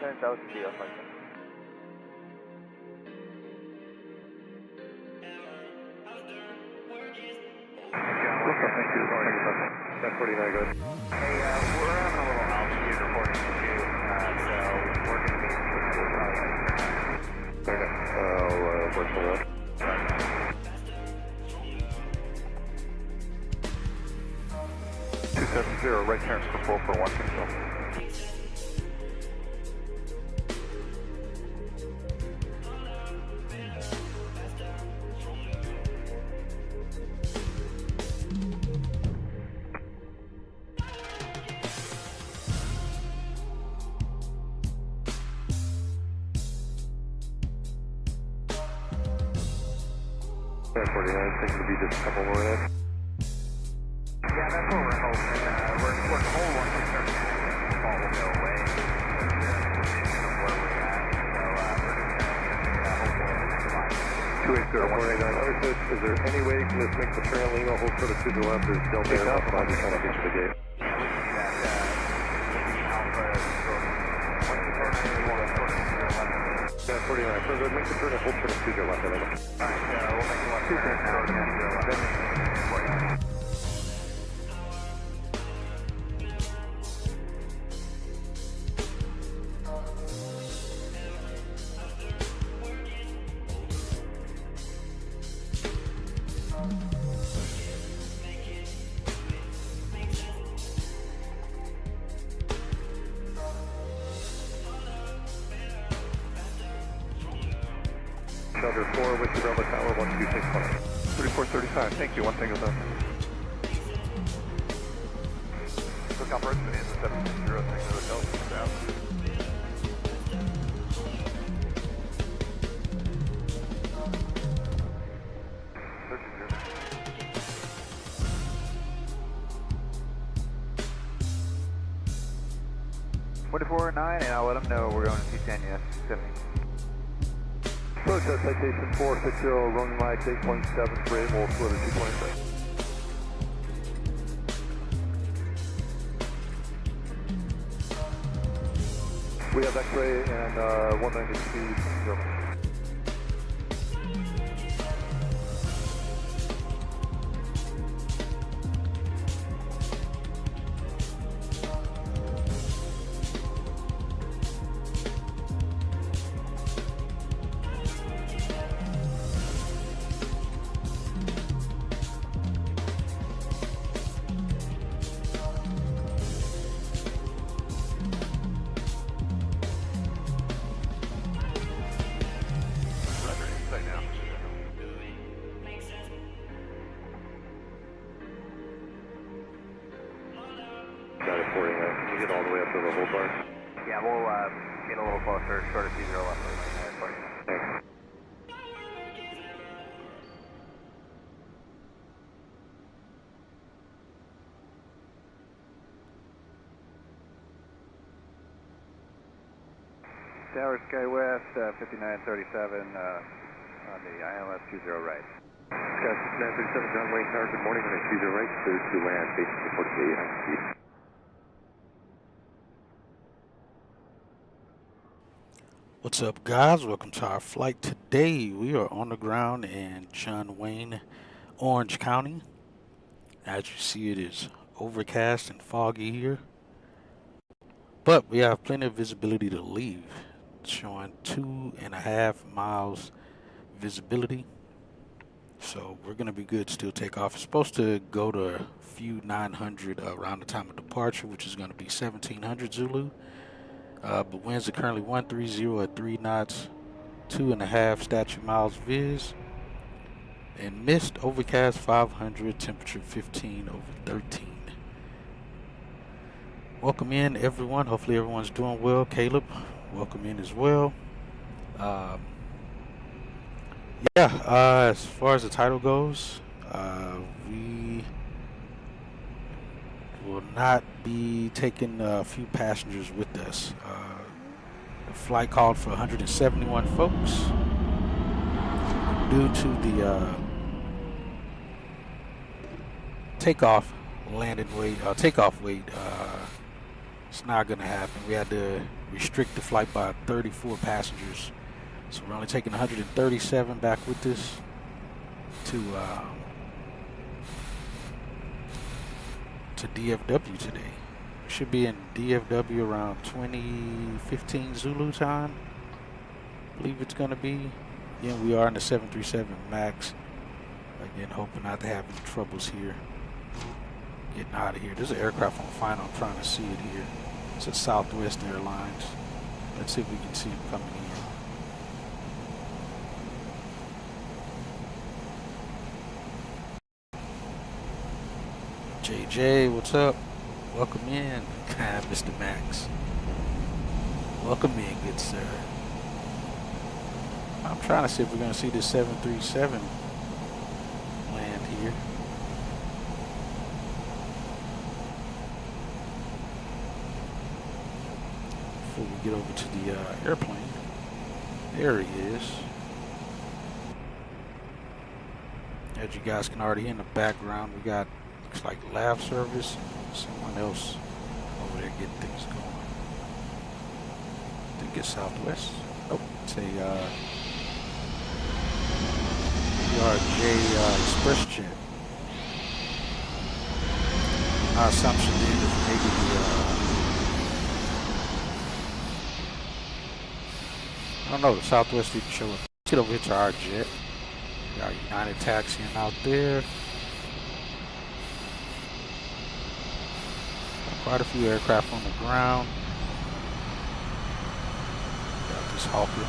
That was the deal, like that. Thank you. 1049, good. Hey, we're having a little altitude reporting issue, so we're going to be Okay, I'll work on that. 270, right turn for 4 for 1 control. Yeah, 49, think it'll be just a couple more minutes. Yeah, that's what we're hoping. We're the whole one concern the fall will go away. That's the position of where we're at. So we're just going to hopefully survive. 280, 189. Is there any way you can just make the trail lean a whole sort of to the left? There's still there. I'm just trying to get to the gate. Yeah, we can do that. Maybe Alpha once the turn you want to sort of to the left. Yeah, 49. So make the turn a whole sort of to the left. Alright, we'll make a left turn now. We're going to go left. Shelter 4, Whiskey Bravo Tower, 12620. 3435, thank you, one thing is up. Look out, Bridgman is a 760, thank you, hotel, down. .409, and I'll let them know we're going to C10, yes, 70. Protest citation 460, rolling lights 8.738, we'll split at 226. We have X-ray and 190 speed, German. Got it, 49. Can you get all the way up to the whole bar? Yeah, we'll get a little closer, short of C0 left. Thanks. Tower Sky West, 5937 on the ILS 20 right. Sky 5937, John Wayne Tower, good morning, on 20 right, clear to land, facing the 48 high speed. What's up, guys? Welcome to our flight today. We are on the ground in John Wayne, Orange County. As you see, it is overcast and foggy here, but we have plenty of visibility to leave. It's showing 2.5 miles visibility, so we're gonna be good to still take off. It's supposed to go to a few 900 around the time of departure, which is going to be 1700 Zulu. But winds are currently 130 at 3 knots, 2.5 statute miles viz, and mist overcast 500, temperature 15 over 13. Welcome in, everyone. Hopefully everyone's doing well. Caleb, welcome in as well. As far as the title goes, we will not be taking a few passengers with us. The flight called for 171 folks. Due to the takeoff weight, It's not gonna happen. We had to restrict the flight by 34 passengers. So we're only taking 137 back with us to DFW today. We should be in DFW around 2015 Zulu time. I believe it's gonna be. Yeah, we are in the 737 MAX. Again, hoping not to have any troubles here. Getting out of here. There's an aircraft on final. I'm trying to see it here. It's a Southwest Airlines. Let's see if we can see him coming in. JJ, what's up? Welcome in, Mr. Max. Welcome in, good sir. I'm trying to see if we're going to see this 737 land here. Before we get over to the airplane. There he is. As you guys can already hear in the background, we got, looks like lab service. Someone else over there getting things going. I think it's Southwest. Oh, it's a PRJ Express jet. Our assumption then is maybe I don't know, the Southwest didn't show up. Let's get over here to our jet. We got United taxiing out there. Quite a few aircraft on the ground. Got this Hawker.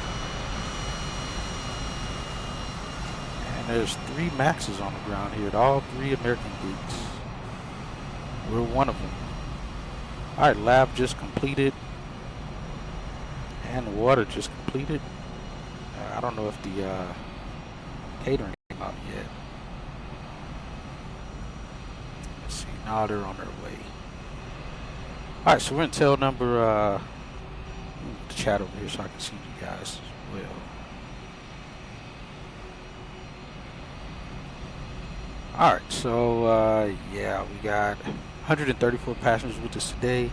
And there's 3 Maxes on the ground here. All 3 American geeks. We're one of them. Alright, lab just completed. And water just completed. I don't know if the catering came out yet. Let's see. Now they're on their way. Alright, so we're in tail number, the chat over here so I can see you guys as well. Alright, so, yeah, we got 134 passengers with us today.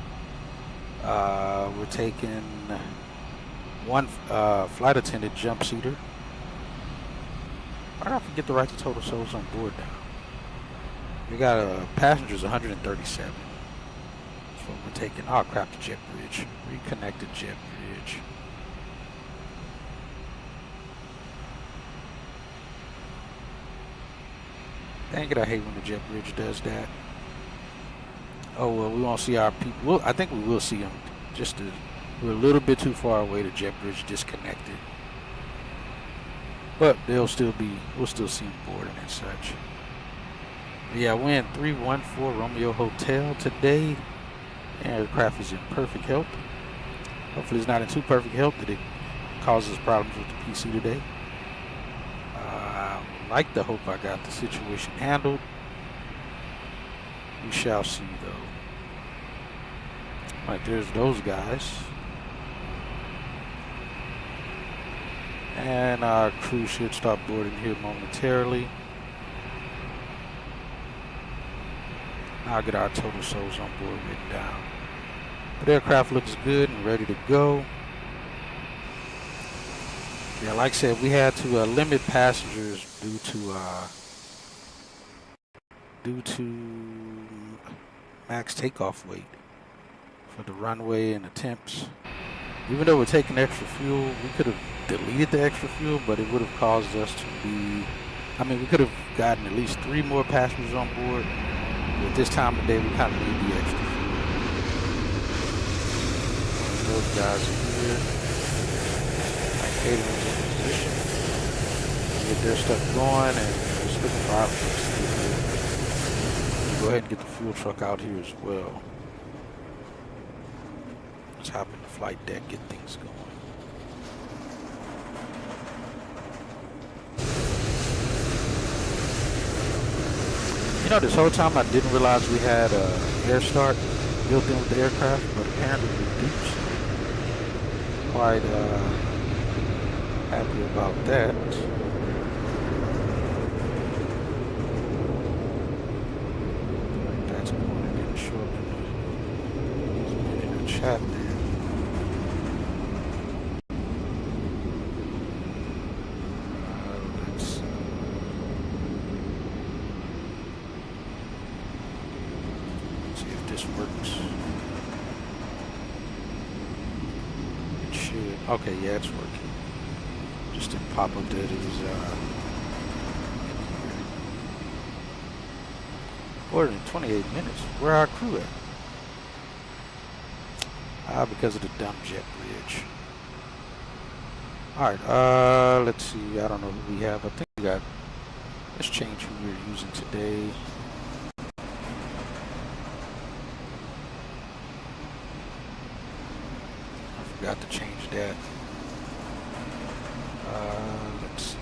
We're taking 1 flight attendant jump seater. Why did I forget to write the total souls on board now? We got passengers 137. So we're taking, oh crap, the jet bridge. Reconnected jet bridge. Dang it, I hate when the jet bridge does that. Oh well, we won't see our people. Well, I think we will see them. We're a little bit too far away. The jet bridge disconnected. But we'll still see them boarding and such. But yeah, we're in 314 Romeo Hotel today. Aircraft is in perfect health. Hopefully it's not in too perfect health that it causes problems with the PC today. Like to hope I got the situation handled. We shall see though. Right, there's those guys. And our crew should start boarding here momentarily. I'll get our total souls on board written down. But aircraft looks good and ready to go. Yeah, like I said, we had to limit passengers due to max takeoff weight for the runway and the temps. Even though we're taking extra fuel, we could have deleted the extra fuel, but it would have caused us to be, we could have gotten at least 3 more passengers on board. At this time of day, we kind of need the extra fuel. Those guys are here. Catering's in position. Get their stuff going and just looking for outputs to get here. We'll go ahead and get the fuel truck out here as well. Let's hop in the flight deck, get things going. You know, this whole time I didn't realize we had air start built in with the aircraft, but apparently we do. Quite happy about that. That's going to show up in a minute or chat there. Let's see if this works. It should. Okay, yeah, it's working. Just didn't pop up that it was more than 28 minutes. Where our crew at? Because of the dumb jet bridge. Alright, let's see. I don't know who we have. I think we got. Let's change who we're using today. I forgot to change that. Let's see.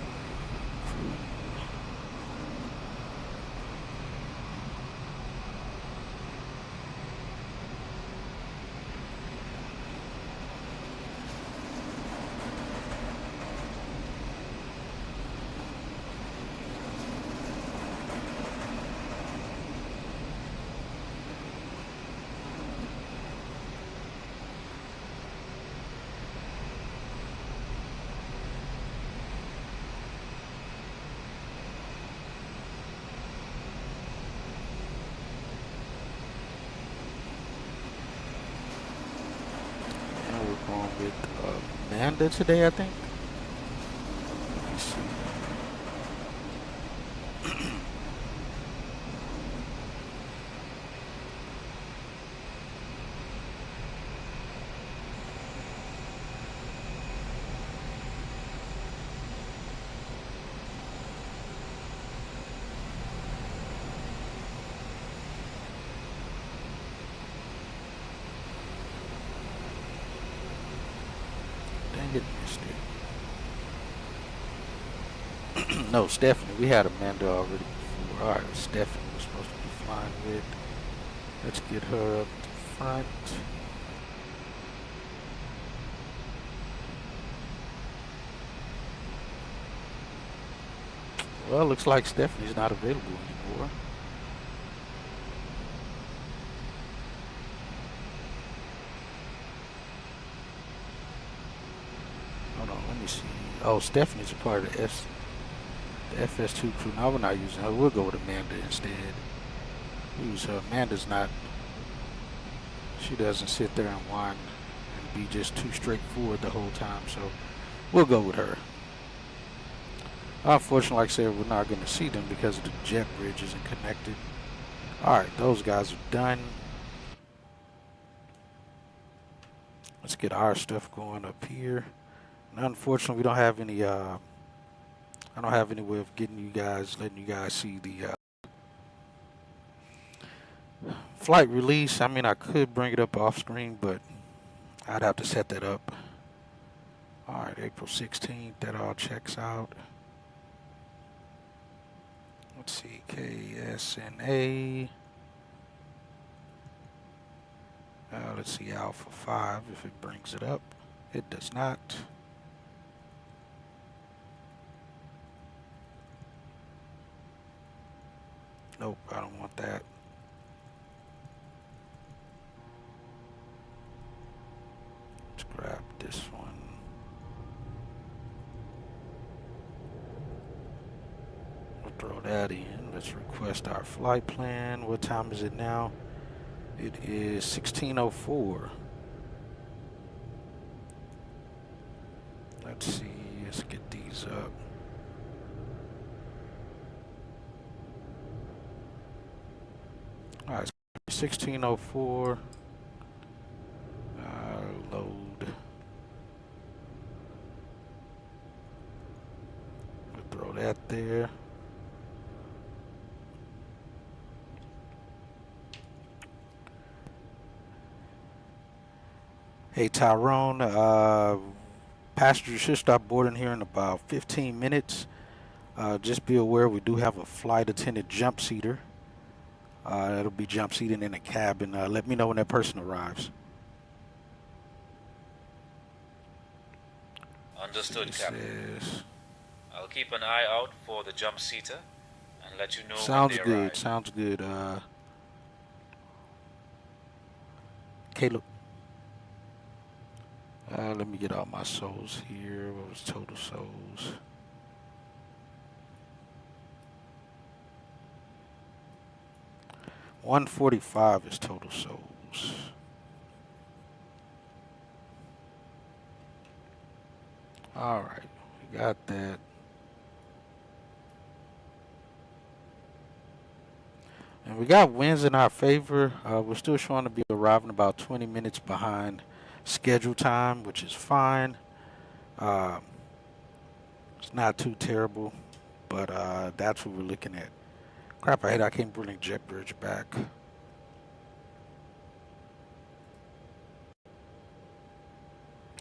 Going with Amanda today, I think. Let me see. Dang it, missed it. No, Stephanie. We had Amanda already before. Alright, Stephanie was supposed to be flying with. Let's get her up the front. Well, looks like Stephanie's not available anymore. Hold on, let me see. Oh, Stephanie's a part of the FS2 crew. Now we're not using her. We'll go with Amanda instead. We use her. Amanda's not. She doesn't sit there and whine and be just too straightforward the whole time. So we'll go with her. Unfortunately, like I said, we're not going to see them because the jet bridge isn't connected. Alright, those guys are done. Let's get our stuff going up here. And unfortunately, we don't have any, I don't have any way of letting you guys see the flight release. I mean, I could bring it up off screen, but I'd have to set that up. Alright, April 16th, that all checks out. Let's see, KSNA. Let's see, Alpha 5, if it brings it up. It does not. Nope, I don't want that. Let's grab this one. Throw that in. Let's request our flight plan. What time is it now? It is 16:04. Let's see. Let's get these up. All right, 16:04. Load. We'll throw that there. Hey Tyrone, passengers should start boarding here in about 15 minutes. Just be aware we do have a flight attendant jump seater. It'll be jump seating in a cabin. Let me know when that person arrives. Understood, Captain. I'll keep an eye out for the jump seater and let you know Sounds when they good. arrive. Sounds good. Caleb. let me get all my souls here. What was total souls? $145 is total souls. All right, we got that. And we got winds in our favor. We're still showing to be arriving about 20 minutes behind schedule time, which is fine. It's not too terrible, but that's what we're looking at. Crap, I can't bring jet bridge back.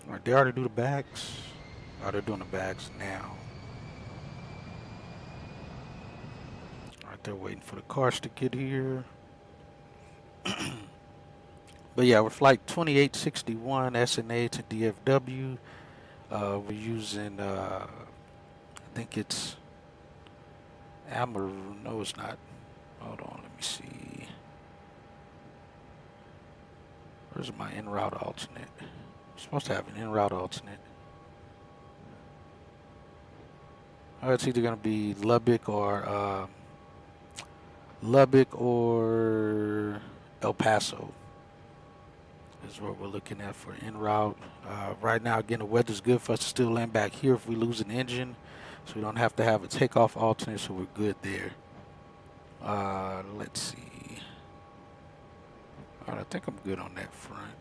All right, they already do the bags. Oh, they're doing the bags now. All right, they're waiting for the cars to get here. But yeah, we're flight 2861 SNA to DFW. We're using, I think it's no, it's not. Hold on, let me see. Where's my en route alternate? I'm supposed to have an en route alternate. Oh, it's either going to be Lubbock or El Paso is what we're looking at for en route. Right now, again, the weather's good for us to still land back here if we lose an engine, so we don't have to have a takeoff alternate, so we're good there. Let's see. All right, I think I'm good on that front.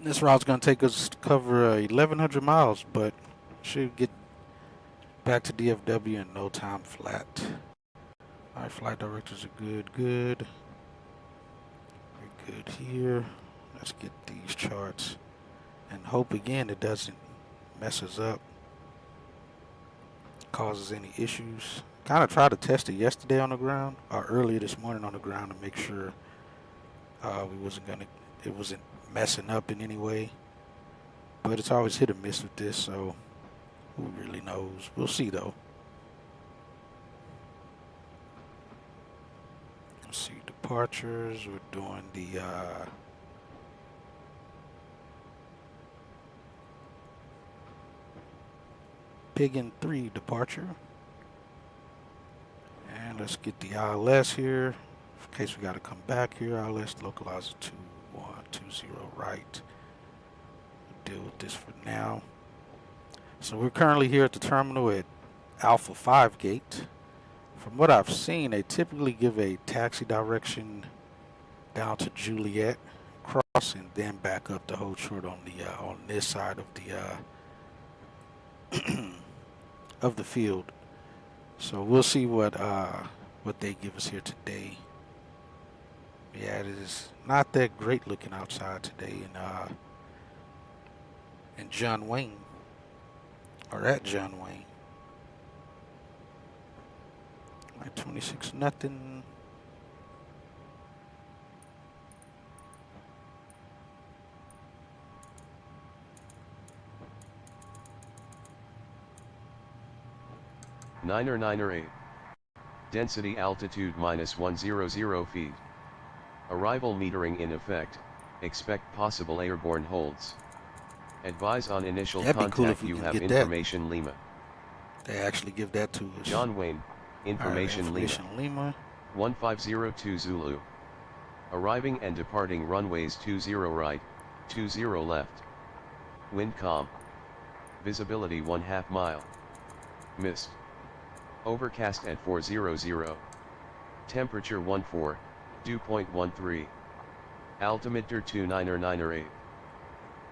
This route's going to take us to cover 1,100 miles, but should get back to DFW in no time flat. All right, flight directors are good. We're good here. Let's get these charts and hope again it doesn't mess us up, causes any issues. Kind of tried to test it yesterday on the ground, or earlier this morning on the ground, to make sure it wasn't messing up in any way. But it's always hit or miss with this, so who really knows? We'll see though. Let's see, departures. We're doing the Piggin 3 departure. And let's get the ILS here. In case we got to come back here, ILS localizer 2120 right. We'll deal with this for now. So we're currently here at the terminal at Alpha 5 gate. From what I've seen, they typically give a taxi direction down to Juliet, cross, and then back up to hold short on the on this side of the of the field. So we'll see what they give us here today. Yeah, it is not that great looking outside today in John Wayne, or at John Wayne. Like 26 nothing. Niner 8. Density altitude -100 feet. Arrival metering in effect. Expect possible airborne holds. Advise on initial contact. You have information Lima. They actually give that to us. John Wayne, information Lima. 1502 Zulu. Arriving and departing runways 20 right, 20 left. Wind calm. Visibility 1/2 mile. Mist. Overcast at 400. Temperature 14, dew point 13. Altimeter 2998.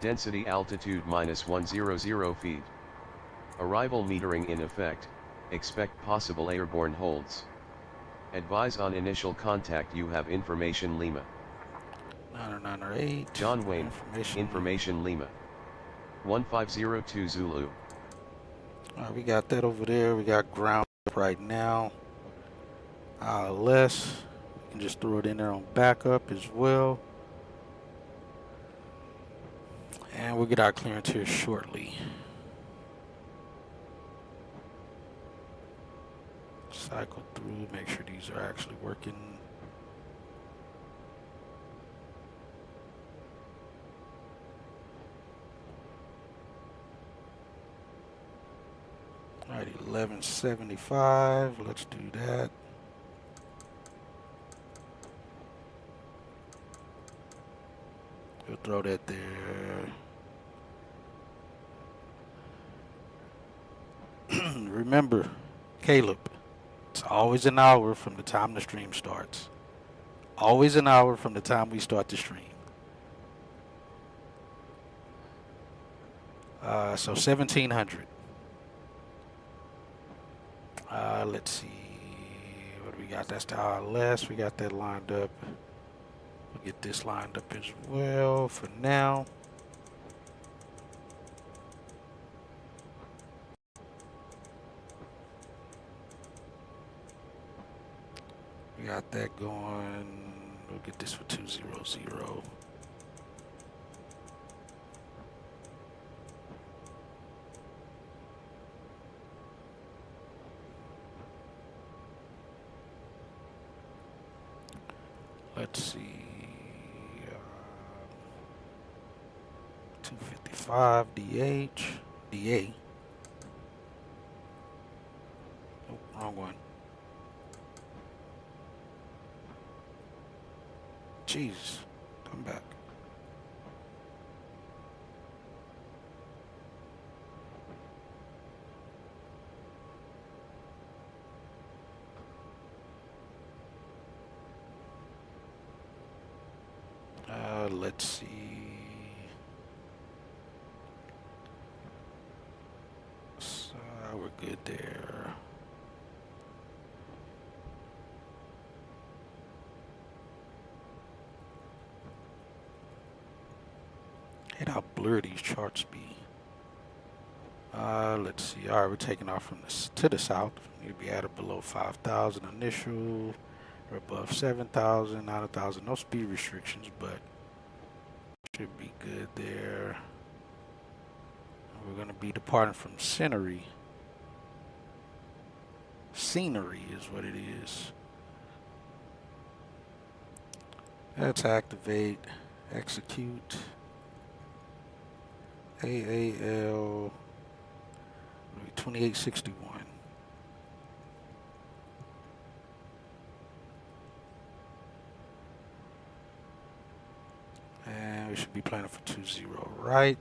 Density altitude -100 feet. Arrival metering in effect. Expect possible airborne holds. Advise on initial contact. You have information Lima. 998. John Wayne, information Lima. 1502 Zulu. Alright, we got that over there. We got ground right now. ILS. We can just throw it in there on backup as well. And we'll get our clearance here shortly. Cycle through, make sure these are actually working. 1175. Let's do that. We'll throw that there. Remember, Caleb, it's always an hour from the time the stream starts. Always an hour from the time we start the stream. So 1700. Let's see. What do we got? That's the ILS. We got that lined up. We'll get this lined up as well for now. We got that going. We'll get this for 200. Let's see. 255 DA. Oh, wrong one. Jeez, come back. Let's see. So we're good there. Hate how blurry these charts be. Let's see. All right, we're taking off from this to the south. We'll be at or below 5,000 initial. We're above 7,000, 9,000. No speed restrictions, but should be good there. We're going to be departing from scenery. Scenery is what it is. Let's activate, execute. AAL 2861. And we should be planning for 20 right.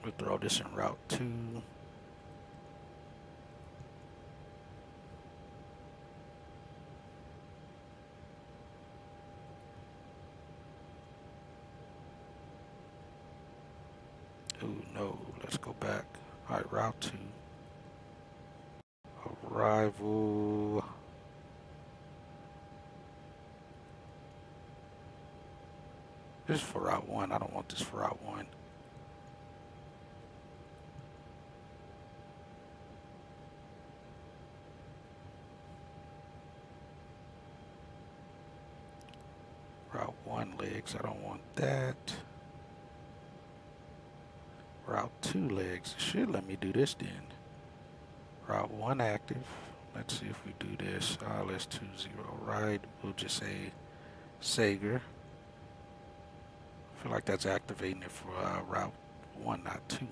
We'll throw this in route 2. Ooh, no, let's go back. All right, route 2. Arrival. This is for route 1. I don't want this for route 1. Route 1 legs, I don't want that. Route 2 legs, it should let me do this then. Route 1 active. Let's see if we do this. Let's 20 right. We'll just say Sager. I feel like that's activating it for route 1, not 2.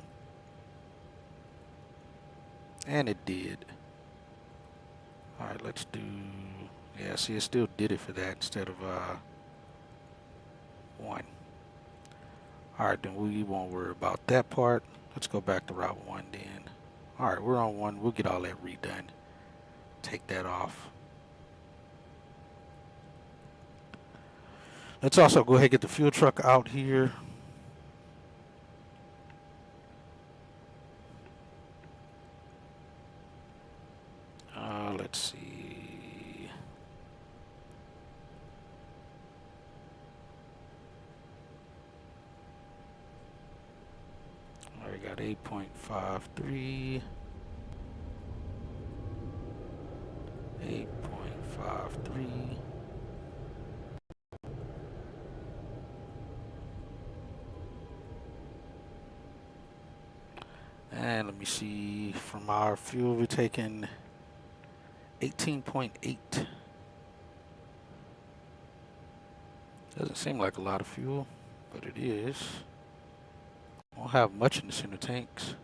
And it did. Alright, let's do... Yeah, see, it still did it for that instead of 1. Alright, then we won't worry about that part. Let's go back to route 1 then. Alright, we're on 1. We'll get all that redone. Take that off. Let's also go ahead and get the fuel truck out here. Let's see. All right, got 8.53. 8.53. me see. From our fuel, we're taking 18.8. Doesn't seem like a lot of fuel, but it is. Won't have much in the center tanks.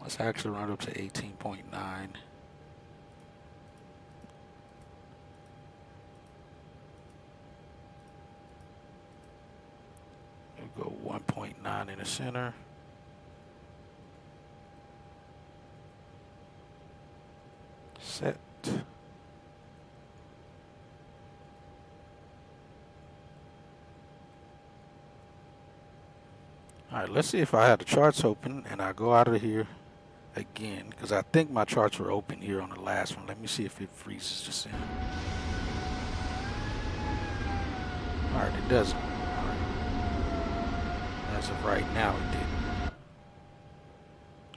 Let's actually run up to 18.9. We'll go 1.9 in the center. Set. Alright, let's see if I have the charts open and I go out of here again, because I think my charts were open here on the last one. Let me see if it freezes the sim. Alright, it doesn't. Alright. As of right now, it didn't.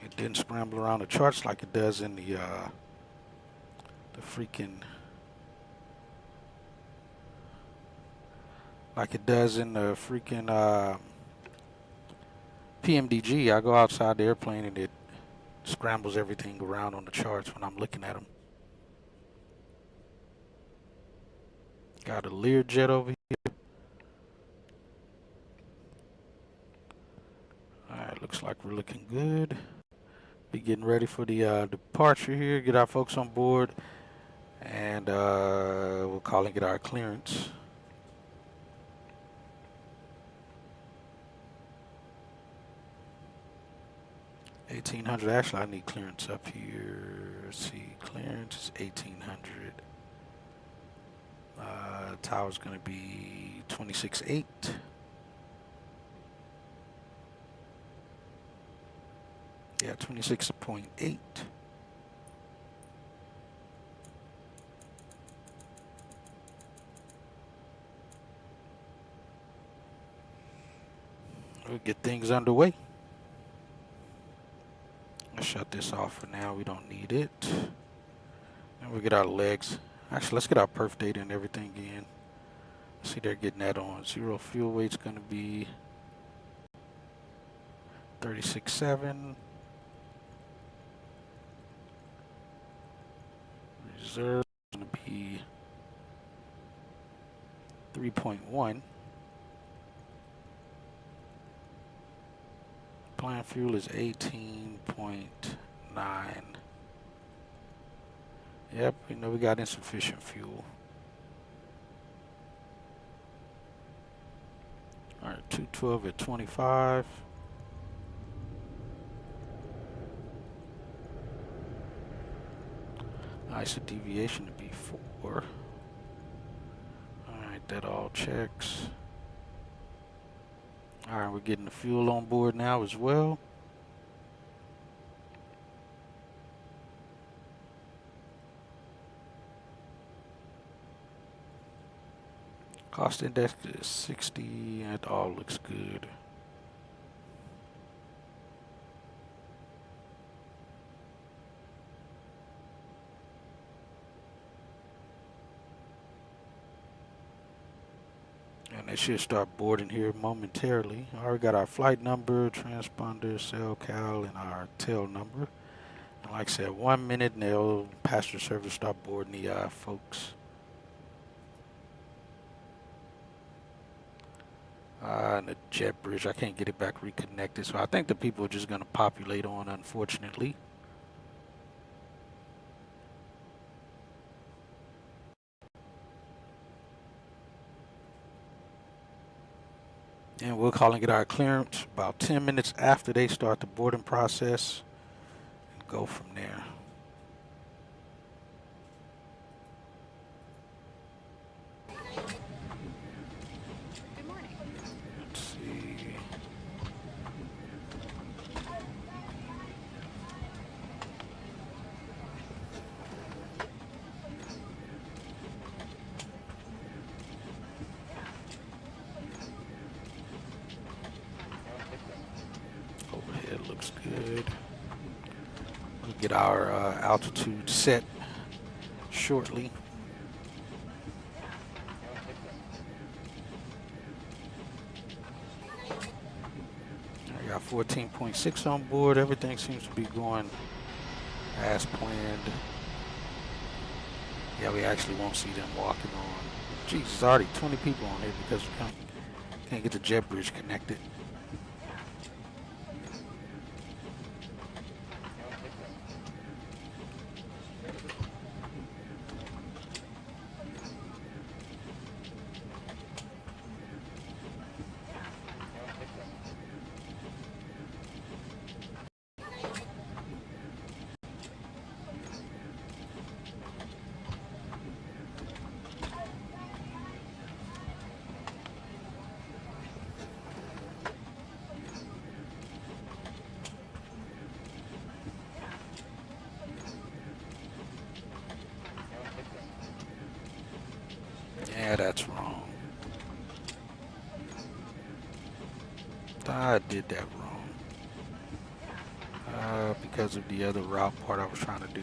It didn't scramble around the charts like it does in the freaking, like it does in the freaking PMDG. I go outside the airplane and it scrambles everything around on the charts when I'm looking at them. Got a Learjet over here. Alright, looks like we're looking good. Be getting ready for the departure here. Get our folks on board. And we'll call and get our clearance. $1,800. Actually, I need clearance up here. Let's see, clearance is $1,800. Tower's going to be 26.8. Yeah, 26.8. We'll get things underway. Let's shut this off for now. We don't need it. And we'll get our legs. Actually, let's get our perf data and everything in. See, they're getting that on. Zero fuel weight's going to be 36.7. Reserve is going to be 3.1. Planned fuel is 18.9. Yep, we know we got insufficient fuel. Alright, 212 at 25. ISO deviation to be 4. Alright, that all checks. Alright, we're getting the fuel on board now as well. Cost index is 60, and it all looks good. And they should start boarding here momentarily. Already got our flight number, transponder, cell cal, and our tail number. And like I said, 1 minute and they'll passenger service start boarding the folks. And the jet bridge, I can't get it back reconnected, so I think the people are just going to populate on, unfortunately. And we'll call and get our clearance about 10 minutes after they start the boarding process and go from there. Let's see. Overhead looks good. We'll get our altitude set shortly. 14.6 on board. Everything seems to be going as planned. Yeah, we actually won't see them walking on. Jeez, there's already 20 people on here because we can't get the jet bridge connected. Yeah, that's wrong. I did that wrong. Because of the other route part I was trying to do.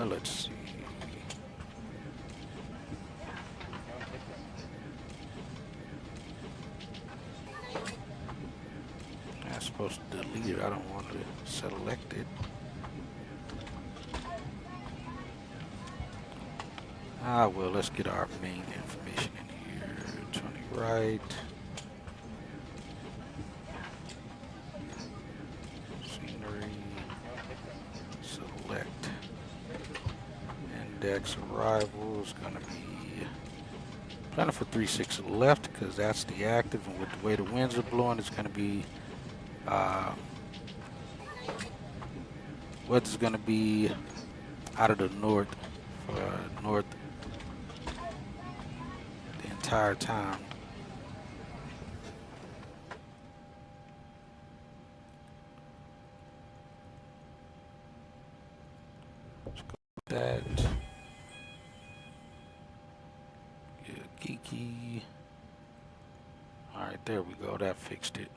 Let's see. I'm supposed to delete it. I don't want to select it. Well, let's get our main information in here. 20 right. Scenery. Select. Index arrival is going to be planning for 36 left because that's the active, and with the way the winds are blowing, it's going to be weather's going to be out of the north for north the entire time. Let's go with that. Geeky. Alright, there we go. That fixed it.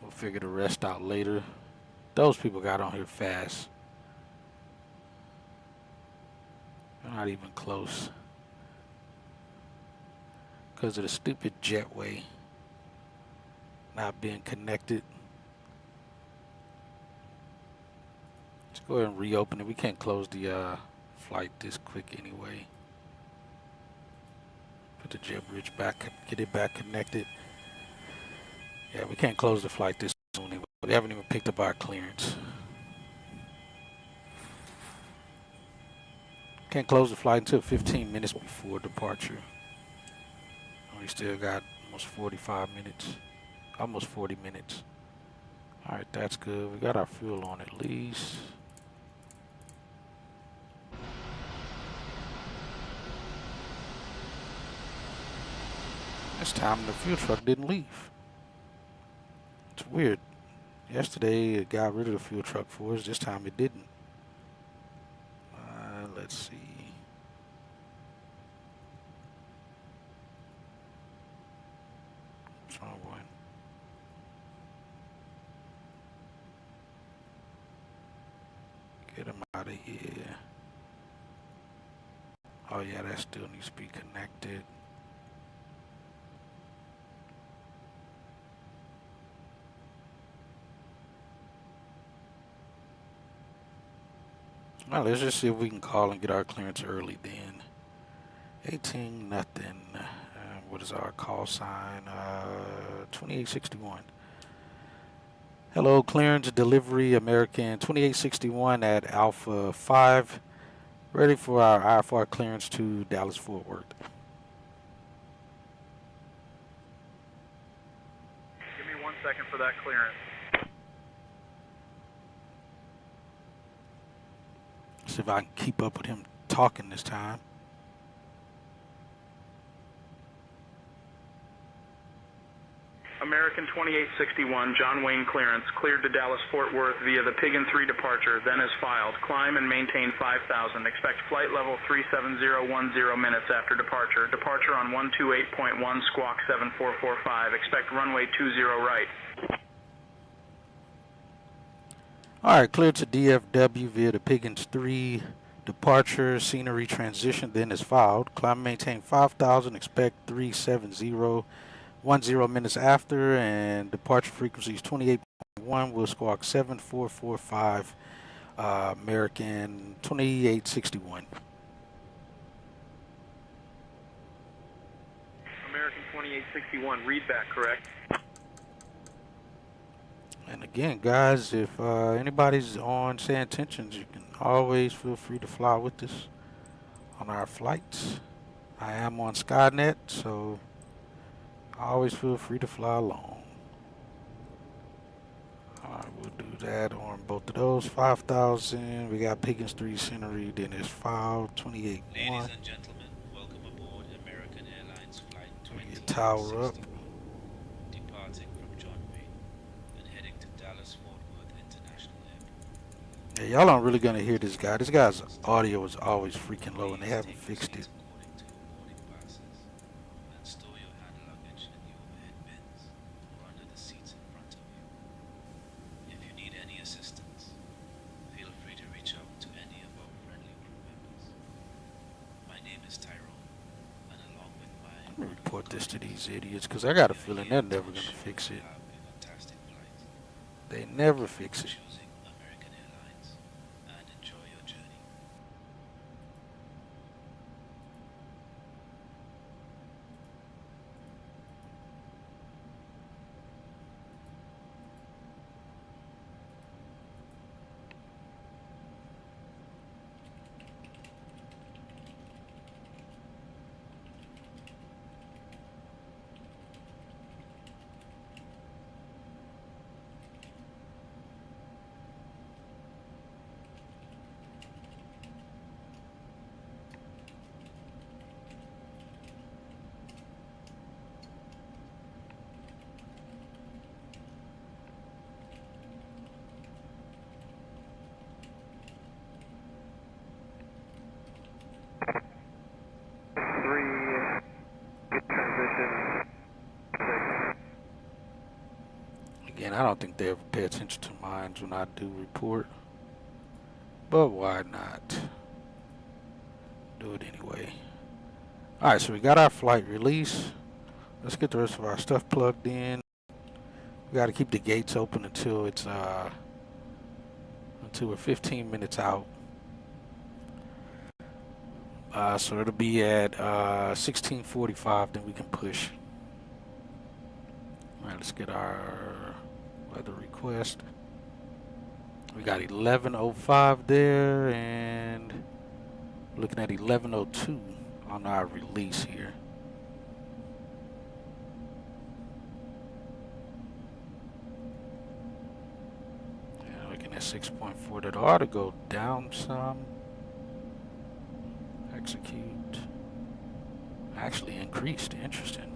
We'll figure the rest out later. Those people got on here fast. They're not even close. Because of the stupid jetway not being connected. Let's go ahead and reopen it. We can't close the flight this quick anyway. Put the jet bridge back, get it back connected. Yeah, we can't close the flight this soon anyway. We haven't even picked up our clearance. Can't close the flight until 15 minutes before departure. We still got almost 45 minutes. Almost 40 minutes. Alright, that's good. We got our fuel on at least. This time the fuel truck didn't leave. It's weird. Yesterday it got rid of the fuel truck for us. This time it didn't. Let's see. What's wrong one? Get him out of here. Oh yeah, that still needs to be connected. Well, let's just see if we can call and get our clearance early then. 18 nothing. What is our call sign? 2861. Hello, clearance delivery American 2861 at Alpha 5. Ready for our IFR clearance to Dallas Fort Worth. Give me 1 second for that clearance. See if I can keep up with him talking this time. American 2861, John Wayne clearance, cleared to Dallas Fort Worth via the Pigeon 3 departure, then is filed. Climb and maintain 5,000. Expect flight level 37010 minutes after departure. Departure on 128.1 squawk 7445. Expect runway 20 right. Alright, cleared to DFW via the Pigeons 3 departure, scenery transition, then is filed. Climb and maintain 5,000. Expect 37010 minutes after, and departure frequency is 28.1. Will squawk 7445. American 2861. American 2861, read back, correct? And again, guys, if anybody's on Say Intentions, you can always feel free to fly with us on our flights. I am on Skynet, so always feel free to fly along. Alright, we'll do that on both of those. 5,000. We got Pigeons 3 scenery, then it's filed 28.1. Ladies and gentlemen, welcome aboard American Airlines Flight Get tower up. 2861, departing from John Wayne and heading to Dallas Fort Worth International Airport. Yeah, y'all aren't really gonna hear this guy. This guy's audio is always freaking low, and they haven't fixed it. According to your boarding passes, and store your hand luggage in the overhead bins or under the seats in front of you. If you need any assistance, feel free to reach out to any of our friendly crew members. My name is Tyrone, and along with my Let me report this to these idiots, because I got a feeling they're never gonna fix it. have a fantastic flight. They never fix it. Choosing American Airlines, and enjoy your journey. Again, I don't think they ever pay attention to mine when I do report. But why not? Do it anyway. Alright, so we got our flight release. Let's get the rest of our stuff plugged in. We gotta keep the gates open until it's until we're 15 minutes out. So it'll be at 16:45, then we can push. Alright, let's get our weather request. We got 11:05 there, and looking at 11:02 on our release here. Yeah, looking at 6.4. That ought to go down some. Execute. Actually increased. Interesting.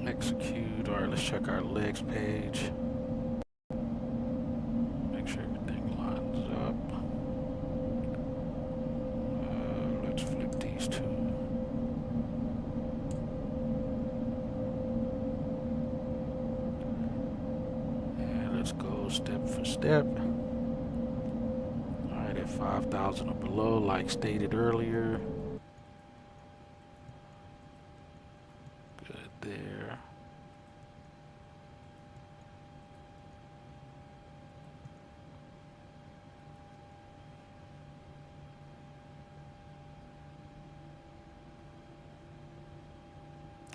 Execute. Alright, let's check our legs page. Make sure everything lines up. Let's flip these two. And let's go step for step. Alright, if 5,000 or below, like stated earlier. Good there.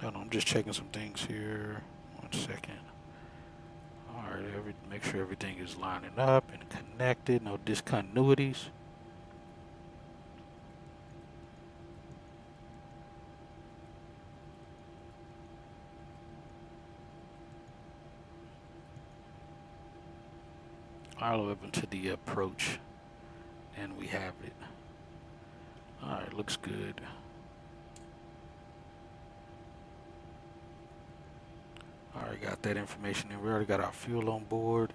Hold on, I'm just checking some things here. 1 second. Alright, make sure everything is lining up and connected, no discontinuities. All up into the approach, and we have it. Alright, looks good. Alright, got that information in. We already got our fuel on board.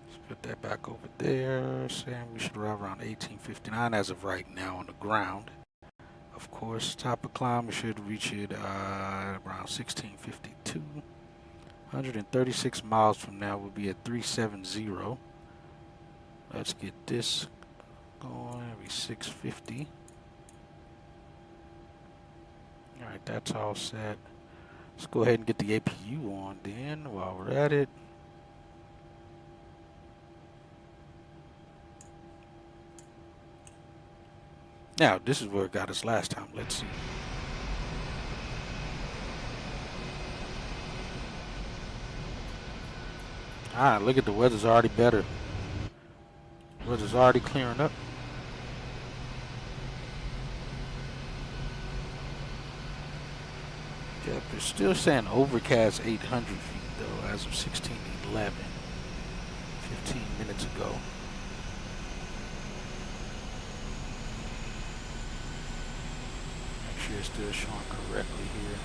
Let's put that back over there, saying we should arrive around 1859 as of right now on the ground. Of course, top of climb, we should reach it around 1652. 136 miles from now, we'll be at 370. Let's get this going. It'll be 650. Alright, that's all set. Let's go ahead and get the APU on then while we're at it. Now, this is where it got us last time. Let's see. Alright, look at the weather's already better. Weather's already clearing up. Yep, it's still saying overcast 800 feet though as of 1611. 15 minutes ago. Make sure it's still showing correctly here.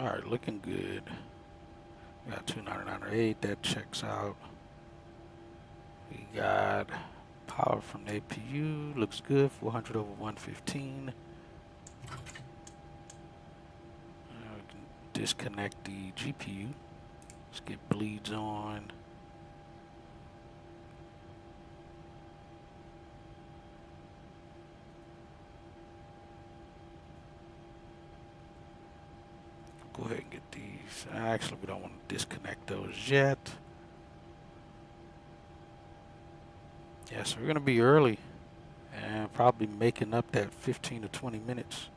Alright, looking good. We got 299.8, that checks out. We got power from the APU, looks good, 400 over 115. We can disconnect the GPU. Let's get bleeds on. Go ahead and get these. Actually, we don't want to disconnect those yet. Yeah, so we're going to be early and probably making up that 15 to 20 minutes.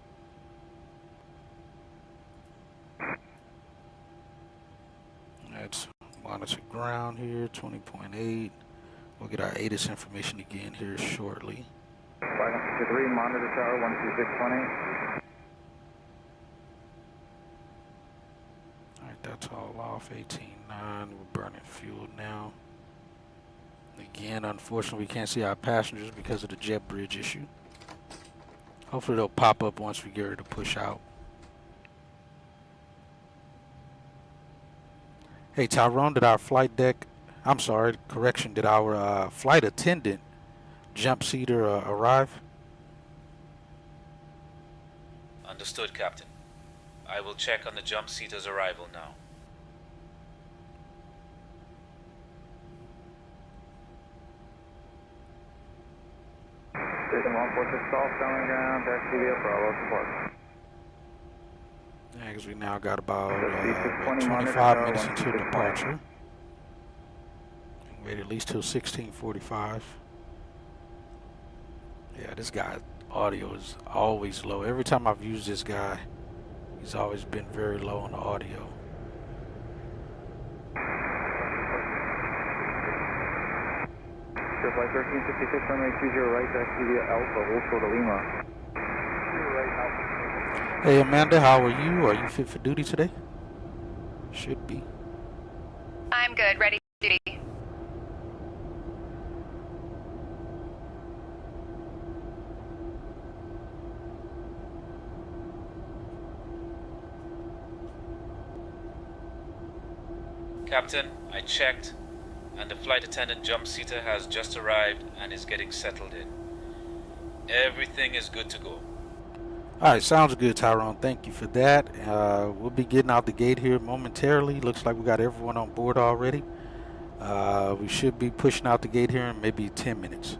That's monitor ground here, 20.8. We'll get our ATIS information again here shortly. 563, monitor tower, 12620. That's all off. 18.9. We're burning fuel now. Again, unfortunately, we can't see our passengers because of the jet bridge issue. Hopefully, they'll pop up once we get ready to push out. Hey, Tyrone, did our flight deck... I'm sorry, correction. Did our flight attendant jump seater arrive? Understood, Captain. I will check on the jump seater's arrival now. Station 146 Golf, coming ground, taxi via Bravo support. Yeah, because we now got about 25 minutes until departure. Wait at least till 16:45. Yeah, this guy audio is always low. Every time I've used this guy, he's always been very low on the audio. Sure, flight 1356, runway 20 right, taxi via Alpha, hold short of Lima. 2 right, Alpha. Hey Amanda, how are you? Are you fit for duty today? Should be. I'm good. Ready for duty. Captain, I checked, and the flight attendant jump seater has just arrived and is getting settled in. Everything is good to go. Alright, sounds good, Tyrone. Thank you for that. We'll be getting out the gate here momentarily. Looks like we got everyone on board already. We should be pushing out the gate here in maybe 10 minutes.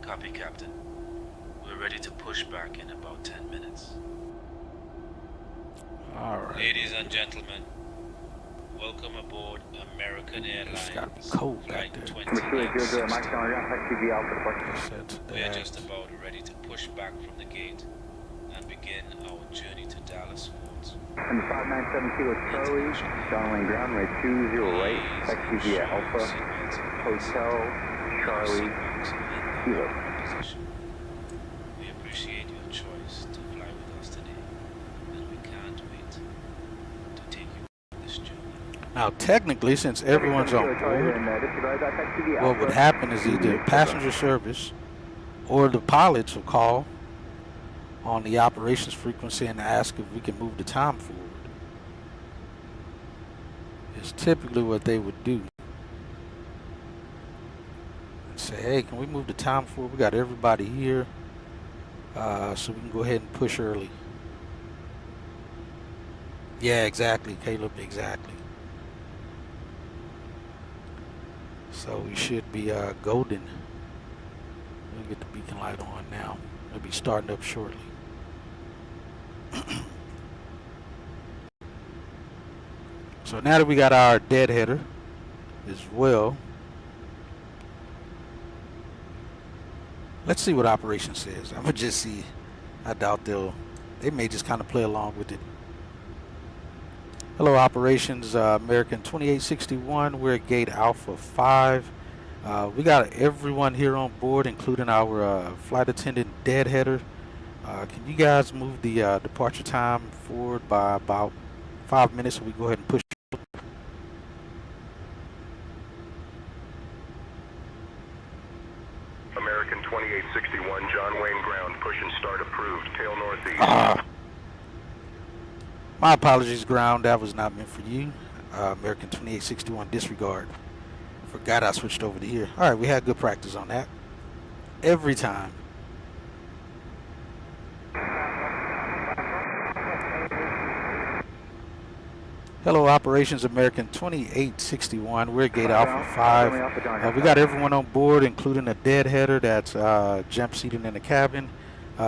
Copy, Captain. We're ready to push back in about 10 minutes. Alright. Ladies and gentlemen, welcome aboard American It's Airlines gotta be cold back Flight there. 2960. Set We are that. just about ready to push back from the gate and begin our journey to Dallas Fort. Number 597 Kilo Charlie, John Wayne ground, runway 20 right, taxi via Alpha, Hotel, Charlie, Kilo. We appreciate your choice to fly with us today, and we can't wait to take you on this journey. Now, technically, since everyone's on board, what would happen is either passenger service or the pilots will call on the operations frequency and ask if we can move the time forward. It's typically what they would do. And say, hey, can we move the time forward? We got everybody here, so we can go ahead and push early. Yeah, exactly, Caleb, exactly. So we should be golden. We'll get the beacon light on now. We'll be starting up shortly. So now that we got our deadheader as well, let's see what operation says. I'm gonna just see. I doubt they may just kind of play along with it. Hello operations, American 2861, we're at gate Alpha 5. We got everyone here on board, including our flight attendant deadheader. Can you guys move the departure time forward by about 5 minutes so we go ahead and push? American 2861, John Wayne ground, push and start approved, tail northeast. My apologies, ground, that was not meant for you. American 2861, disregard. Forgot I switched over to here. All right, we had good practice on that. Every time. Hello, operations American 2861. We're at gate Alpha 5. We got everyone on board, including a deadheader that's jump seated in the cabin.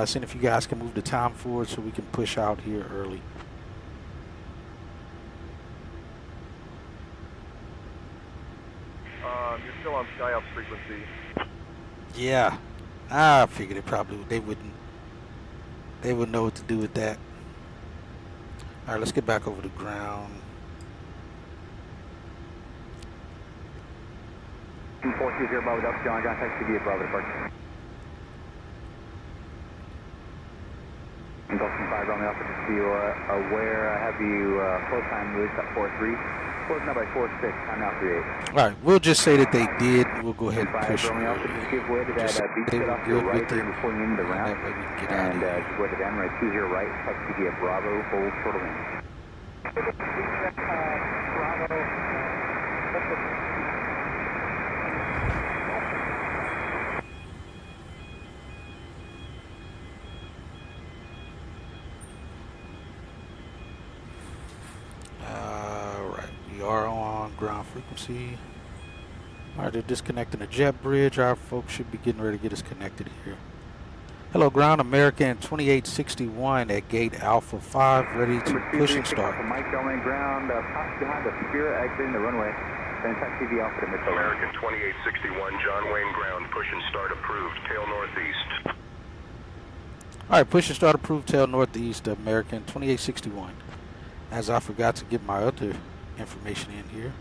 Seeing if you guys can move the time forward so we can push out here early. You're still on SkyOps frequency. Yeah, I figured they wouldn't know what to do with that. All right, let's get back over the ground. 420 Bravo Delta, John, taxi via Bravo departure. Delta 5 Romeo Alpha, just so you are aware, I have you full time release at 4-3. Closing up by 4-6, time out 3-8. All right, we'll just say that they did. We'll go ahead and push. Romeo Alpha, just give way to that beach set off your right there before you into the round. That way we can get out of And here. just go to the runway 20 right, taxi via Bravo, hold short of wind. We are on ground frequency. All right, they're disconnecting the jet bridge. Our folks should be getting ready to get us connected here. Hello, ground American 2861 at gate Alpha 5, ready to push and start. Mike Delman ground, passed behind the Spirit, exiting the runway. Then taxi via Alpha to Metroplex. American 2861, John Wayne ground, push and start approved, tail northeast. All right, push and start approved, tail northeast, American 2861. As I forgot to get my other information in here.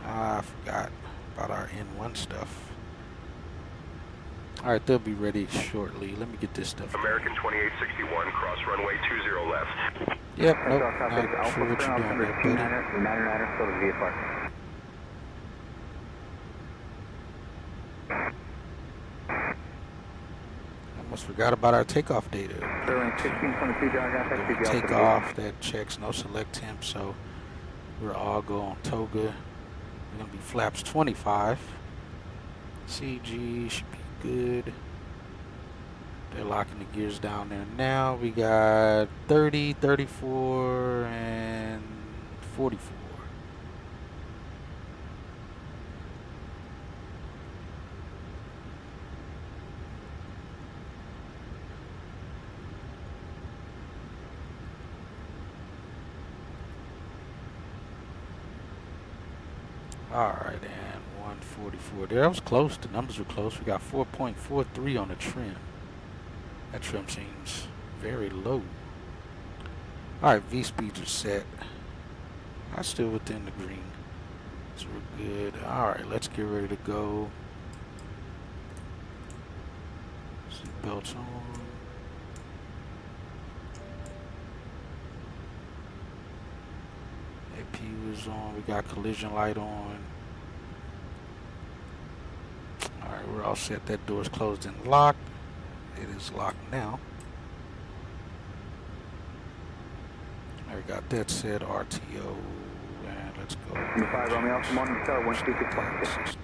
I forgot about our N1 stuff. All right, they'll be ready shortly. Let me get this stuff. American 2861, cross runway 20 left. Yep, nope, Alpha not sure what you're doing there, buddy. 9er, still to VFR. Almost forgot about our takeoff data. Sterling 1622, John Ground, taxi Doing takeoff, that checks no select temp, so we're all go on Toga. We're gonna be flaps 25. CG should be good. They're locking the gears down there now. We got 30, 34, and 44. Alright, and 144 there. That was close. The numbers were close. We got 4.43 on the trim. That trim seems very low. Alright, V speeds are set. I'm still within the green. So we're good. Alright, let's get ready to go. Seatbelts on. AP was on. We got collision light on. Alright, we're all set. That door's closed and locked. It is locked now. I got that set. RTO. And let's go. 5 Romeo, morning, star 126.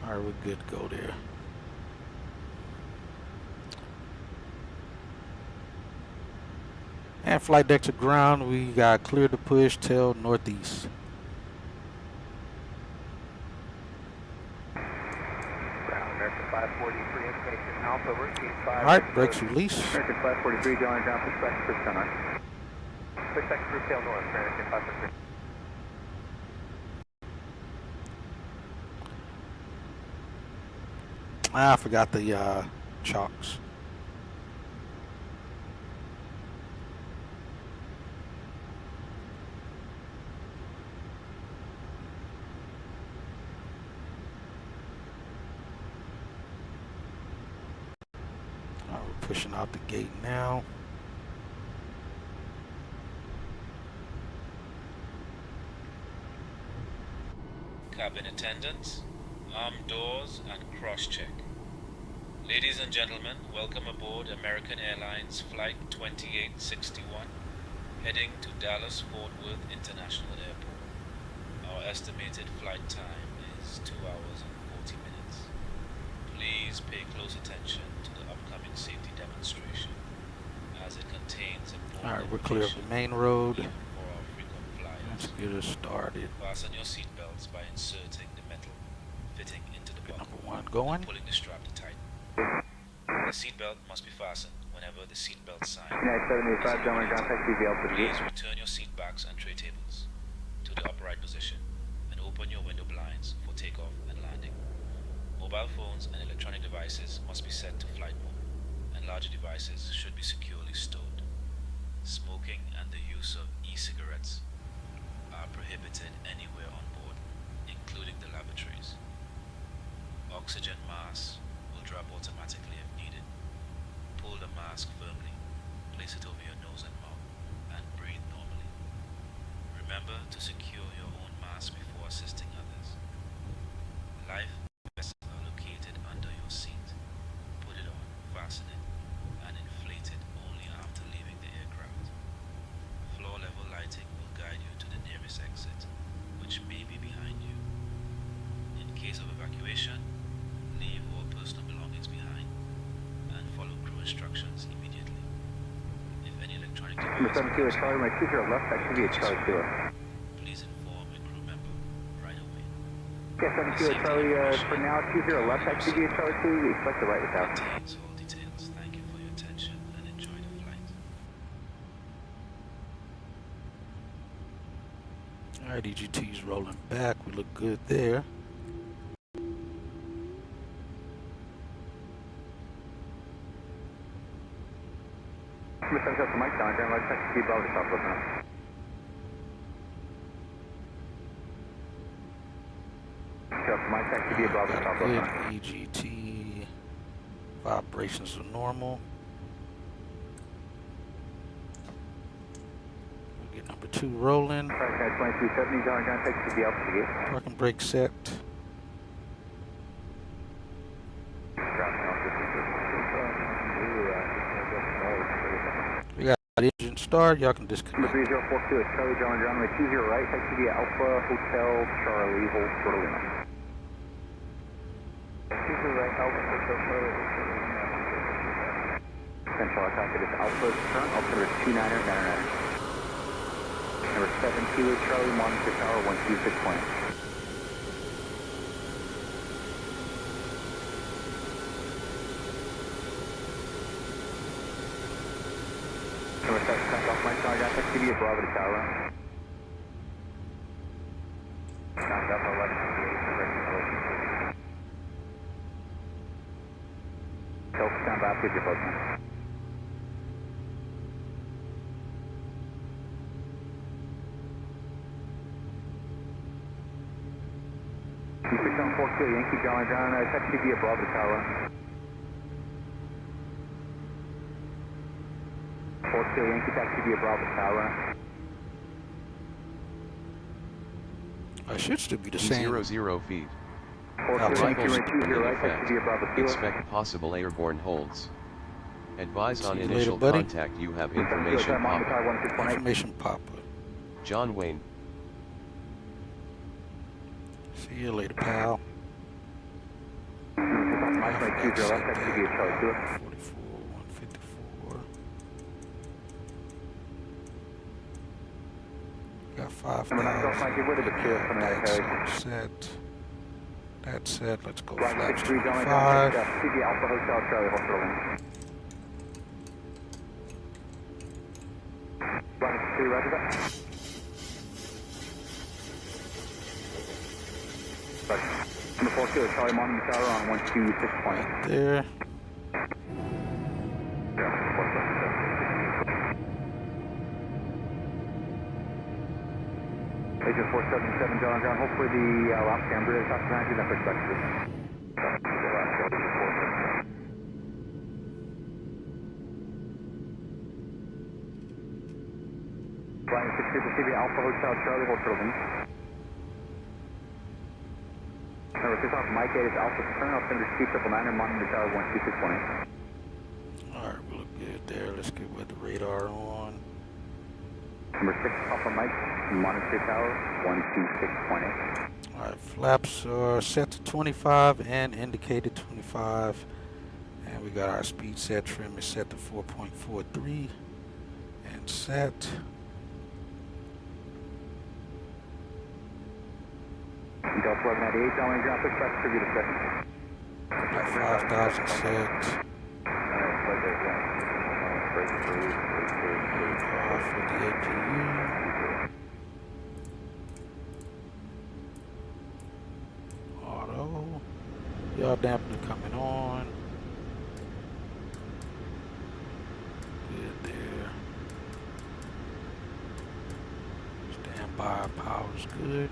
Alright, we're good to go there. And flight deck to ground, we got clear to push till northeast. American 543, information Alpha, repeat 5. Alright, brakes release. American 543, John Ground, push back, push down on. Push back through tail north, American 543. I forgot the chalks. We're pushing out the gate now. Cabin attendants, armed doors, and cross-check. Ladies and gentlemen, welcome aboard American Airlines Flight 2861, heading to Dallas-Fort Worth International Airport. Our estimated flight time is 2 hours and 40 minutes. Please pay close attention to the upcoming safety demonstration, as it contains important Alright, we're clear of the main road. even for our frequent flyers. Let's get us started. Fasten your seatbelts by inserting the metal fitting into the buckle Number one going. and pulling the strap to tighten. The seatbelt must be fastened whenever the seatbelt sign United 75, John Ground, taxi Alpha. Please return your seat backs and tray tables to the upright position and open your window blinds for takeoff and landing. Mobile phones and electronic devices must be set to flight mode, and larger devices should be securely stored. Smoking and the use of e-cigarettes are prohibited anywhere on board, including the lavatories. Oxygen masks will drop automatically if needed. Pull the mask firmly, place it over your nose and mouth, and breathe normally. Remember to secure your own mask before assisting others. Life vests are located under your seat. Put it on, fasten it, and inflate it only after leaving the aircraft. Floor level lighting will guide you to the nearest exit, which may be behind you. In case of evacuation, leave all personal belongings behind and follow crew instructions immediately. If any electronic Number device 72 is Charlie, my 20 left, that should be a Charlie 2. please inform a crew member right away. Yeah, 72 is Charlie, for now, 20 left, that should be a Charlie 2. We expect the right without. Contains all details. Thank you for your attention and enjoy the flight. Alright, EGT's rolling back. We look good there. Number 72 for Mike, John Ground, let's taxi Bravo to Southwest now. Mike, taxi Bravo to Got a Southwest good now. EGT Vibrations are normal. We'll get number 2 rolling. 2270, John Ground, taxi to the Alpha gate. Parking brake set. We got the engine start. Y'all can disconnect. 3042 is Charlie, John Ground, runway 20 right, taxi via Alpha Hotel Charlie, hold short of Lima. 20 right, Alpha Hotel Charlie. Central attack, it is Alpha current, altimeter 2999. Number 72 is Charlie, monitor tower 126.8. Number 7, off my Charlie, got taxi via Bravo to tower. Sound up 1158. Delta, stand by, please your postman. Keep 42 Yankee, John Ground, taxi via Bravo to tower. 42 Yankee, taxi via Bravo to tower. I should still be the same. 0 feet. 42 Yankee, right 20 right, taxi via Bravo to Expect possible airborne holds. Advise on See you initial later, buddy. contact you have information pop. Information pop. John Wayne. See you later, pal. Mike, right 20 left, taxi via Charlie 2. 44, 154. Got 5,000. That's set. That's set. Let's go flaps 25. CV Alpha Hotel Charlie, hold short of Lima. Running 3, roger that. Number 42 is Charlie, monitor tower on 126.8. There. Agent 477, John Ground, hopefully the lap camber is up behind you, that perspective. Flying 6 CV Alpha Hotel Charlie, hold short of Lima. Number 6 off Mike 8 is Alpha Turn, altimeter C999 and monitor tower 126.8. Alright, we look good there. Let's get with the radar on. Number 6 Alpha Mike, monitor tower 126.8. Alright, flaps are set to 25 and indicated 25. And we got our speed set, trim is set to 4.43 and set. Delta 1198, John Wayne Ground, push back to the second. Got 5,000 set. Off with the APU. Auto. Yaw dampener coming on. Good there. Standby power's good.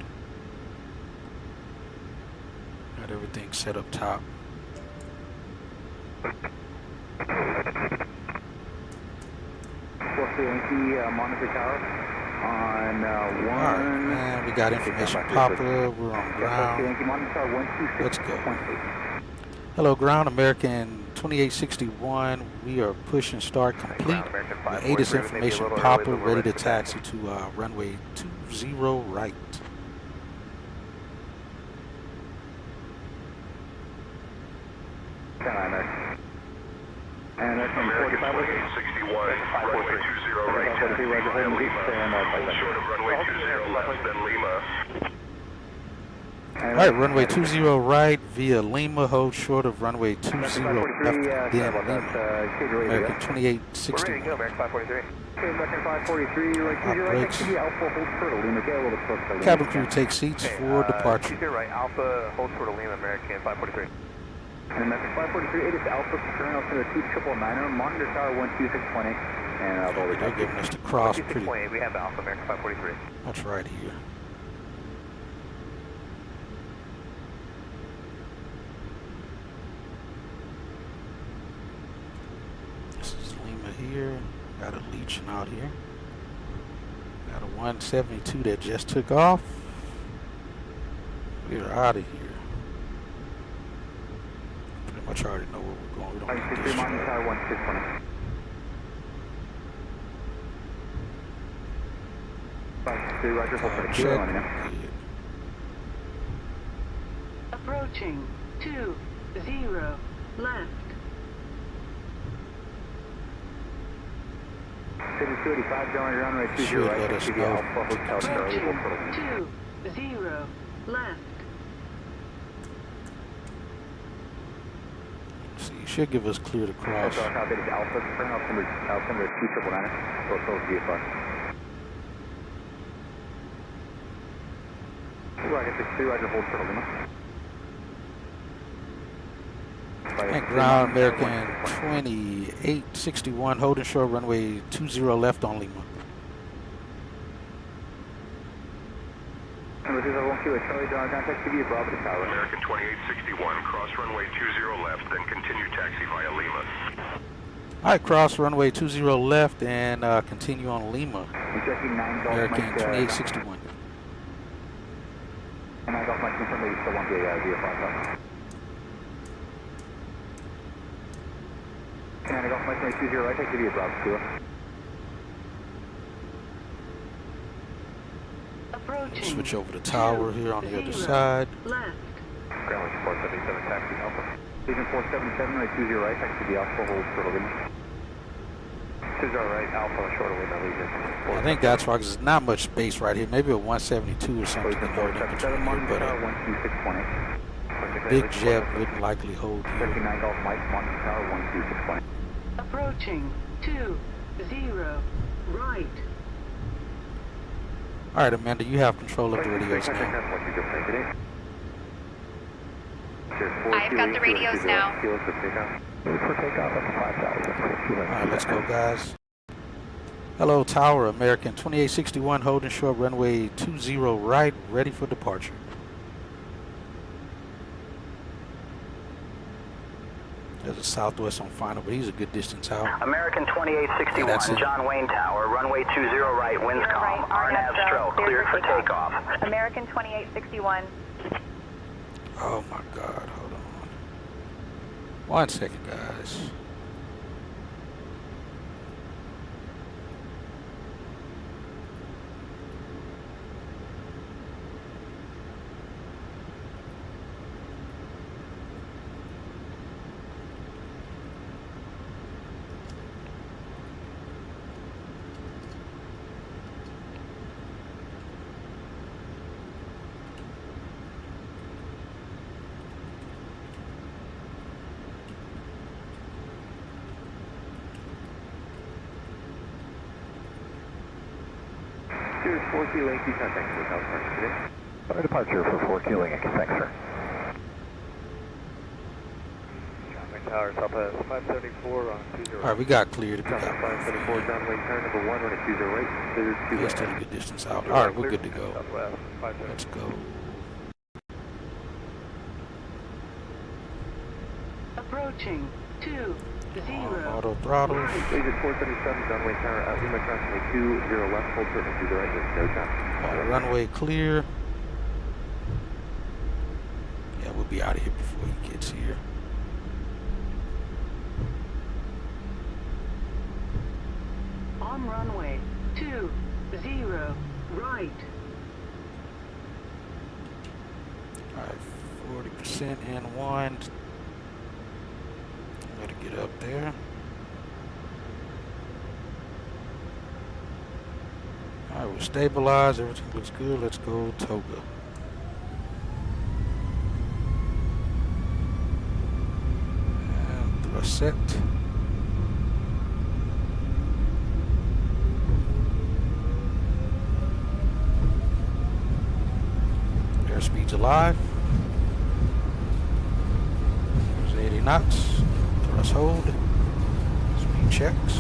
Got everything set up top. Yankee, monitor tower on Alright, man, we got information popper. We're on ground. Yankee, monitor tower 126.8. Let's go. Hello, ground. American 2861. We are push and start complete. The ATIS information popper ready to taxi to runway 20 right. And that's number 45. 2861, runway 20 right, taxi via Lima. Short of runway 20 left, then Lima. Alright, runway 20 right via Lima, hold short of runway 20 left, then Lima. American 2861. American 543. American 543, right 20 right, taxi via Alpha, hold short of Lima. Get a little closer. Cabin crew take seats for departure. 20 right, Alpha, hold short of Lima, American 543. And American 543, it is Alpha, current altimeter 2999, monitor tower 126.8. And They're giving us the cross pretty. We have Alpha, American 543. That's right here. here. Got a leeching out here. Got a 172 that just took off. We're out of here. Pretty much already know where we're going. We don't need this Mountain shit. Tower 1620. 53, Roger, hold for the kilo, let me know. Approaching 20 left. 285, going runway 20 Should right, let us taxi know. Alpha Hotel Charlie, hold for Approaching the 20 left. So you should give us clear to cross. That's our copy, it's Alpha, Altimeter 2999, so close VFR. Roger, 63, Roger, hold for Lima. And ground American 2861 holding short runway 20 left on Lima. Number 201 Kilo Charlie, John, contact TV, Bravo to Tower. American 2861, cross runway 20 left, then continue taxi via Lima. Alright, cross runway 20 left and continue on Lima. We're checking 9 Golf American Mike, 2861. and 9 Golf Mike, confirm that you still want the VFR. And 9 Golf Mike, 20 right, take TV, Bravo to Tower. Approaching Switch over to tower here on the other side. left. Ground 477, taxi Alpha. Agent 477, right, 20 right, taxi the Alpha, hold for Lima. 20 right, Alpha, short of Lima, Legion. I think that's why, because there's not much space right here. Maybe a 172 or something. Agent to hold in 477, between Mountain here, but Tower, a 12620. big jet wouldn't likely hold Checking here. 9 Golf Mike, Mountain Tower, 12620. Approaching 20 right. Alright, Amanda, you have control of the radios now. I've got the radios now. Alright, let's go, guys. Hello, tower, American 2861 holding short runway 20 right, ready for departure. There's a Southwest on final, but he's a good distance out. American 2861, Yeah, that's it. John Wayne Tower, runway 20 right, winds calm, RNAV stroke, cleared for takeoff. American 2861. Oh my God, hold on. 1 second, guys. Here's 4 Kilo Yankee, contact Hotel Charlie today. Our departure for 4 Kilo Yankee, thanks sir. John Wayne Tower, Southwest 574 on 20. Alright, we got cleared. We Southwest got 574, John Wayne Tower, number 1, running 20 right, cleared 2 He's right. still a good distance out. Alright, we're good to go. Southwest 574. Let's go. Approaching 20 Auto throttle. Agent 477, John Wayne Tower, Lima crossing 20 left, hold short to the right, there's no time. Runway clear. Yeah, we'll be out of here before he gets here. on runway 20 right. Alright, 40% N1. Gotta get up there. Alright, we're stabilized. Everything looks good. Let's go Toga. And thrust set. Airspeed's alive. There's 80 knots. Thrust hold. Speed checks.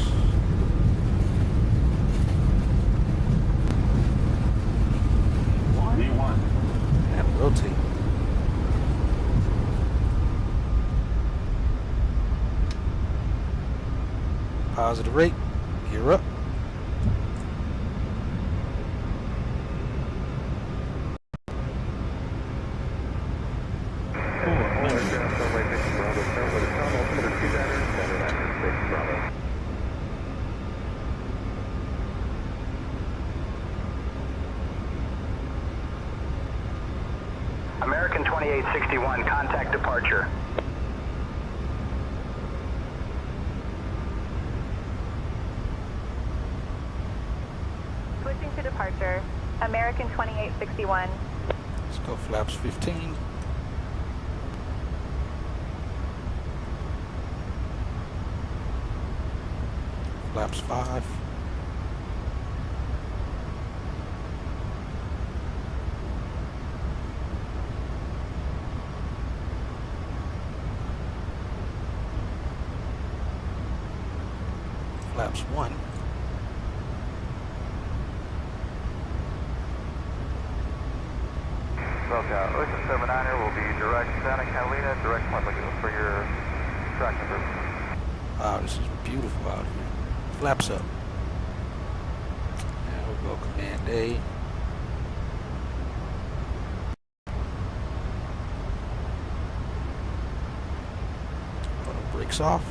And rotate. Positive rate. Gear up. American 2861, contact departure. Switching to departure. American 2861. Let's go flaps 15. Flaps 5. Flaps 1. SoCal, Ocean 79er will be direct Santa Catalina, direct point looking for your tracking group. Wow, this is beautiful out here. Flaps up. Now we'll go Command A. Auto brakes off.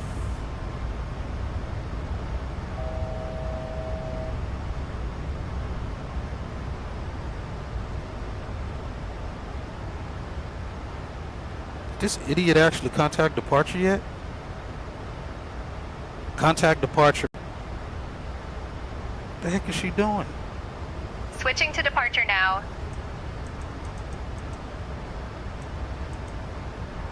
Did this idiot actually contact departure yet? Contact departure. What the heck is she doing? Switching to departure now.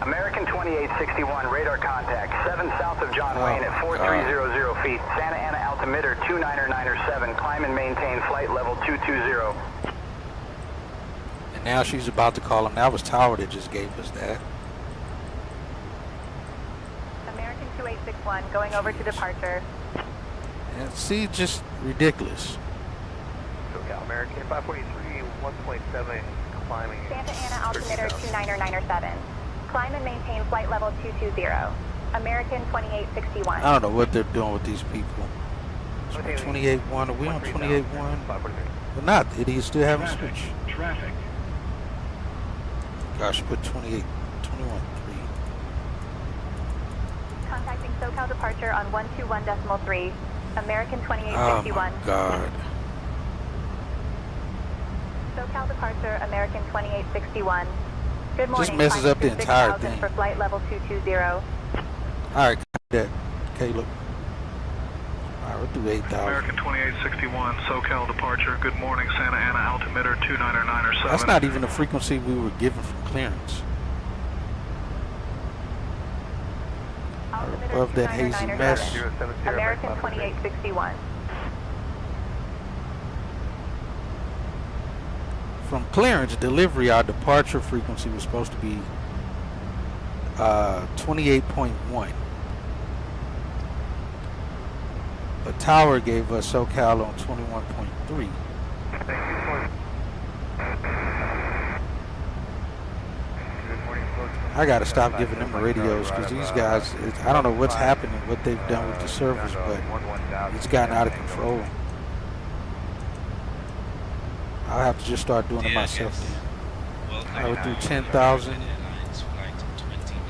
American 2861, radar contact, 7 south of John Wayne at 4300 feet, Santa Ana altimeter 29907, climb and maintain flight level 220. And now she's about to call him. That was Tower that just gave us that. American 2861, going over to departure. And see, just ridiculous. SoCal, American 543, 1.7, climbing. Santa Ana altimeter 29907. Climb and maintain flight level 220. American 2861. I don't know what they're doing with these people. 28-1, are we on 28-1? We're not, idiots still haven't switched. Traffic. Gosh, put 28, 21-3. Contacting SoCal departure on 121.3. American Oh 2861. my God. SoCal departure, American 2861. Good morning. Just messes up the entire thing. For flight level 220. Alright, that. Caleb. Alright, we'll do 8,000. American 2861, SoCal departure. Good morning, Santa Ana altimeter 29907. That's not even the frequency we were given from clearance. Altimeter Above that hazy mess. 29907. American 2861. From clearance delivery, our departure frequency was supposed to be 28.1. But Tower gave us SoCal on 21.3. I gotta stop giving them the radios because these guys, I don't know what's happening, what they've done with the servers, but it's gotten out of control. I'll have to just start doing it myself then. I would do 10,000.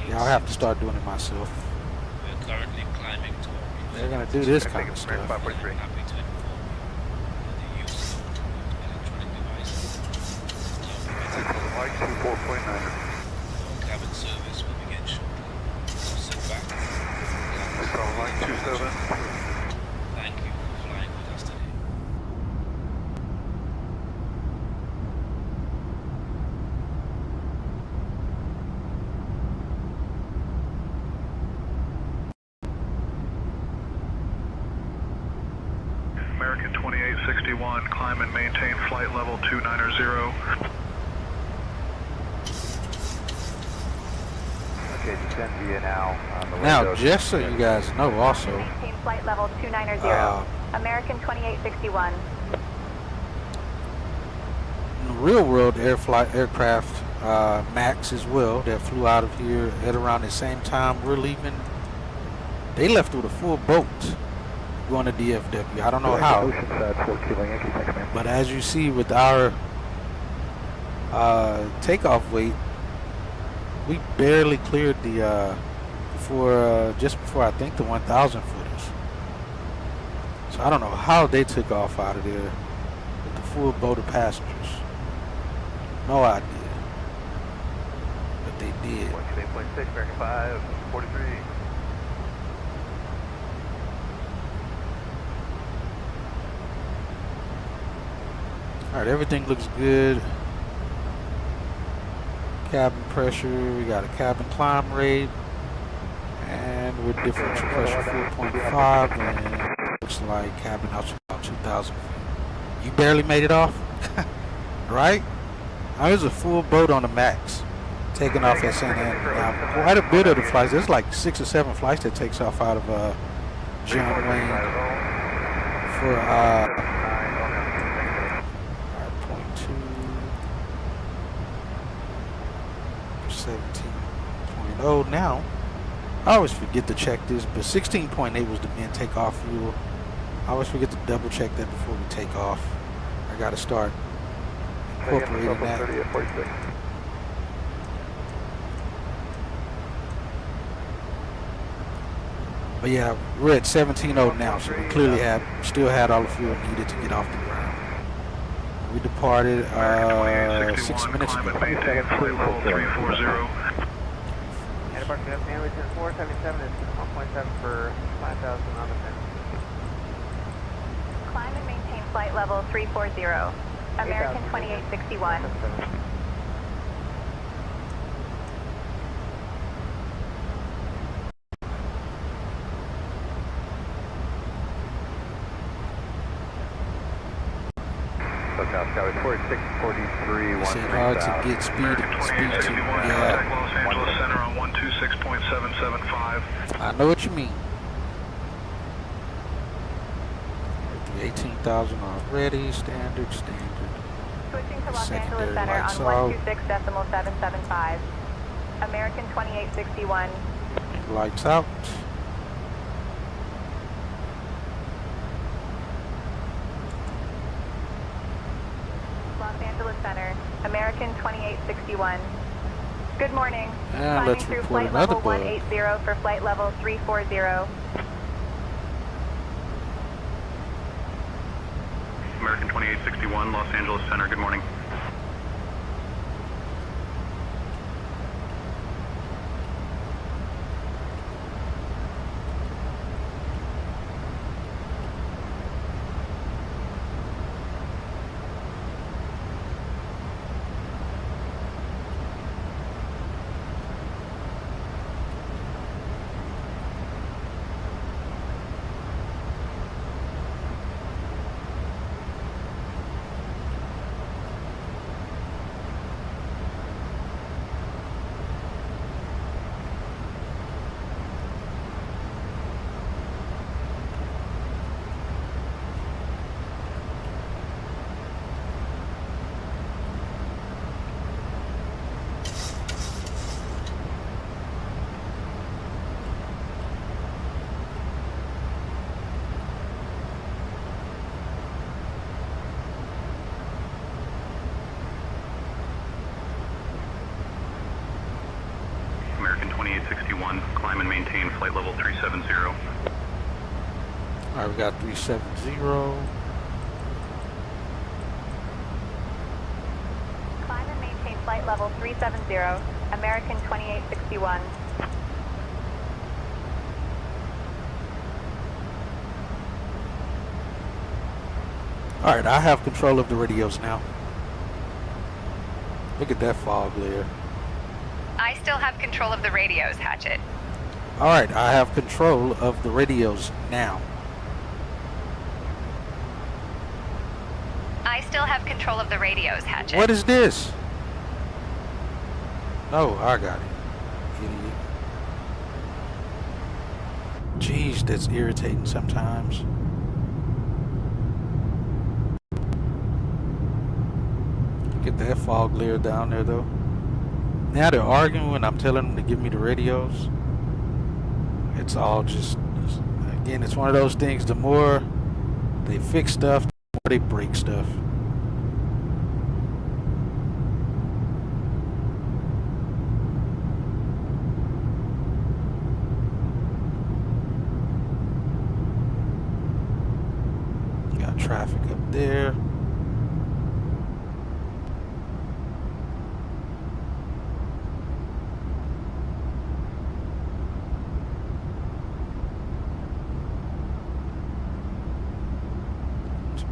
Yeah, I'll have to start doing it myself. We're currently climbing to our They're gonna do this kind of stuff. happy to inform you that the use of electronic devices is now permitted. All cabin service will begin shortly. So sit back. Thank you for flying with us today. American 2861, climb and maintain flight level 290. Okay, descend via now on the Now, windows. just so you guys know, also, Maintain flight level 290. American 2861. in the real world aircraft, Max as well, that flew out of here at around the same time we're leaving, they left with a full boat. going to DFW. I don't know how. Oceanside 4 Kilo Yankee, thanks, man. But as you see with our takeoff weight, we barely cleared the just before I think the 1,000 footers. So I don't know how they took off out of there with the full boat of passengers. No idea. But they did. 128.6, American 5, 43. Alright, everything looks good. Cabin pressure, we got a cabin climb rate, and with differential pressure 4.5, and looks like cabin altitude about 2,000 feet. You barely made it off, right? Now there's a full boat on the max, taking off at Santa Ana. Now, quite a bit of the flights, there's like 6 or 7 flights that takes off out of John Wayne for 17.0 now. I always forget to check this, but 16.8 was the min takeoff fuel. I always forget to double check that before we take off. I gotta start incorporating that. But yeah, we're at 17.0 now, so we clearly still had all the fuel needed to get off the ground. We departed 6 minutes ago. Maintain flight level 340. Departure destination 477 is 1.7 for 5,000 on the fence. Climb and maintain flight level 340. American 2861. Skyway 4643, It's hard to get speed to. Yeah. Los Angeles Center on 126.775. I know what you mean. 18,000 already. Standard. Switching to Los Secondary Angeles Center lights on 126.775. American 2861. Lights out. Los Angeles Center, American 2861. Good morning. And Climbing let's through report flight another level bug. 180 for flight level 340. American 2861, Los Angeles Center, good morning. American 2861, climb and maintain flight level 370. Alright, we got 370. Climb and maintain flight level 370. American 2861. Alright, I have control of the radios now. Look at that fog layer. I still have control of the radios, Hatchet. Alright, I have control of the radios now. I still have control of the radios, Hatchet. What is this? Oh, I got it. Idiot. Jeez, that's irritating sometimes. Get that fog layer down there though. Now they're arguing when I'm telling them to give me the radios. It's all just like, Again, it's one of those things, the more they fix stuff, the more they break stuff. Got traffic up there.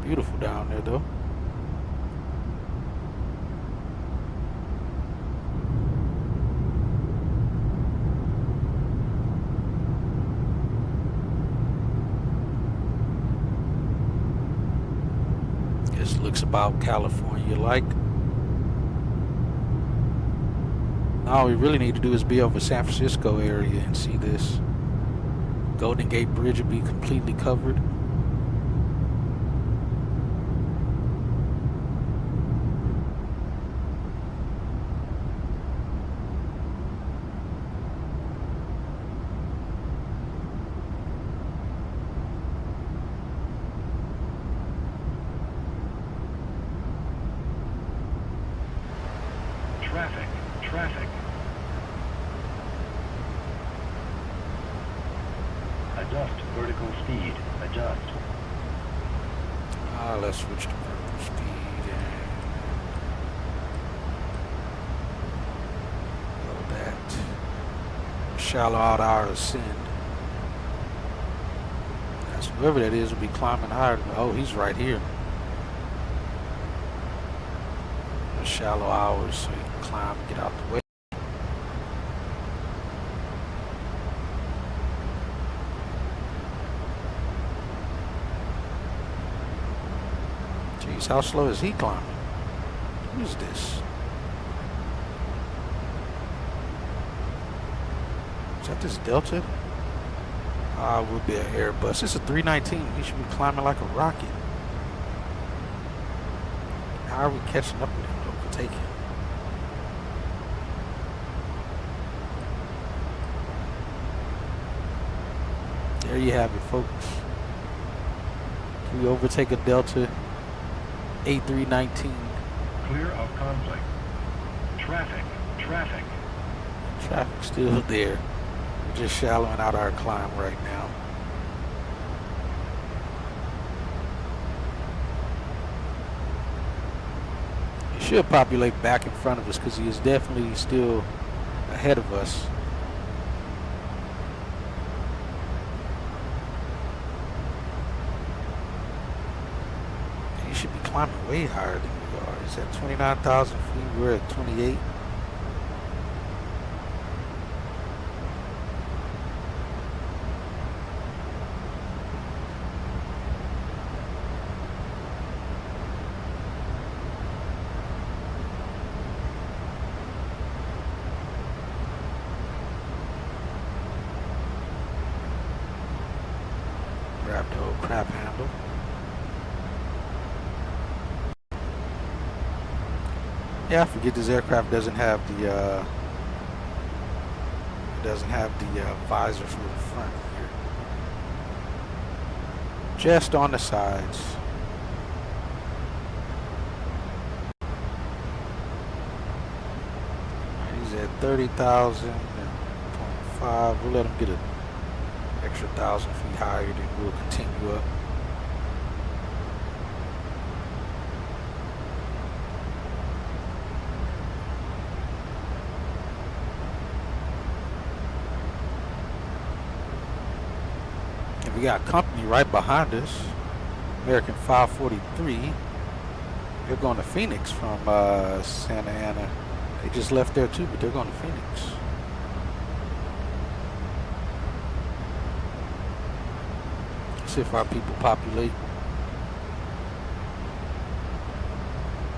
Beautiful down there though. This looks about California like. All we really need to do is be over San Francisco area and see this. Golden Gate Bridge will be completely covered. Traffic. Adjust vertical speed. Adjust. Let's switch to vertical speed and go that. Shallow out our ascend. That's whoever that is will be climbing higher. Oh, he's right here. The shallow hours so you can climb and get out the way. Jeez, how slow is he climbing? Who's this? Is that this Delta? It would be an Airbus. It's a 319. He should be climbing like a rocket. How are we catching up with him? Overtaking him? There you have it, folks. Can we overtake a Delta A319? Clear of conflict. Traffic. Traffic's still there. We're just shallowing out our climb right now. He should populate back in front of us because he is definitely still ahead of us. He should be climbing way higher than we are. He's at 29,000 feet. We're at 28. Grab the old crap handle. Yeah, I forget this aircraft doesn't have the visor for the front here. Just on the sides. He's at 30,000.5. We'll let him get an extra 1,000 feet higher, then we'll continue up. And we got company right behind us, American 543. They're going to Phoenix from Santa Ana. They just left there too, but they're going to Phoenix. See if our people populate.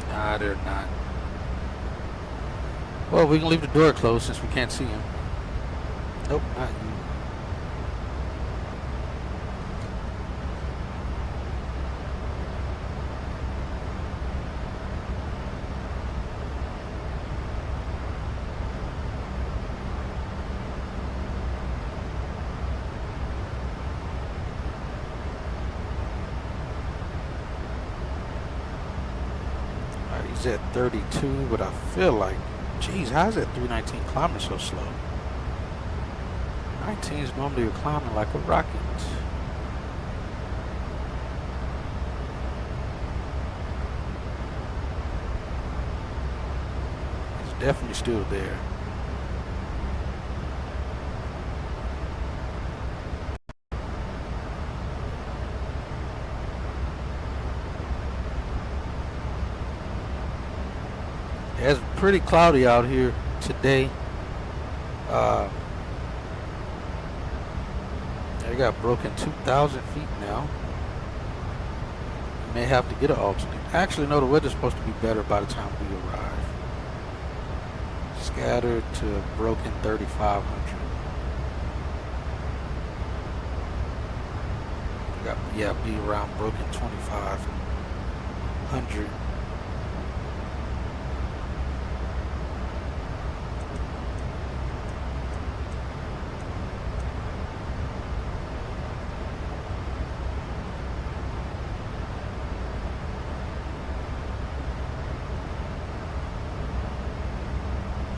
Nah, they're not. Well, we can leave the door closed since we can't see him. Nope, not you. is at 32, but I feel like, geez, how is that 319 climbing so slow? 19s normally are climbing like a rocket. It's definitely still there. It's pretty cloudy out here today. I got broken 2,000 feet now. May have to get an alternate. Actually, no, the weather's supposed to be better by the time we arrive. Scattered to broken 3,500. Yeah, be around broken 2,500.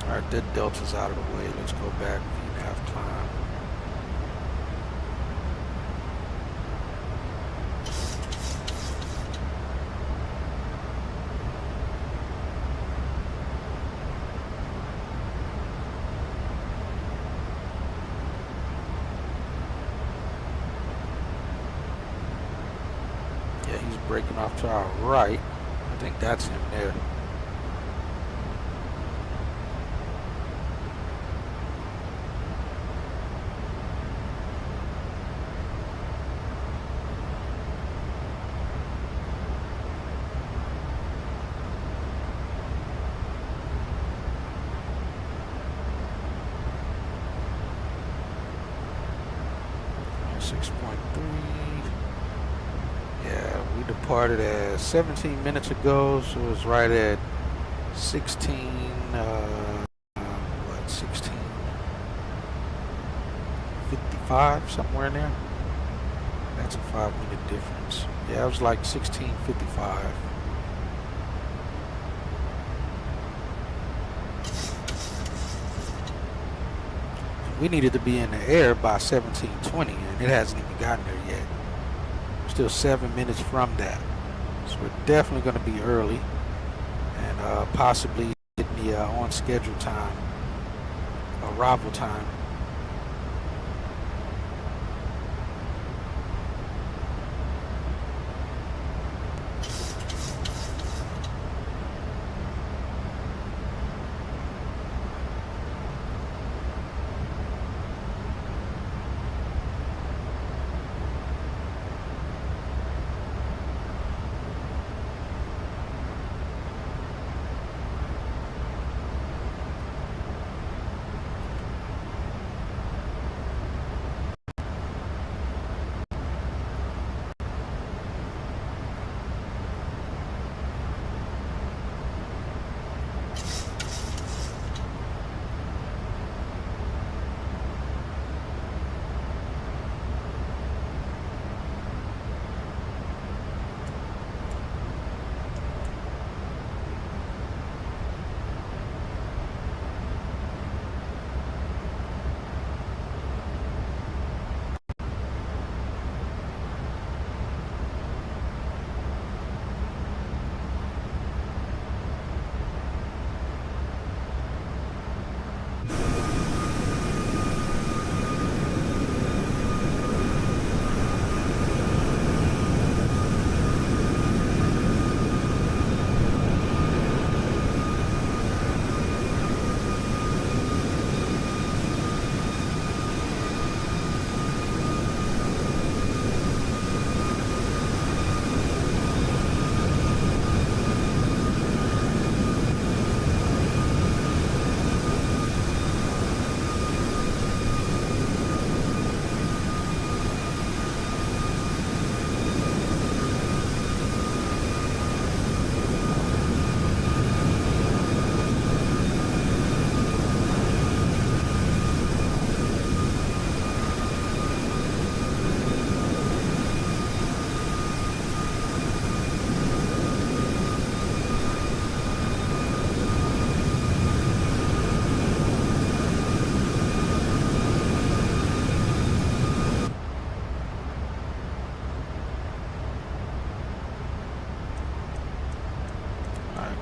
Alright, that delta's out of the way. Let's go back 8.5 climb. Yeah, he's breaking off to our right. I think that's him there. Departed at 17 minutes ago, so it was right at 16:55, somewhere in there. That's a 5-minute difference. Yeah, it was like 16:55. We needed to be in the air by 17:20, and it hasn't even gotten there yet. Still 7 minutes from that, so we're definitely going to be early and possibly getting the on schedule time, arrival time.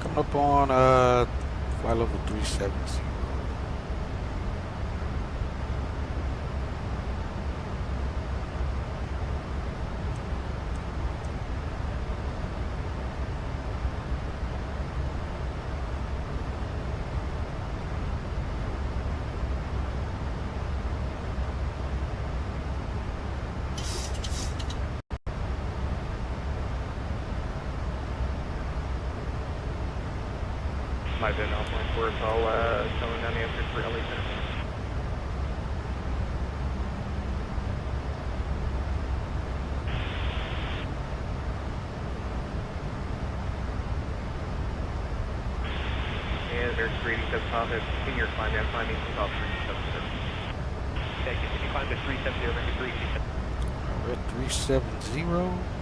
Coming up on flight level 370. I've been offline for I'll telling down the answer for LA Center. And there's 387 top, that's senior climb down, climbing top 370. Okay, continue climb to 370, remember 387. We're at 370.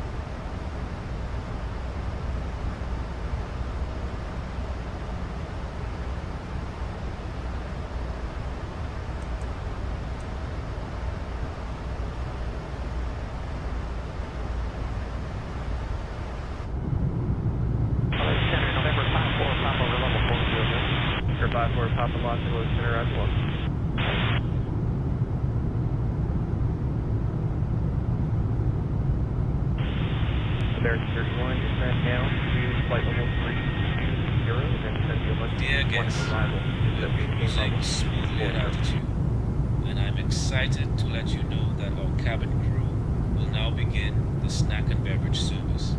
For Papa Los Angeles Center as well. American 31, descend down to flight level 320 and then send you a bunch Dear guests, we are cruising smoothly at altitude, and I'm excited to let you know that our cabin crew will now begin the snack and beverage service.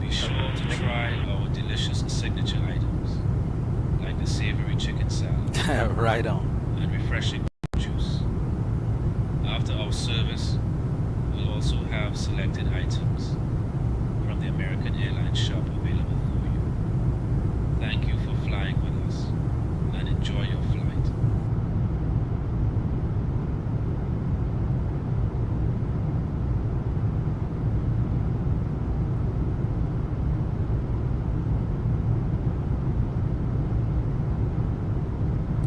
Be sure to try our delicious signature items, like the savory chicken salad, Right on. and refreshing juice. After our service, we'll also have selected items from the American Airlines shop available for you. Thank you for flying with us, and enjoy your flight.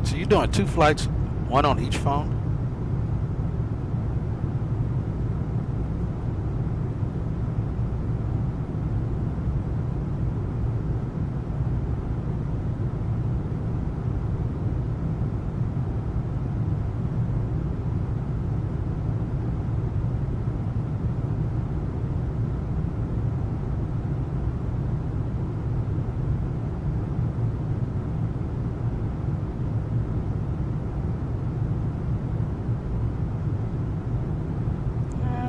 So you're doing 2 flights, 1 on each phone?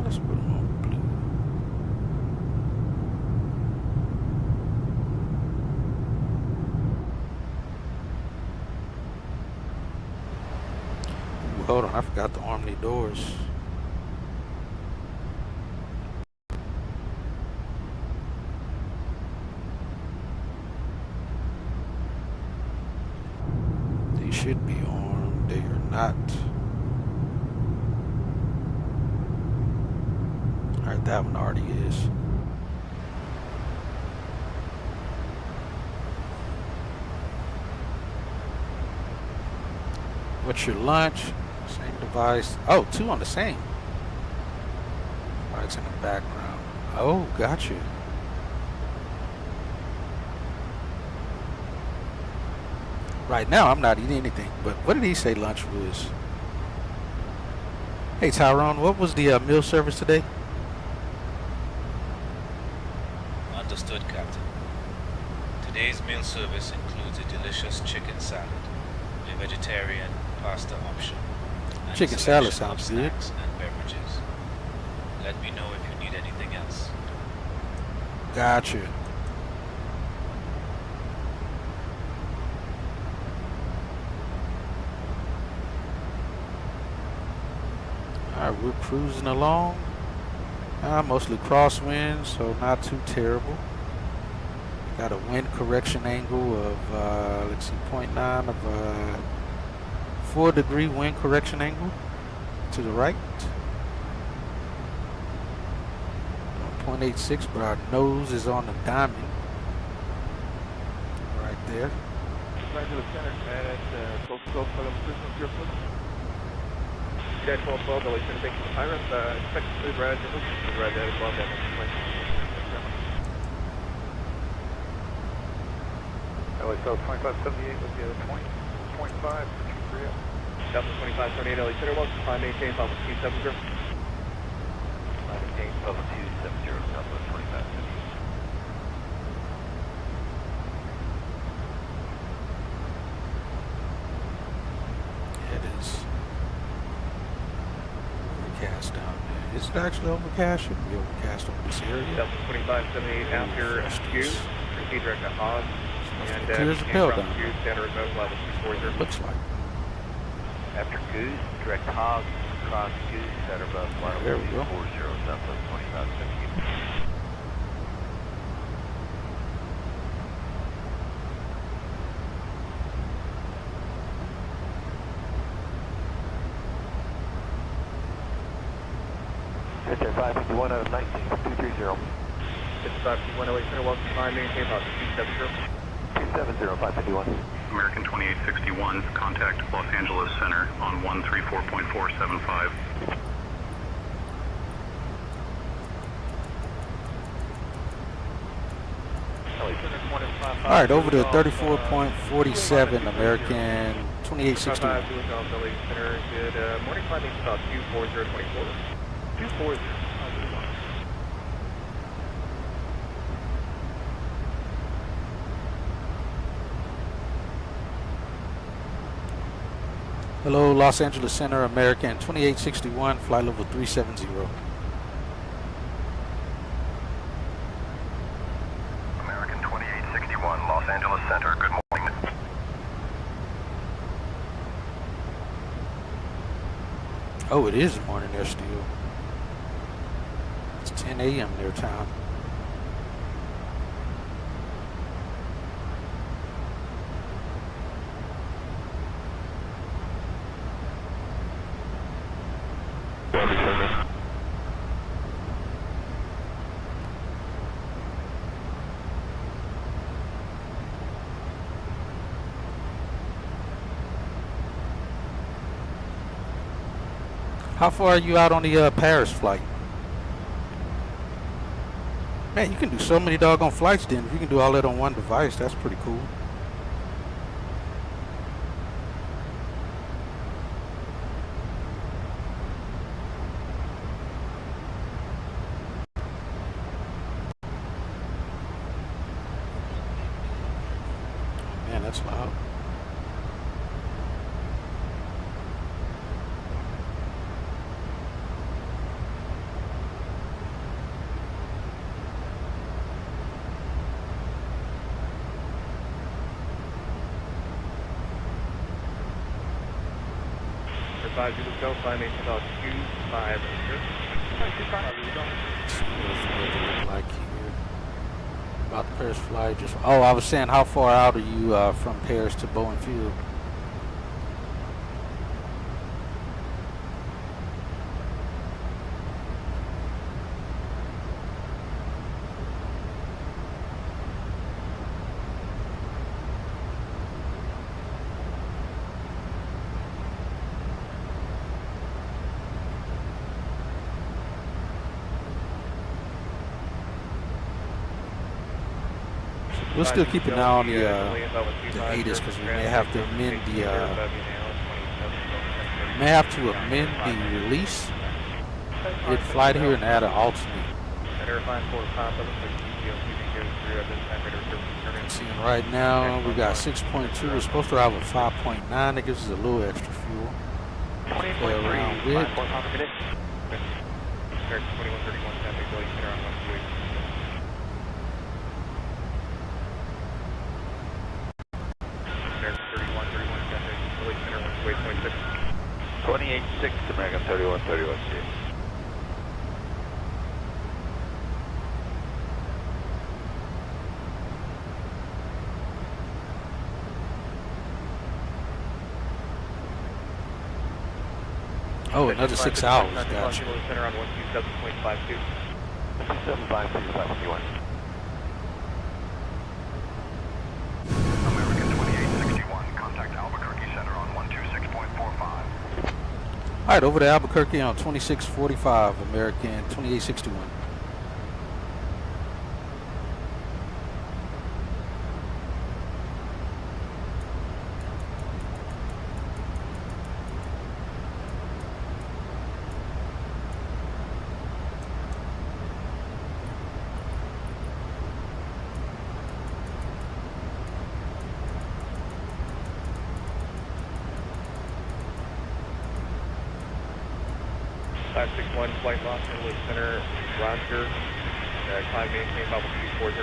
Let's put them on blue. Ooh, hold on, I forgot to arm the doors. They should be armed. They are not. Alright, that one already is. What's your lunch? Same device. Oh, 2 on the same. Lights in the background. Oh, gotcha. Right now, I'm not eating anything. But what did he say lunch was? Hey, Tyrone, what was the meal service today? Understood, Captain. Today's meal service includes a delicious chicken salad, a vegetarian pasta option, and Chicken a salad selection of sounds good. snacks and beverages. Let me know if you need anything else. Gotcha. Alright, we're cruising along. Mostly crosswind, so not too terrible. Got a wind correction angle of, let's see, 0.9 of 4-degree wind correction angle to the right. 0.86, but our nose is on the diamond. Right there. Los Angeles Center, at Gulf Coast, level 310, please. Guy 1212, LA Center, thank you for the Pirates. Expect to smooth ride, smooth ride there as well. So 2578 with you 20.5 for 23 up. Delta 2578 LA Center, welcome. Climb maintain level 270. Climb maintain level 270, Southwest 2578. It is overcast down there. Is it actually overcast? Shouldn't be overcast over this area. Delta 2578 after Q. Proceed direct to Hog. And clear as a bell down Q, standard remote level 240. Looks like. After Goose, direct to Hog, cross Goose, center above level There we go. 240, Southwest 2578. Pitch 551 out of 19, 230. Pitch 551 LA Center, welcome. Climb maintain level 270. 270, 551. American 2861, contact Los Angeles Center on 134.475. All right, over to 34.47, American 2861. Good morning, climbing about 24024. 240. Hello, Los Angeles Center, American 2861, flight level 370. American 2861, Los Angeles Center, good morning. Oh, it is morning there still. It's 10 a.m. their time. How far are you out on the Paris flight? Man, you can do so many doggone flights then. If you can do all that on one device, that's pretty cool. Man, that's loud. Go climbing about 25. Like here. About the Paris flight. Just I was saying, how far out are you from Paris to Boeing Field? We'll still keep an eye on the ATIS because we may have to amend the release mid-flight here and add an alternate. Seeing right now we got 6.2. We're supposed to have a 5.9. That gives us a little extra fuel. Play around with. American 3131. Oh, another 6 hours. Gotcha. Center on 127.52. 752, American 2861, contact Albuquerque Center on 126.45. All right, over to Albuquerque on 2645, American 2861. 561, flight loss, Inlet Center, Roger. Climb maintain level 240.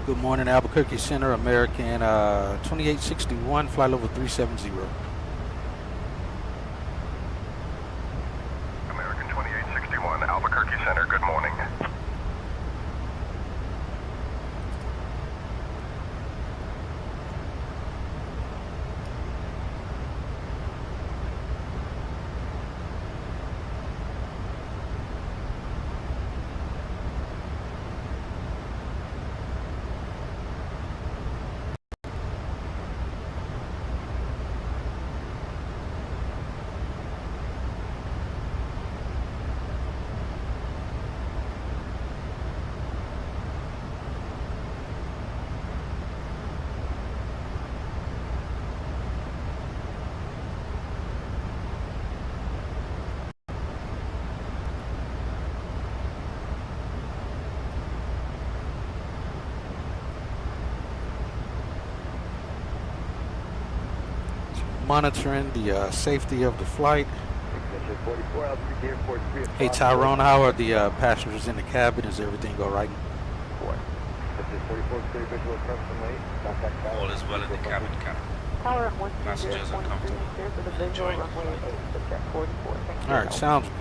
Good morning, Albuquerque Center, American 2861, flight level 370. American 2861, Albuquerque Center, good morning. Monitoring the safety of the flight. Hey Tyrone, how are the passengers in the cabin? Is everything all right? All is well in the cabin, Captain. Passengers are comfortable and enjoying the flight. All right, sounds good.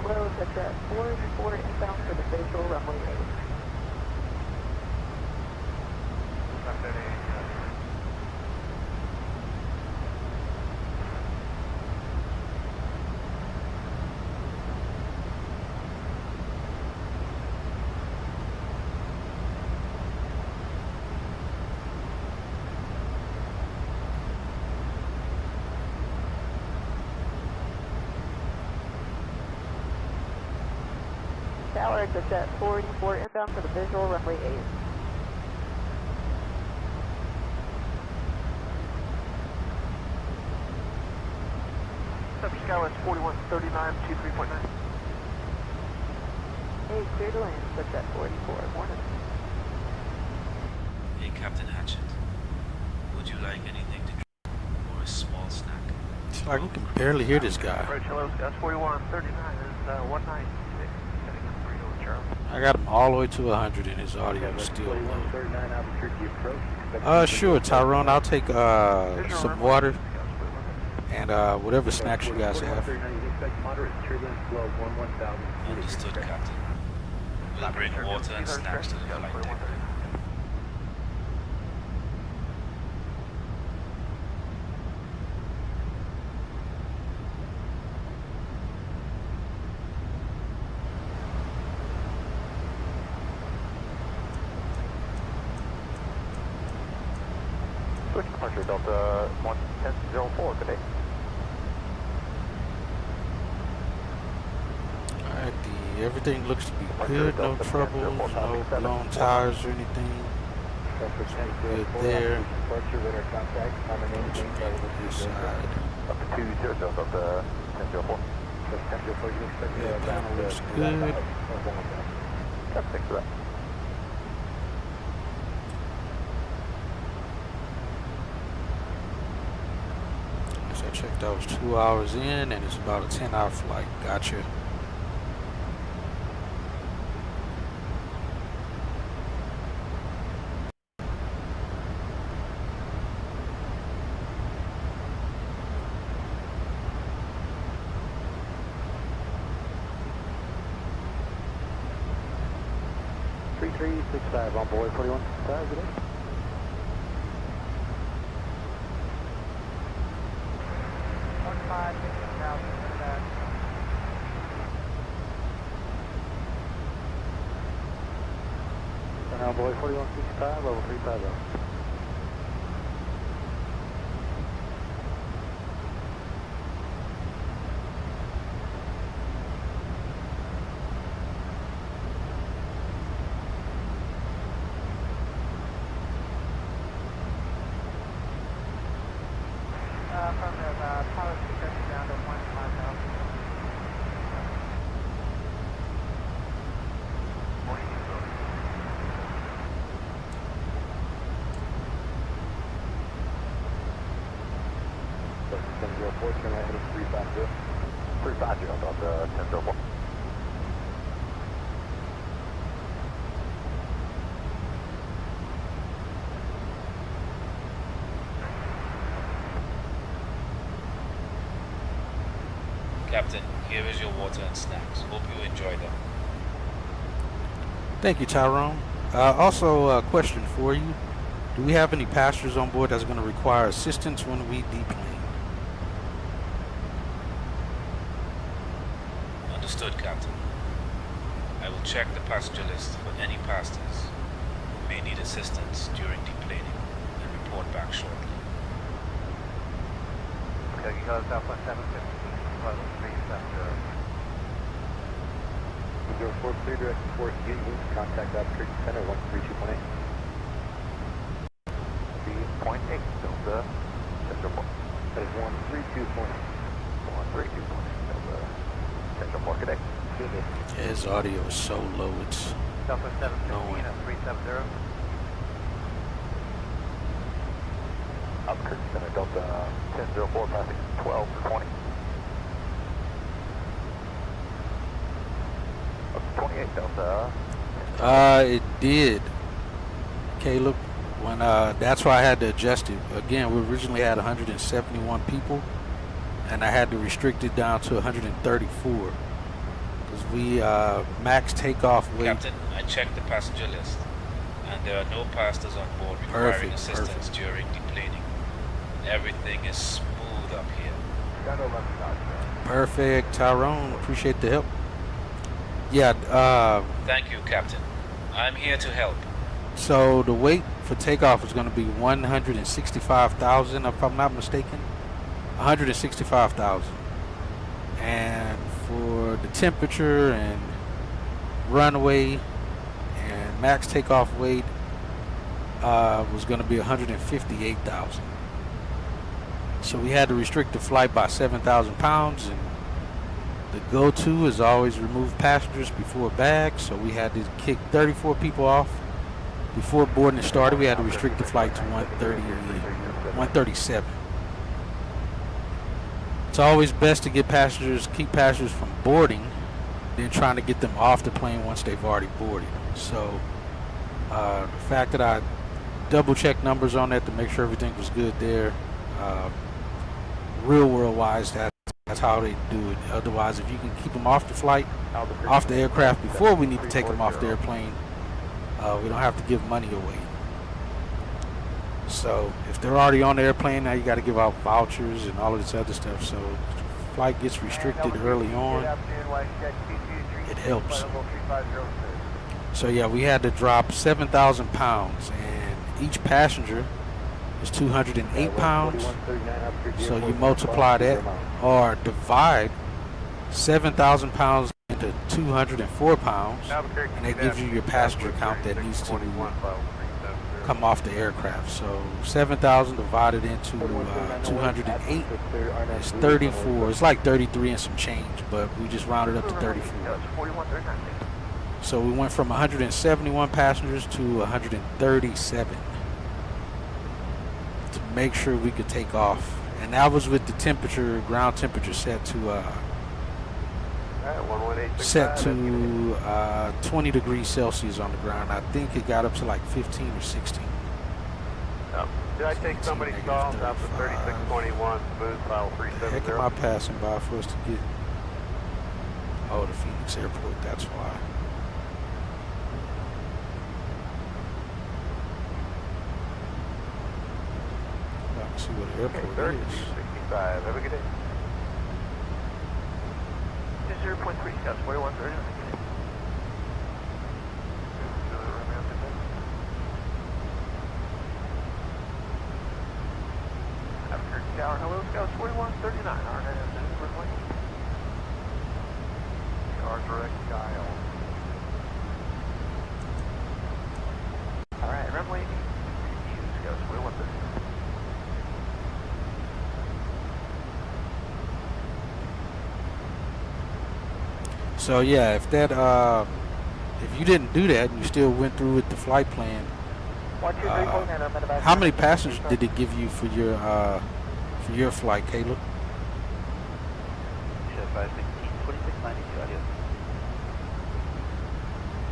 Hello, that's at 4 inbound for the visual runway 8. Tower, that's at 484 inbound for the visual runway 8. Skywest 4139, 23.9. Hey, clear to land, that's at 44. Morning. Hey, Captain Hatchet. Would you like anything to drink or a small snack? It's like we can barely hear this guy. Right, hello, Skywest 4139 is 196. I got him all the way to 100 and his audio is still low. Sure, Tyrone, I'll take some water and whatever snacks you guys have. Understood, Captain. We'll bring water and snacks to the flight deck. Switch departure, Delta 11004 today. Alright, everything looks to be good, no troubles, no blown tires or anything. Good there. This side. Up to 20 Delta 1004. Yeah, panel looks good. Thanks for that. So I checked that was 2 hours in and it's about a 10-hour flight. Gotcha. On board 41. Good day. On board 4165, level 350. From the power speaker down to 150. 3704, turn right heading 350. 350, Delta 1004. Captain, here is your water and snacks. Hope you enjoy them. Thank you, Tyrone. Also, a question for you. Do we have any passengers on board that's going to require assistance when we deplane? Understood, Captain. I will check the passenger list for any passengers who may need assistance during deplaning and report back shortly. Okay, you got Southwest 750, level 370. 043, direct 4 Union, contact Albuquerque Center 132.8. 3.8, Delta 1004. That is 132.8. 132.8, Delta 1004, good day. His audio is so low, it's Southwest 715 annoying. at 370. Albuquerque Center, Delta 1004, passing 12 to 20. 28, Delta. It did, Caleb. When that's why I had to adjust it. Again, we originally had 171 people, and I had to restrict it down to 134 because we max takeoff weight. Captain, I checked the passenger list, and there are no passengers on board requiring assistance during deplaning. Everything is smooth up here. Perfect, Tyrone. Appreciate the help. Yeah. Thank you, Captain. I'm here to help. So the weight for takeoff is going to be 165,000, if I'm not mistaken. 165,000. And for the temperature and runway and max takeoff weight was going to be 158,000. So we had to restrict the flight by 7,000 pounds, and the go-to is always remove passengers before bags. So we had to kick 34 people off before boarding started. We had to restrict the flight to 137. It's always best to get passengers, keep passengers from boarding, than trying to get them off the plane once they've already boarded. So the fact that I double-checked numbers on that to make sure everything was good there, real world-wise, that's how they do it. Otherwise, if you can keep them off the flight, off the aircraft before we need to take them off the airplane, we don't have to give money away. So if they're already on the airplane, now you got to give out vouchers and all of this other stuff. So if the flight gets restricted early on, it helps. So yeah, we had to drop 7,000 pounds, and each passenger is 208 pounds. So you multiply that or divide 7,000 pounds into 204 pounds, and that gives you your passenger count that needs to come off the aircraft. So 7,000 divided into 208 is 34. It's like 33 and some change, but we just rounded up to 34. So we went from 171 passengers to 137 to make sure we could take off. And that was with the temperature, ground temperature set to 20 degrees Celsius on the ground. I think it got up to like 15 or 16. Did I take somebody's call out to 3621, smooth file 370? Heck am I passing by for us to get? Oh, the Phoenix Airport, that's why. I can see what the airport is. 65, have a good day. This is 0.3, Scouts 4130. Tower, hello, Scouts 4139, RNS is replaced. Our direct dial. Alright, runway 8, Scouts 4139. So yeah, if that if you didn't do that and you still went through with the flight plan, how many passengers did it give you for your flight, Caleb? advise 2692, adios.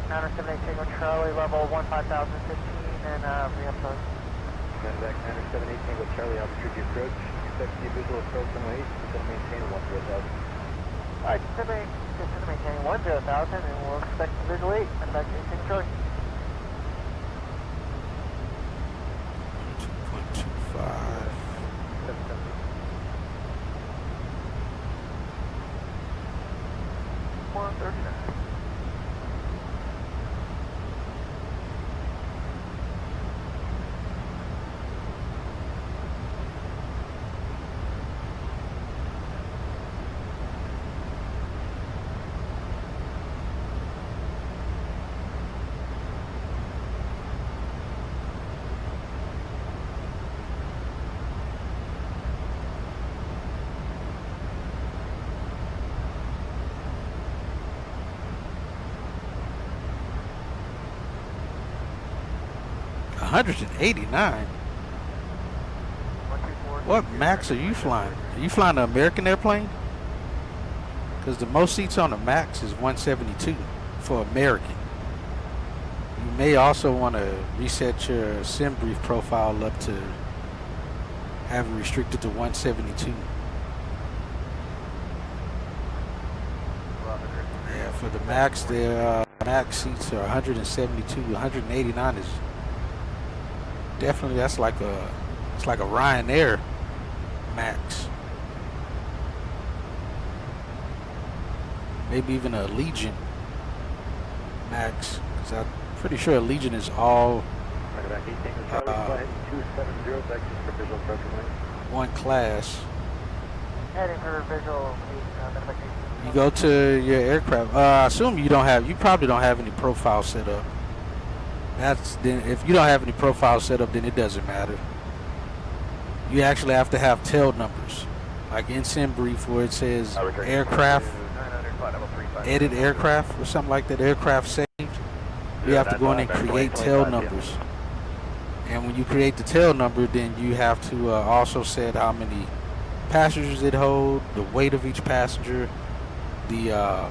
978 Tango Charlie, level 15,015, and re-approach. Medevac 978 Tango Charlie, altitude approach. Expect to see visual approach runway 8, it's going to maintain 10,000. Alright, just to maintain 10,000, and we'll expect visual 8, and back to Tango Charlie. 2.25. 139. $189. What Max are you flying? Are you flying an American airplane? Because the most seats on the Max is 172 for American. You may also want to reset your sim brief profile up to have it restricted to 172. Yeah, for the Max, their Max seats are 172. 189 is definitely, it's like a Ryanair Max. Maybe even a Legion Max, because I'm pretty sure a Legion is all one class. Heading for visual 8, You go to your aircraft. I assume you probably don't have any profile set up. Then if you don't have any profile set up, then it doesn't matter. You actually have to have tail numbers, like in sim brief where it says aircraft, edit aircraft or something like that, aircraft saved. You have to go in and create tail numbers. And when you create the tail number, then you have to also set how many passengers it holds, the weight of each passenger, the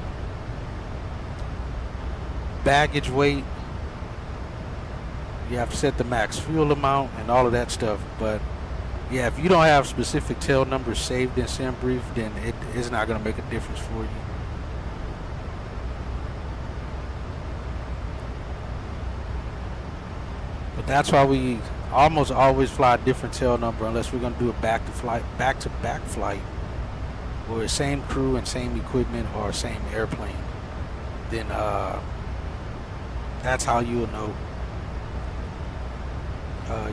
baggage weight. You have to set the max fuel amount and all of that stuff. But yeah, if you don't have specific tail numbers saved in sim brief, then it is not going to make a difference for you. But that's why we almost always fly a different tail number unless we're going to do a back-to-back flight or same crew and same equipment or same airplane. Then that's how you'll know.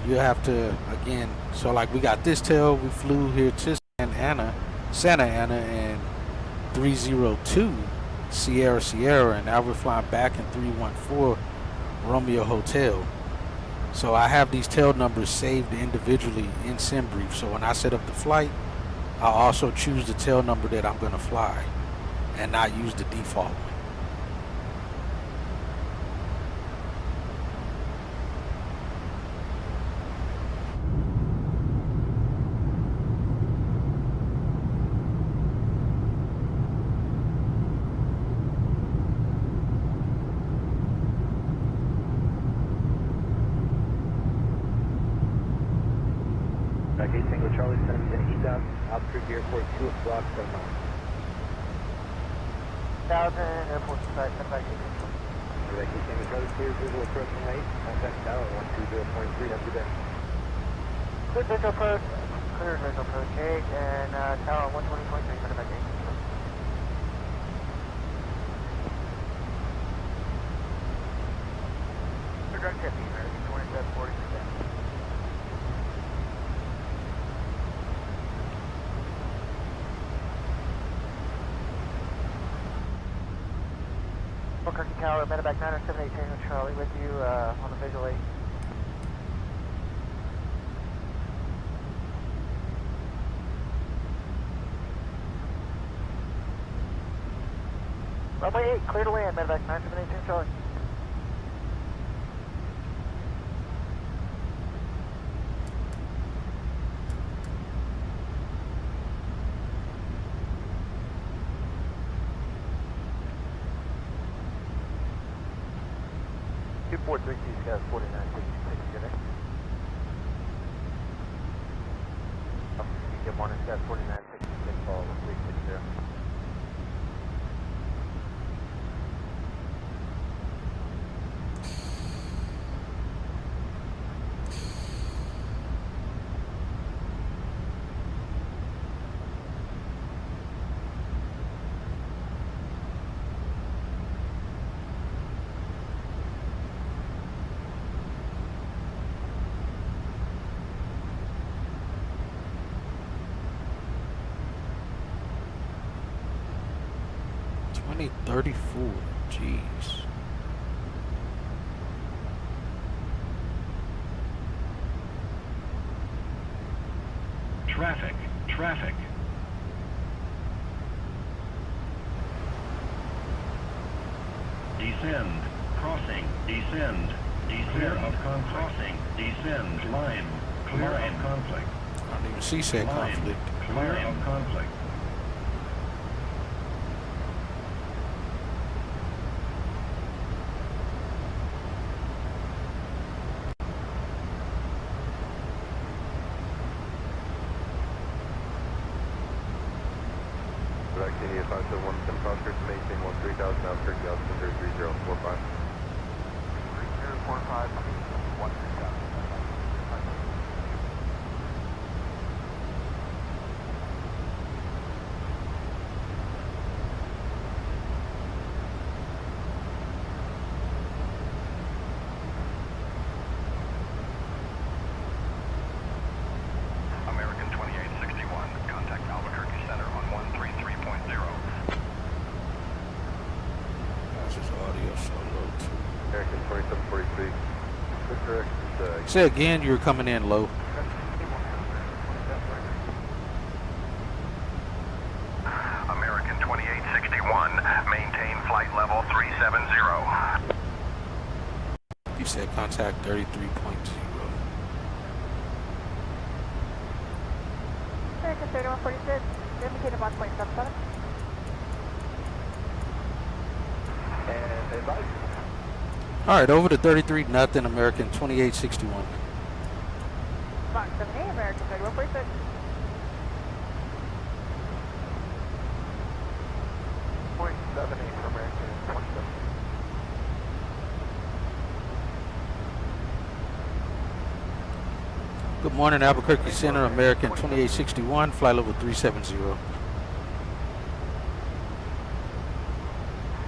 You have to, again, so like we got this tail, we flew here to Santa Ana in 302 Sierra, and now we're flying back in 314 Romeo Hotel. So I have these tail numbers saved individually in sim brief. So when I set up the flight, I'll also choose the tail number that I'm going to fly and not use the default one. Charlie, send him to east out, altitude airport 2 o'clock, 7 miles. 1000, airport side, send back to Tango Charlie, clear visual approach from 8, contact tower 120.3, have a good day. Clear visual approach, 8, and tower 120.3, send back to 8. Direct tipping, American 2740. Albuquerque Tower, Medevac 978 Tango Charlie with you on the visual 8. Runway 8, clear to land, Medevac 978 Tango Charlie. 460, Scott 4966, good day. Good morning, Scott 4966, follow 360. $20.34. Jeez. Traffic, traffic. Descend, crossing, descend, clear of crossing, descend, line, clear of conflict. I don't even see said conflict. Clear of conflict. Activity 571 Prospect, maintain 13,000, Albuquerque, altimeter 3045. 3045, 13,000. American 2861, contact Albuquerque Center on 133.0. That's his audio so low too. American 2743. Correct. Say again, you're coming in low. American 2861, maintain flight level 370. You said contact 33.0. American 3146, indicated 1.77. And advice. All right, over to 33 nothing. American 2861. Box 7A, American 3146. Point 78 for American 27. Good morning, Albuquerque Center, American 2861, flight level 370.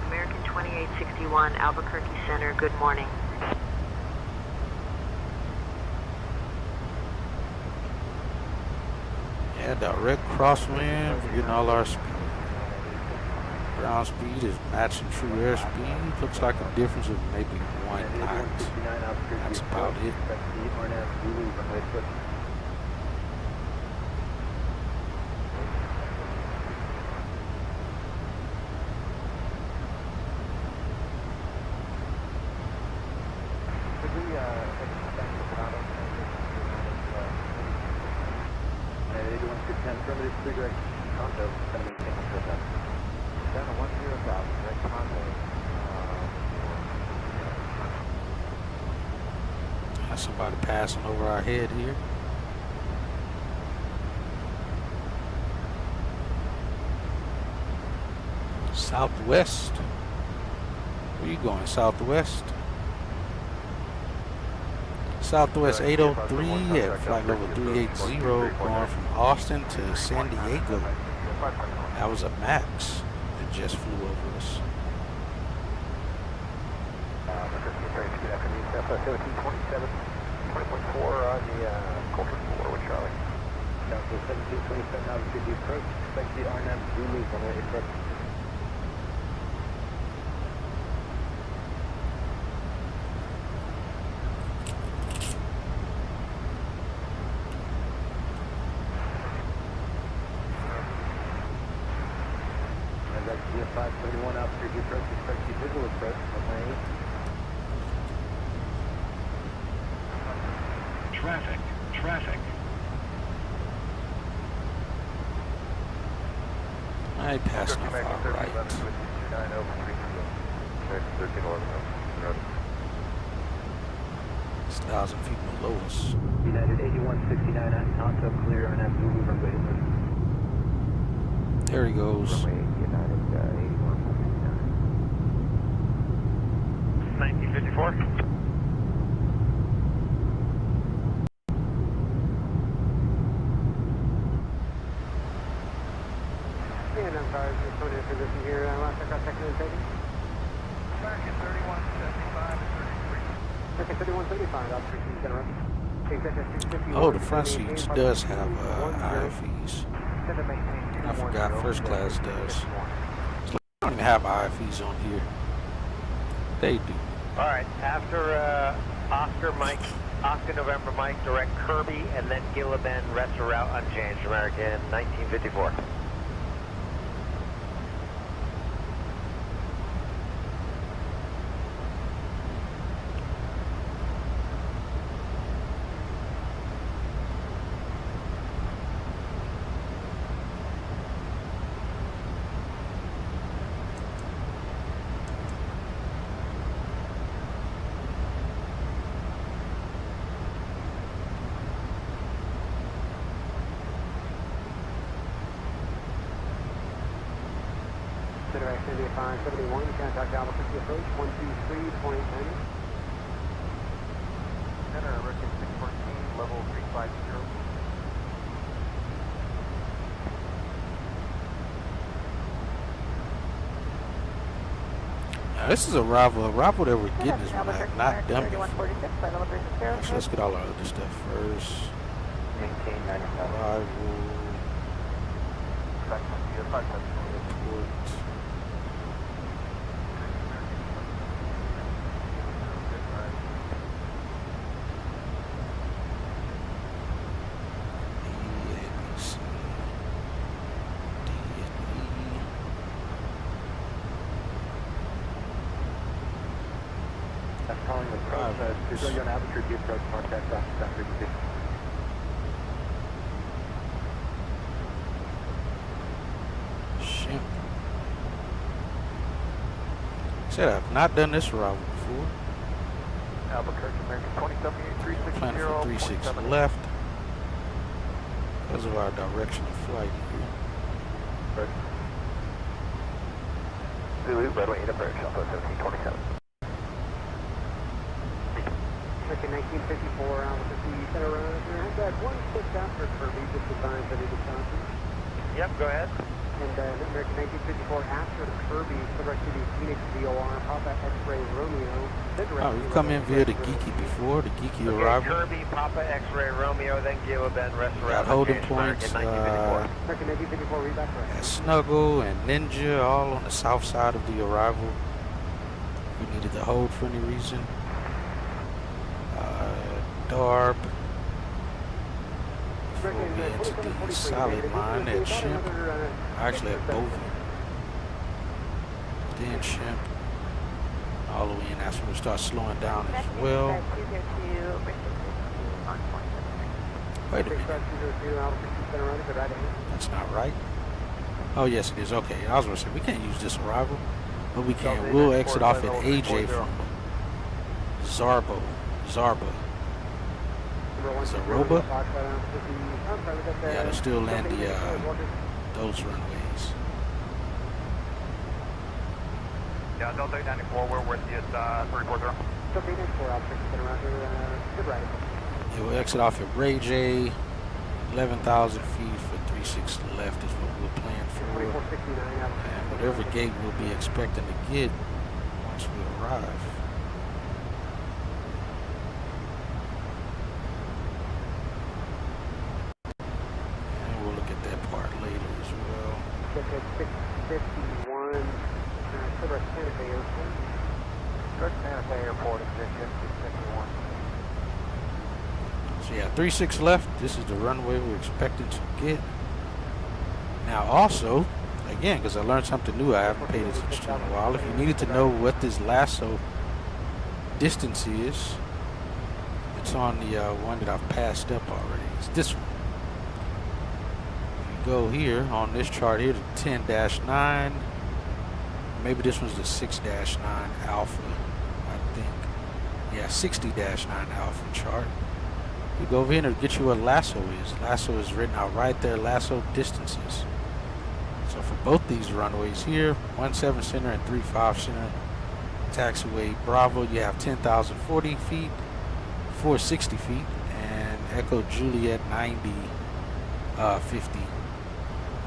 American 2861, Albuquerque Center, good morning. Yeah, direct crosswind, we're getting all our speed. Ground speed is matching true airspeed. Looks like a difference of maybe 1 knot. That's about it. That's somebody passing over our head here. Southwest. Where you going? Southwest? Southwest 803 at flight level 380 going from Austin to San Diego. That was a MAX that just flew over us. 1727, 20.4 on the Coltrane 4 with Charlie. Council 1727, altitude approach. Expect the RNAV Zulu on the approach. And that's the 571 altitude approach. Expect the visual approach on the 8. Traffic, traffic. I passing off our right. 6,000 feet below us. United 8169 at Tonto, clear on Zulu runway. There he goes. Runway United 8169. 1954. And I'm sorry, just coming in position here. Last aircraft second and taking. American 3175 and 33. Okay, 3175, observation center. Oh, the front seats does have IFEs. I forgot first class does. I don't even have IFEs on here. They do. Alright, after Oscar November Mike, direct Kirby and then Gila Bend, rest of route unchanged. American 1954. Center activity 571, contact Albuquerque approach 123.90. Center, American 614, level 350. Now, this is a rival that we're getting is one I have not done before. So let's get all our other stuff first. Maintain 97. Arrival. Report. That's calling the approach. Brazilian on Albuquerque approach, contact South 32. Shit. Said I've not done this route before. Albuquerque, American 278, Planning for 36 left because of our direction of flight here. Zulu, runway 8 approach, Alpha 1727. American 1954, Albuquerque center run. I've got one quick after Kirby, just designed for the Wisconsin. Yep, go ahead. And American 1954 after Kirby, Silver City, Phoenix, VOR, Papa X-Ray Romeo. Oh, we've come in via the Geeky before, the Geeky arrival. Kirby, Papa X-Ray Romeo, then Gila Bend, rest around. Got holding points American 1954, read back right. at Snuggle and Ninja, all on the south side of the arrival. We needed to hold for any reason. Darb. Before we head to the solid line at Shemp. Actually at Bovin. Then Shemp. All the way in. That's when we start slowing down as well. Wait a minute. That's not right. Oh, yes, it is. Okay. I was going to say, we can't use this arrival. But we can. We'll exit off at AJ from Zaroba. Zaroba? Yeah, they'll still land those runways. Yeah, Delta 894, we're with you at 340. Delta 894, Albuquerque, center around here, good right. Yeah, we'll exit off at Ray J, 11,000 feet for 36 left is what we'll plan for. And whatever gate we'll be expecting to get once we arrive. Check at 651, Silver Santa Fe Airport. Silver Santa Fe Airport, position 651. So yeah, 36 left. This is the runway we're expecting to get. Now also, again, because I learned something new I haven't paid attention to in a while, if you needed to know what this lasso distance is, it's on the one that I've passed up already. It's this one. Go here on this chart here to 10-9. Maybe this one's the 6-9 alpha, I think. Yeah, 60-9 Alpha chart. You go over here and it'll get you what lasso is. Lasso is written out right there, lasso distances. So for both these runways here, 17 center and 35 center, taxiway Bravo, you have 10,040 feet, 460 feet, and Echo Juliet 50.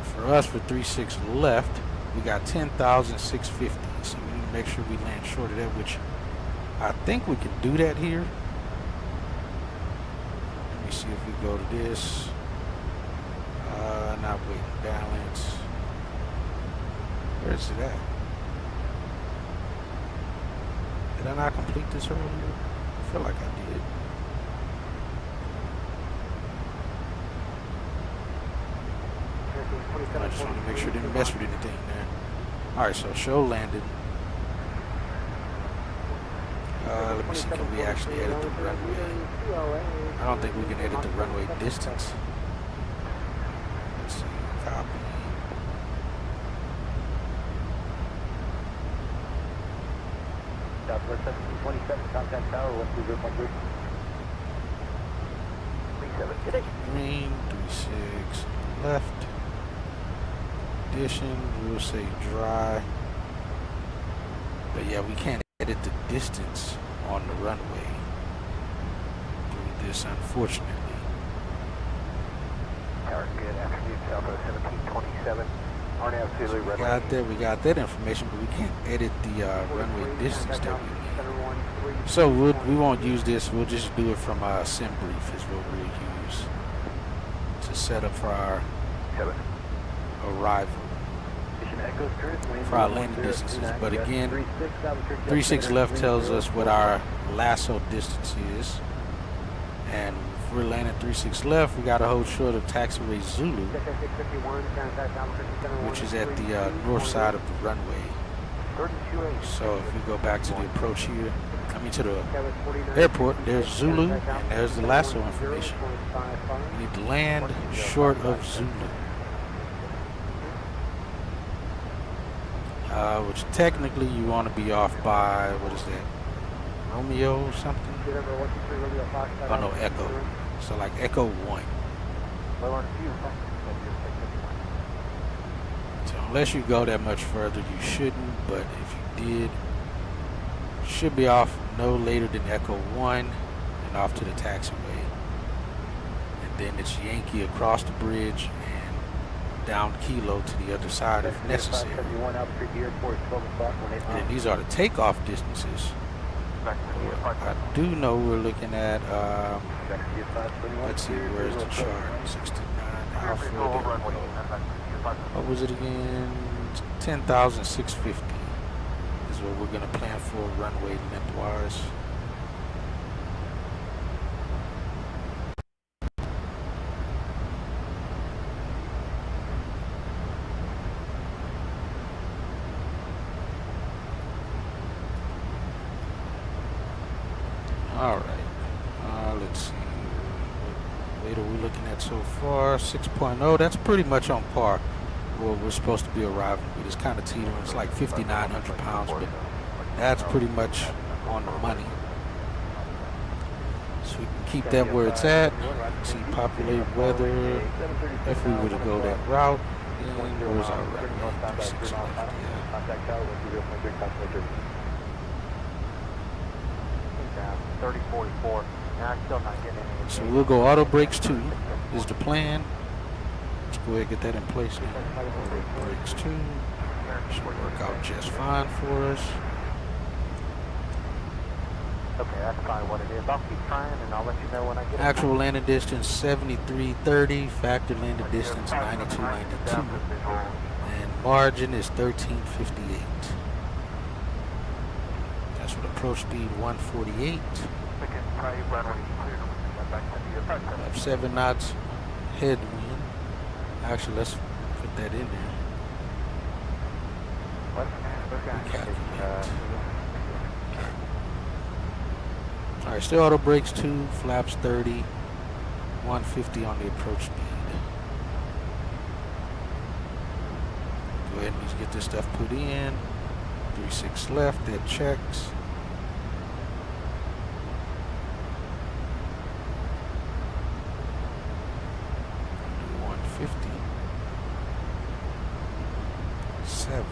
For us, for 36 left, we got 10,650. So we need to make sure we land short of that, which I think we can do that here. Let me see if we go to this. Not waiting, balance. Where's it at? Did I not complete this earlier? I feel like I did. I just want to make sure I didn't mess with anything there. Alright, so show landed. Let me see, can we actually edit the runway? I don't think we can edit the runway distance. Let's see, copy. Southwest 1727, contact tower, 120.3. 37, good day. Green, 36, left. Condition, we'll say dry. But yeah, we can't edit the distance on the runway through this, unfortunately. Tower, good afternoon, Southwest 1727. We got that information, but we can't edit the runway distance that we need. So we won't use this. We'll just do it from sim brief is what we'll use to set up for our arrival, for our landing distances. But again, 36 left tells us what our lasso distance is, and if we're landing 36 left, we got to hold short of taxiway Zulu, which is at the north side of the runway. So if we go back to the approach here, I mean to the airport, there's Zulu and there's the lasso information. We need to land short of Zulu, which technically you want to be off by, what is that, Romeo or something? Oh no, Echo. So like Echo 1. So unless you go that much further, you shouldn't, but if you did, you should be off no later than Echo 1 and off to the taxiway. And then it's Yankee across the bridge and down Kilo to the other side if necessary. And then these are the takeoff distances. I do know we're looking at, let's see, where's the chart? 69 Alpha. What was it again? 10,650 is what we're going to plan for runway lengthwise. Alright, let's see, what weight are we looking at so far? 6.0, that's pretty much on par where we're supposed to be arriving with. It's kind of teetering, it's like 5,900 pounds, but that's pretty much on the money. So we can keep that where it's at. See populated weather, if we were to go that route. And where's our route? 36 left, yeah. 3044. Now I'm still not getting any. So we'll go auto brakes 2 is the plan. Let's go ahead and get that in place now. Auto brakes 2 should work out just fine for us. Okay, that's probably what it is. I'll keep trying and I'll let you know when I get Actual landing distance 7330, factor landing distance 9292, and margin is 1358. That's with approach speed 148. Left 7 knots headwind. Actually, let's put that in there. Alright, still auto brakes 2, flaps 30, 150 on the approach speed. Go ahead and just get this stuff put in. 36 left, that checks. 57.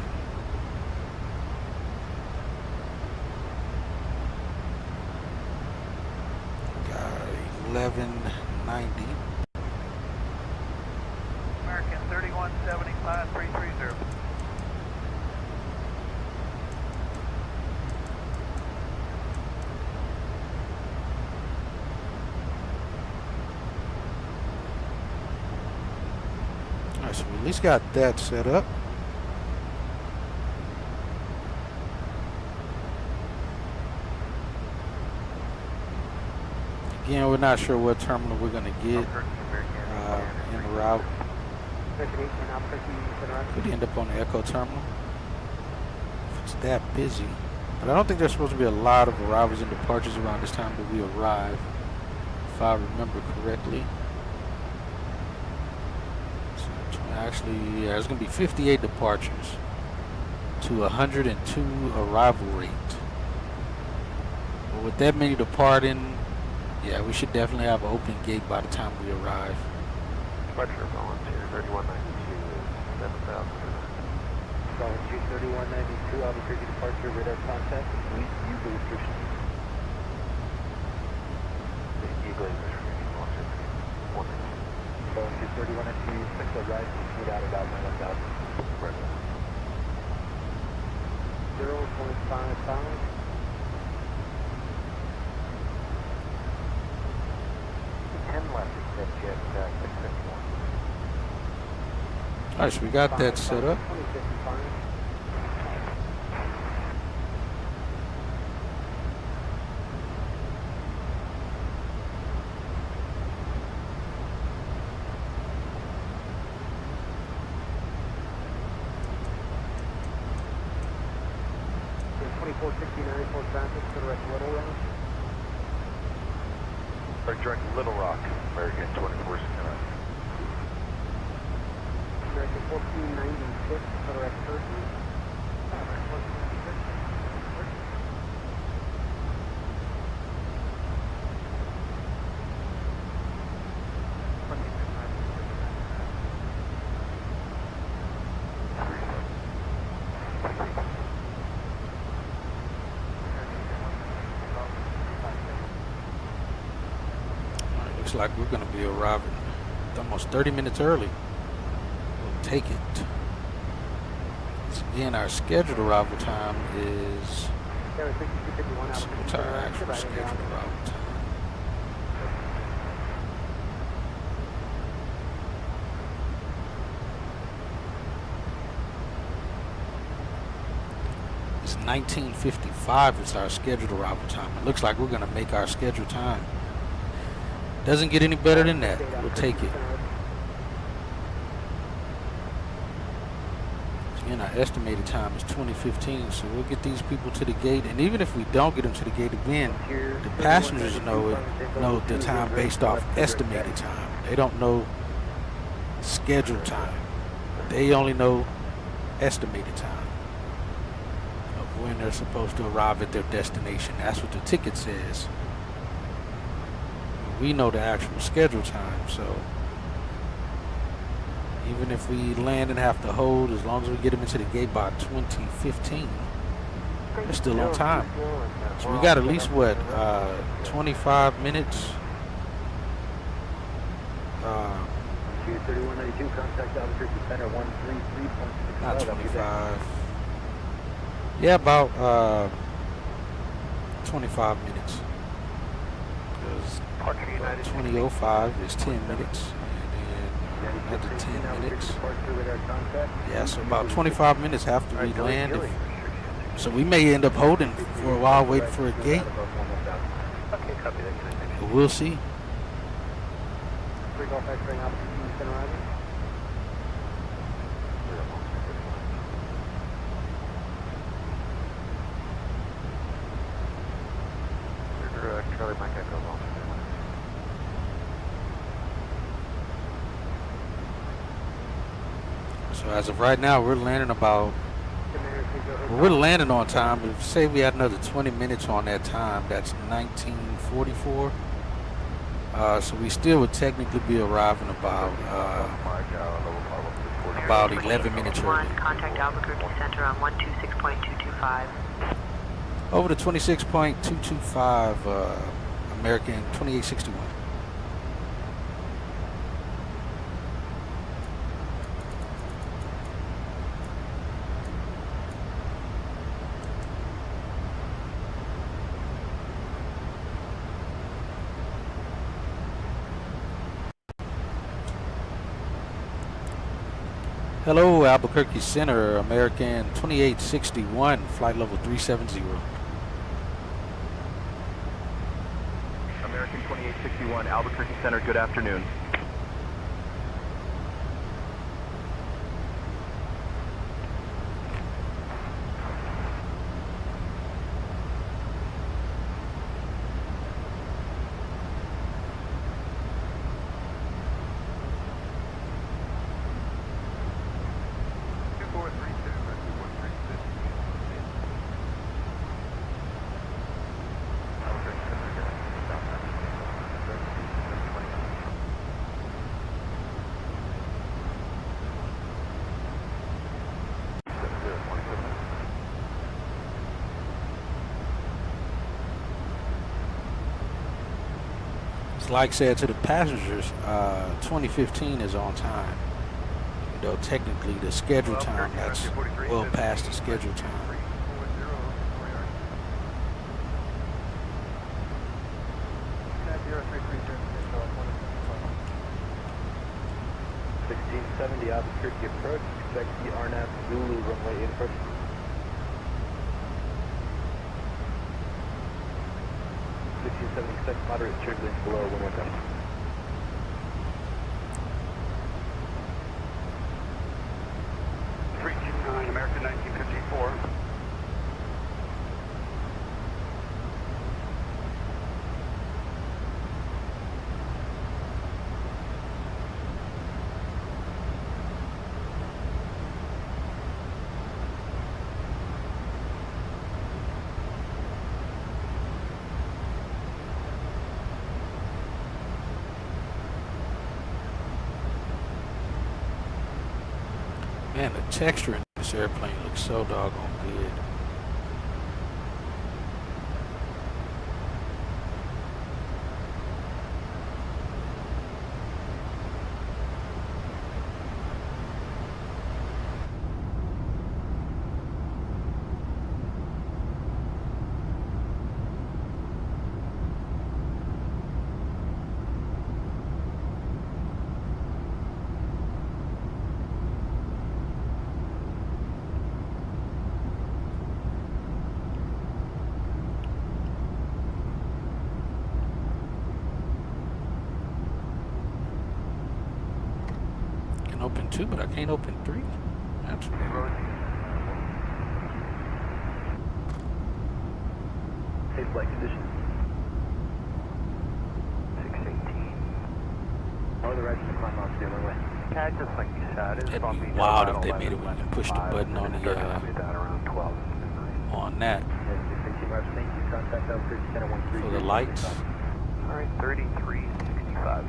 Got 1190. American 3175 330. Alright, so we at least got that set up. Again, we're not sure what terminal we're going to get in the route. Could end up on the Echo terminal if it's that busy. But I don't think there's supposed to be a lot of arrivals and departures around this time that we arrive, if I remember correctly. So actually, yeah, there's going to be 58 departures to 102 arrival rate. But with that many departing, yeah, we should definitely have an open gate by the time we arrive. Departure volunteer 3192 is 7,000. Volunteer 3192, Albuquerque departure, radar contact, Eagle restriction. The Eagle is restricting volunteer 192. Volunteer 3192, 6 right, speed out about 9,000. Right. 0.55. 10 left, except jet 651. Alright, so we got that set up. Or direct Little Rock, American 2469. American 1496, direct 30. Looks like we're going to be arriving almost 30 minutes early. We'll take it. So again, our scheduled arrival time is... What's our actual scheduled arrival time? It's 19:55 is our scheduled arrival time. It looks like we're going to make our scheduled time. Doesn't get any better than that. We'll take it. Again, our estimated time is 20:15, so we'll get these people to the gate. And even if we don't get them to the gate again, the passengers know the time based off estimated time. They don't know scheduled time. They only know estimated time of when they're supposed to arrive at their destination. That's what the ticket says. We know the actual schedule time, so even if we land and have to hold, as long as we get them into the gate by 20:15, they're still on time. So we got at least, what, 25 minutes? Not 25. Yeah, about 25 minutes. 20:05 is 10 minutes, and then another 10 minutes. Yeah, so about 25 minutes after we land. So we may end up holding for a while, waiting for a gate. But we'll see. So as of right now, we're landing we're landing on time. But say we had another 20 minutes on that time, that's 19:44. So we still would technically be arriving about 11 minutes early. Contact Albuquerque Center on 126.225. Over to 26.225, American 2861. Hello, Albuquerque Center, American 2861, flight level 370. American 2861, Albuquerque Center, good afternoon. Like I said to the passengers, 2015 is on time. You know, technically the scheduled time, that's well past the scheduled time. Albuquerque approach, expect the RNAV Zulu runway 8 approach. Expect moderate turbulence below 110. American 1954. Man, the texture in this airplane looks so doggone good. Open 2, but I can't open 3. That's weird. Safe flight conditions. 618. All the right to climb off the runway. Yeah, just like you said, it's It'd be wild if they made it when you push the button on the on that for the lights. All right, 3365.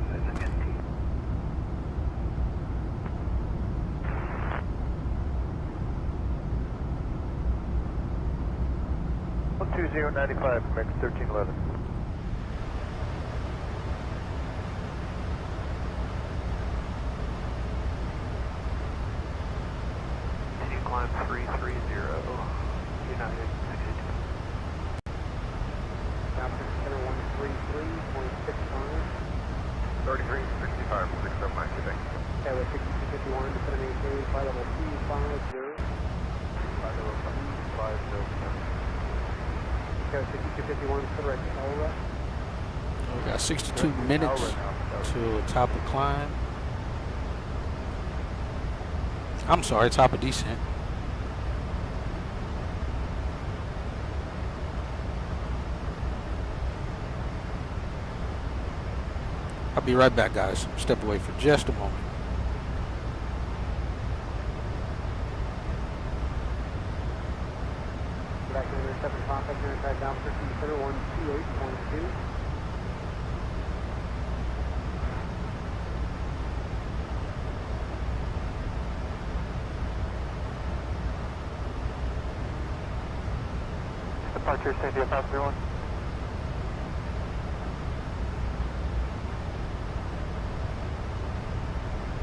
2095, Max 1311. Continue climb 330, United 62. Albuquerque Center 133.65. 3365, 679 today. Tower 6251, descend and maintain flight level 250. Flight level 250. Tower 6251, correct, Aura. We got 62 minutes to top of climb. I'm sorry, top of descent. I'll be right back, guys. Step away for just a moment. Back to the 7 contact, inside Albuquerque Center 128.2. departure, Sandy 531.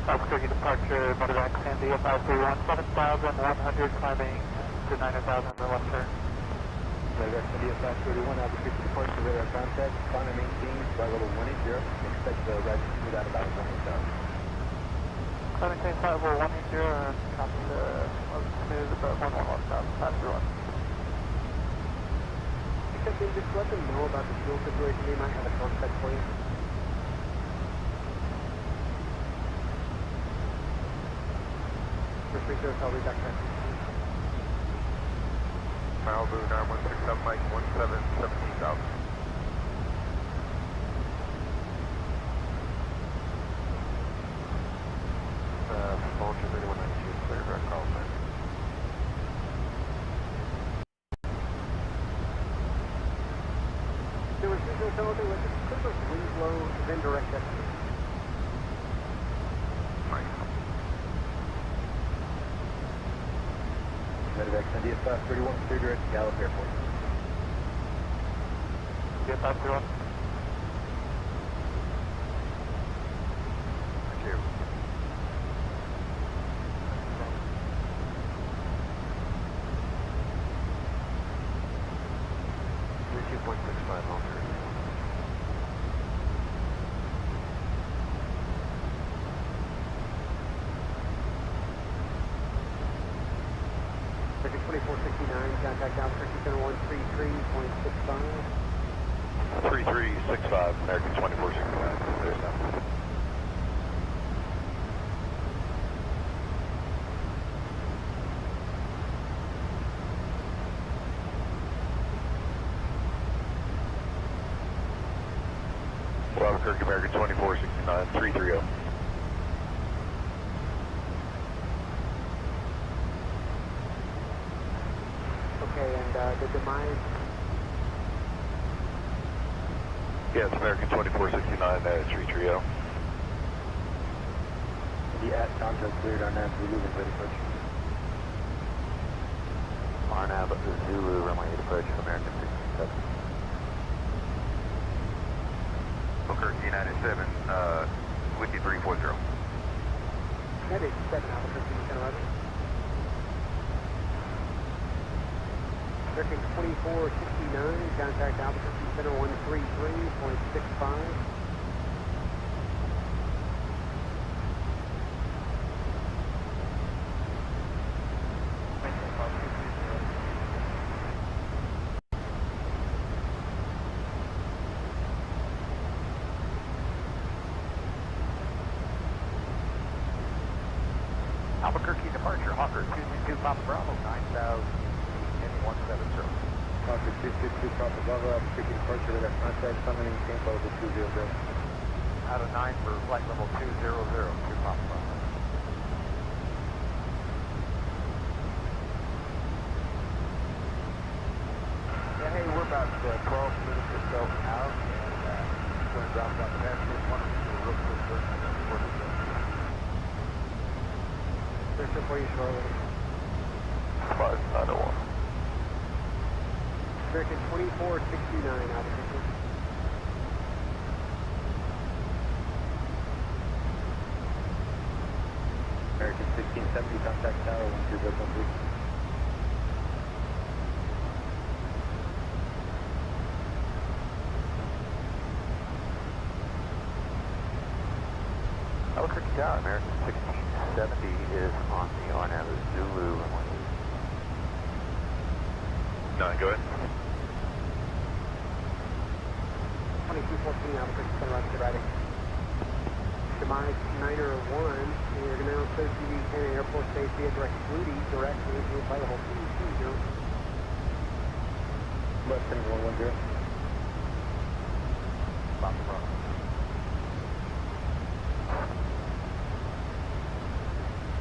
Albuquerque departure, Metroplex, Sandy 531, 7,100, climbing to 9,000 on the left turn. Metroplex, Sandy 531, Albuquerque departure, radar contact, climb and maintain flight level 180. Expect the red to smooth out about 1,000. Climb maintain flight level 180 and copy the smooth about 1,000, 531. Just let them know about the fuel situation. They might have a contact for you. I'll be back there. Malibu 9167, Mike 17, 17,000. Vulture 3192, clear direct call sign. There was visual penalty, let's just put those winds low, then direct exit. Medevac, Sandy 531, clear direct to Gallup Airport. Yeah, 531. Thank you. 32.65 Vulture. Circuit 2469, contact Albuquerque Center 133.65. 3365, American 2469, there's nothing. Albuquerque, American 2469, 330. Okay, and the demise? Yeah, it's American 2469, 330. The at contact cleared on that Zulu and ready approach. RNAV Zulu, runway 8 approach, American 67. Albuquerque 97, Whiskey 340. That is 7 Albuquerque, 1011. American 2469, contact Albuquerque Center 133.65. Albuquerque departure, Hawker 222 Papa Bravo, 9,000, 170. Hawker 222 Papa Bravo, Albuquerque departure, radar contact, summoning tank level 200. Out of 9 for flight level 200, 2 Papa Bravo. Yeah, hey, we're about 12 minutes or so out, and going to drop down the passengers. One of them is a real quick search, and then we're going to Search for you shortly. 5901. American 2469, Albuquerque. American 1670, contact tower 12013. Albuquerque Tower, American 1670 is on the RNAV Zulu runway 8. 9, go ahead. 2214 Albuquerque Center, roger, riding. Demise 901, and you're going to now clear TV10 airport safety at direct Rudy, direct maintain flight level 220. Left turn 110. Stop the front.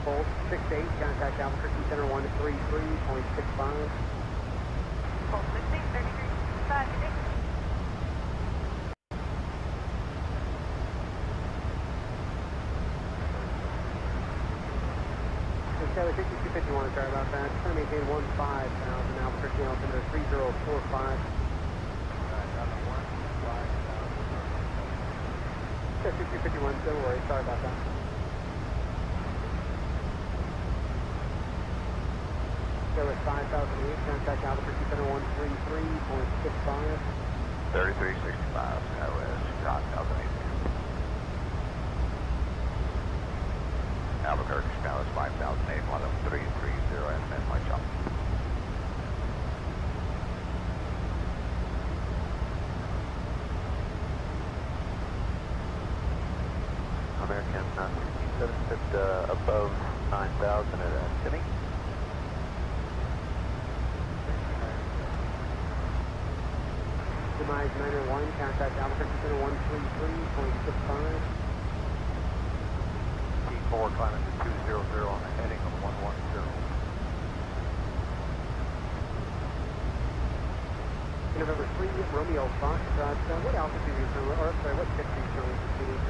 Bolt 68, contact Albuquerque Center 133.65. Bolt 68, 33.5. Charlie 6251, sorry about that. Just going to maintain 15,000, Albuquerque altimeter 3045. Yeah, 6251, don't worry, sorry about that. Charlie 5008, contact Albuquerque center 133.65. 3365, that was John 1008. Albuquerque, Dallas 5008, 10330, and then my jump. American 67 above 9,000 at Timmy. Demise 901, contact Albuquerque center 133.65. T4 climbing to 200 on the heading of 110. November 3, Romeo Foxtrot, what altitude are you showing, or sorry, what pitch are you showing for CDC?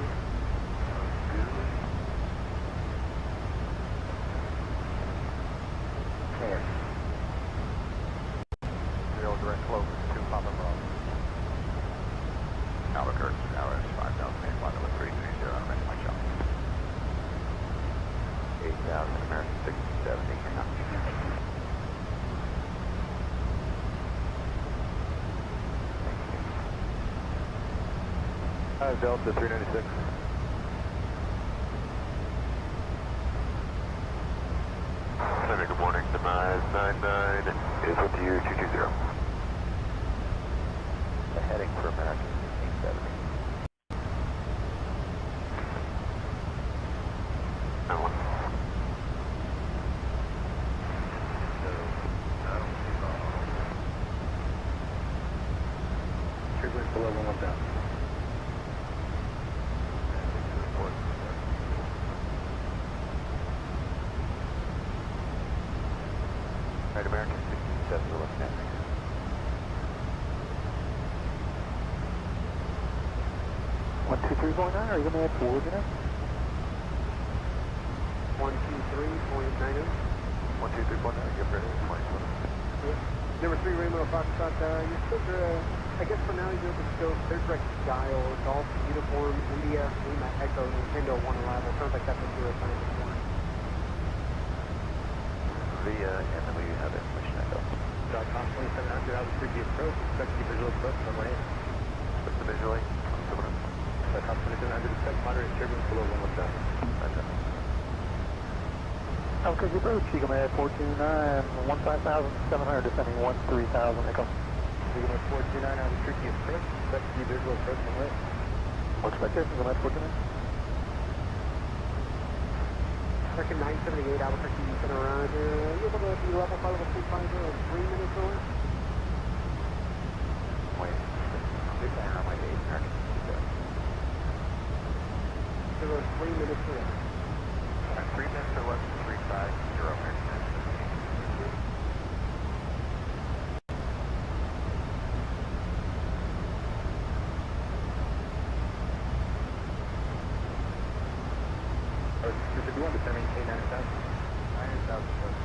Zero direct close to Papa Bravo. Albuquerque, Dallas 5008, 10330, and then my jump. 8,000, American 6070. Delta 396. Center, good morning. Demise 99 is with you, 220. The heading for American 1670. That one. Turbulence below 1,000. Right, American 67 to left standing. One, 2, 3, 4, 9, are you going to add forward now? 123.90. 1, 2, 3, 4, 9, give ready, 20. Yeah. Number 3, Rainbow Foxtrot, you're still, I guess for now you're able to scope, third direct dial, Golf, Uniform, India, Lima, Echo, Nintendo, 1 arrival. Sounds like that's what you were assigned this morning. And then we have information echo. .com 2700, Albuquerque approach, expect to visual approach, runway 8. What's the visually? .com 2700, expect moderate turbulence below 1,000. Albuquerque approach, Eagle Med 429, 15,700, descending 13,000, echo. Eagle Med 429, Albuquerque approach, expect to visual approach, runway 8. What's expectation, Eagle Med 429? American 978, Albuquerque, center roger. Are you able to be level 5 level 350 in 3 minutes or less? Wait, big man on my 8, American 67. So 3 minutes or less. 3 minutes or less than 350, American 978. If you want to maintain 9,000. 9,000 plus.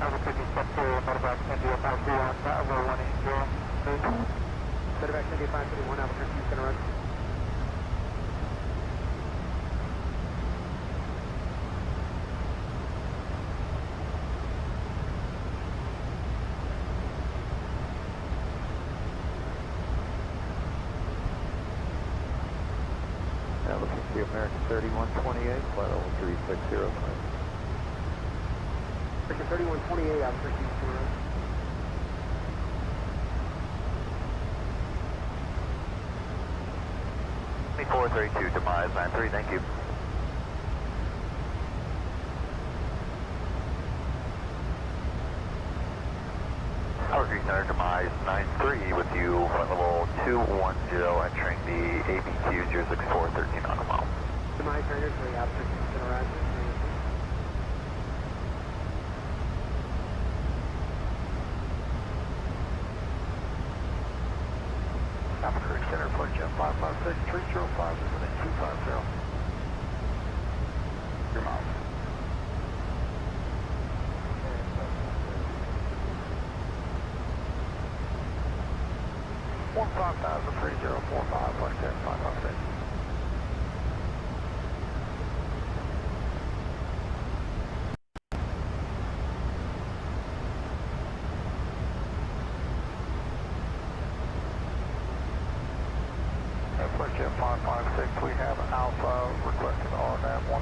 Albuquerque sector, Metroplex, India 531, Bravo 180. Medevac 7531, Albuquerque, center roger. Albuquerque, American 3128, flight level 360. American 3128, Albuquerque, center roger. 432, demise 93, thank you. Albuquerque Center, demise 93 with you, flight level 210, entering the ABQ 064, 13 on a mile. To my trainer for the Albuquerque Center Roger. Albuquerque Center, approach at 556, 305 is within 250. Your miles. 1503045, 10556. Approach at 556, we have Alpha requesting RNAV 15.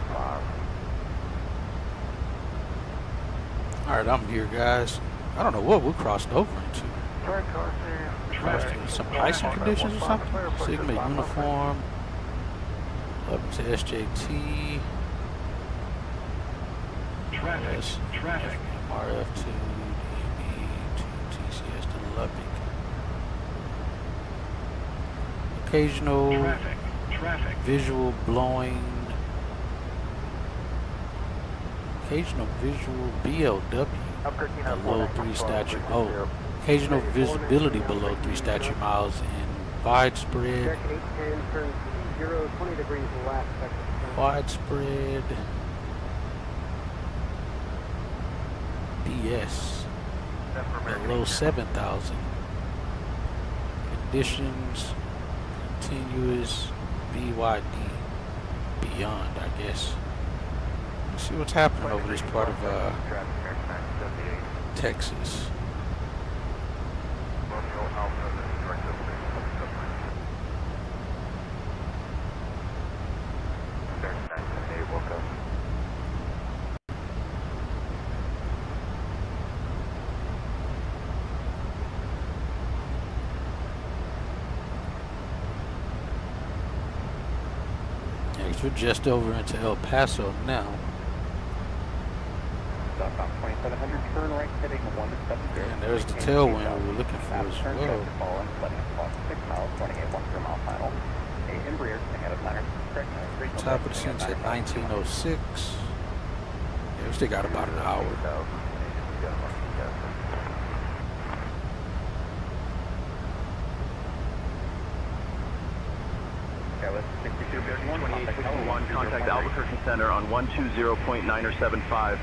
Alright, I'm here, guys. I don't know what we crossed over into. Crossed into some icing conditions or something? Sigma uniform. Up to SJT. Traffic, traffic. RF2, DB, 2 TCS to Lubbock. Occasional Traffic. visual blowing. Occasional visual BLW below 3 statute. Oh, occasional visibility below 3 statute miles and widespread. Widespread BS below 7,000. Conditions continuous BYD beyond, I guess. Let's see what's happening over this part of Texas. We're just over into El Paso now. And there's the tailwind we were looking for as well. Top of the scene at 1906. Yeah, we still got about an hour. Contact Albuquerque Center on 120.975.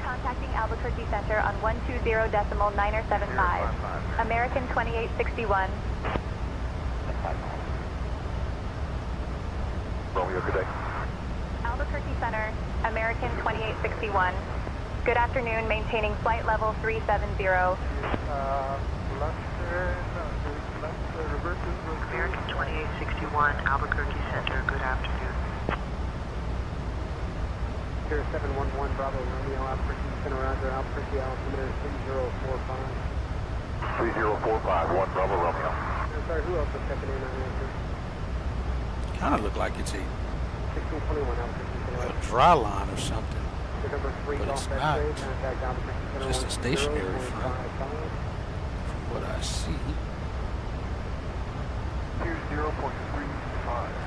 Contacting Albuquerque Center on 120.975. American 2861. Romeo, good day. Albuquerque Center, American 2861. Good afternoon, maintaining flight level 370. American 2861, Albuquerque Center, good afternoon. Here 711 Bravo Romeo, Albuquerque Center Roger, Albuquerque altimeter 3045. 3045, 1 Bravo Romeo. Sorry, who else was checking in on answer? Kind of look like it's a 1621 Albuquerque Center. a dry line or something, Number 3 but it's Golf not. X-ray, contact Albuquerque Center Just a stationary front, 10.55. from what I see. 20.35.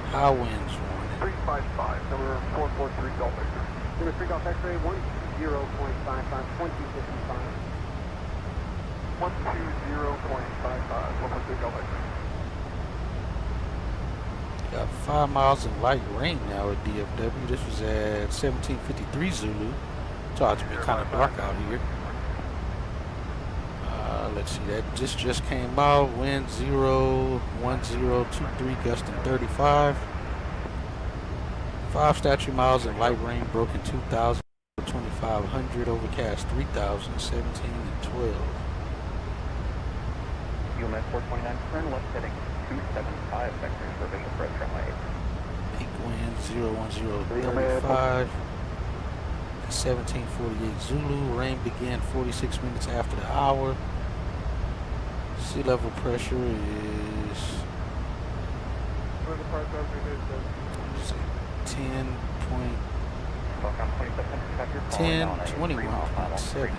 High winds warning. 355, number 443 Golf X-ray. Number 3 Golf X-ray, 120.55, 2055. 120.55, 143 Golf X-ray. Got 5 miles in light rain now at DFW. This was at 1753 Zulu. So it's been kind of dark out here. Let's see, that just came out. Wind 0, 1023, gusting 35. 5 statute miles in light rain, broken 2,000, 2,500, overcast 3,000, 17 and 12. UMS 429, turn left heading 275, vectors for visual approach runway 8. Peak wind 01035. At 1748 Zulu. Rain began 46 minutes after the hour. Sea level pressure is 10 10, 21.7.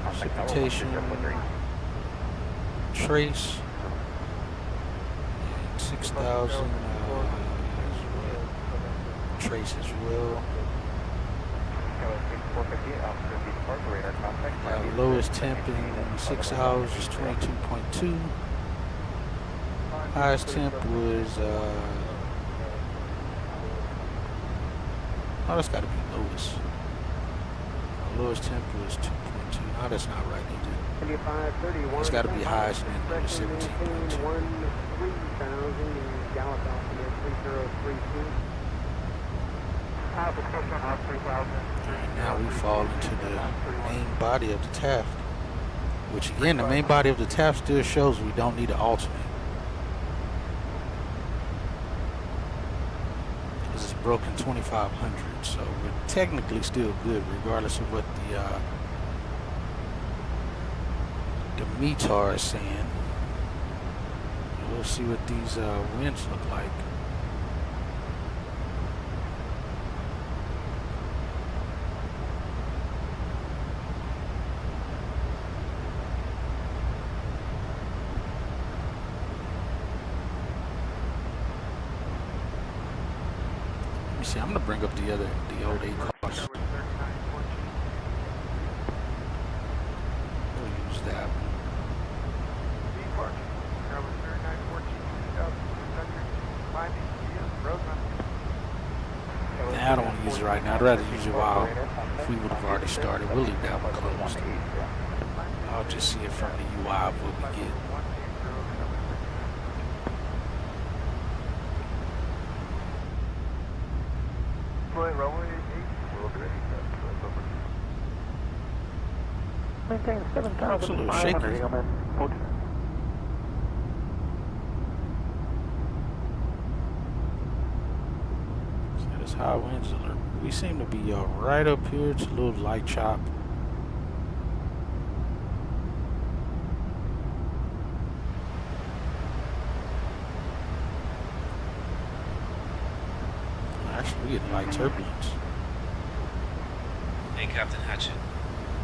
Precipitation, trace, 6,000 trace as well. Lowest temp in 6 hours is 22.2. Highest temp was, oh, that's got to be lowest. Lowest temp was 2.2. No, that's not right either. It's got to be highest and then lowest 17.2. Alright, now we fall into the main body of the Taft, which again, the main body of the Taft still shows we don't need an alternate. Because it's broken 2,500, so we're technically still good regardless of what the METAR is saying. We'll see what these winds look like. See, I'm gonna bring up the old 8 cars. We'll use that one. Nah, I don't want to use it right now. I'd rather use it while if we would have already started. We'll leave that one closed. I'll just see it from the UI of what we get. Maintain 7,500. Shaky. This high winds alert. We seem to be right up here. It's a little light chop. Actually, we get light turbulence. Hey, Captain Hatchet.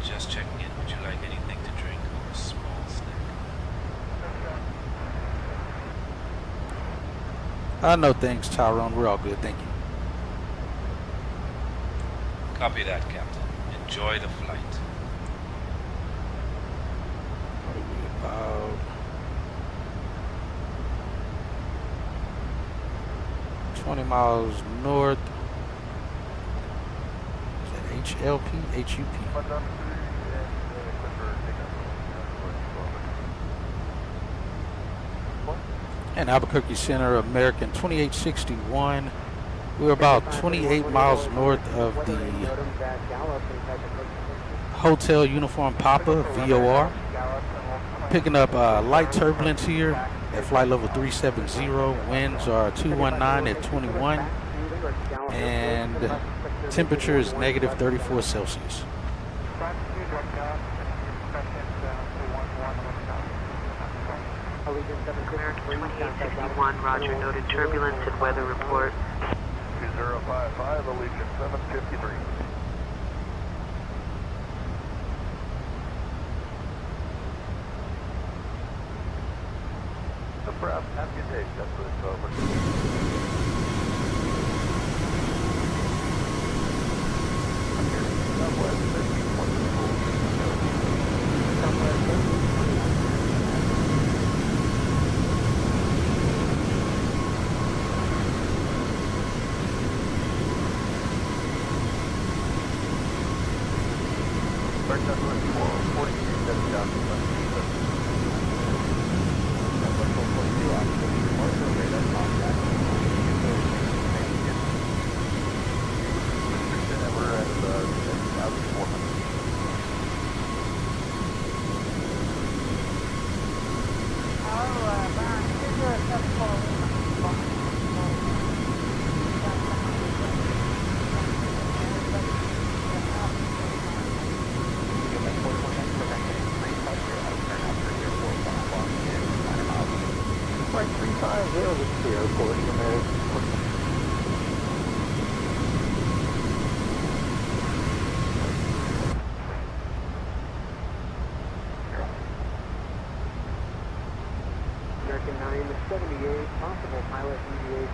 Just checking in. Would you like anything to drink or a small snack? No thanks, Tyrone. We're all good. Thank you. Copy that, Captain. Enjoy the flight. About 20 miles north. Is that HLP? HUP? And Albuquerque Center, American 2861. We're about 28 miles north of the Hotel Uniform Papa, VOR. Picking up light turbulence here at flight level 370. Winds are 219 at 21. And temperature is negative 34 Celsius. American 2861, roger, noted turbulence and weather report. 2055, Allegiant 753. No problem, have a good day, that's over.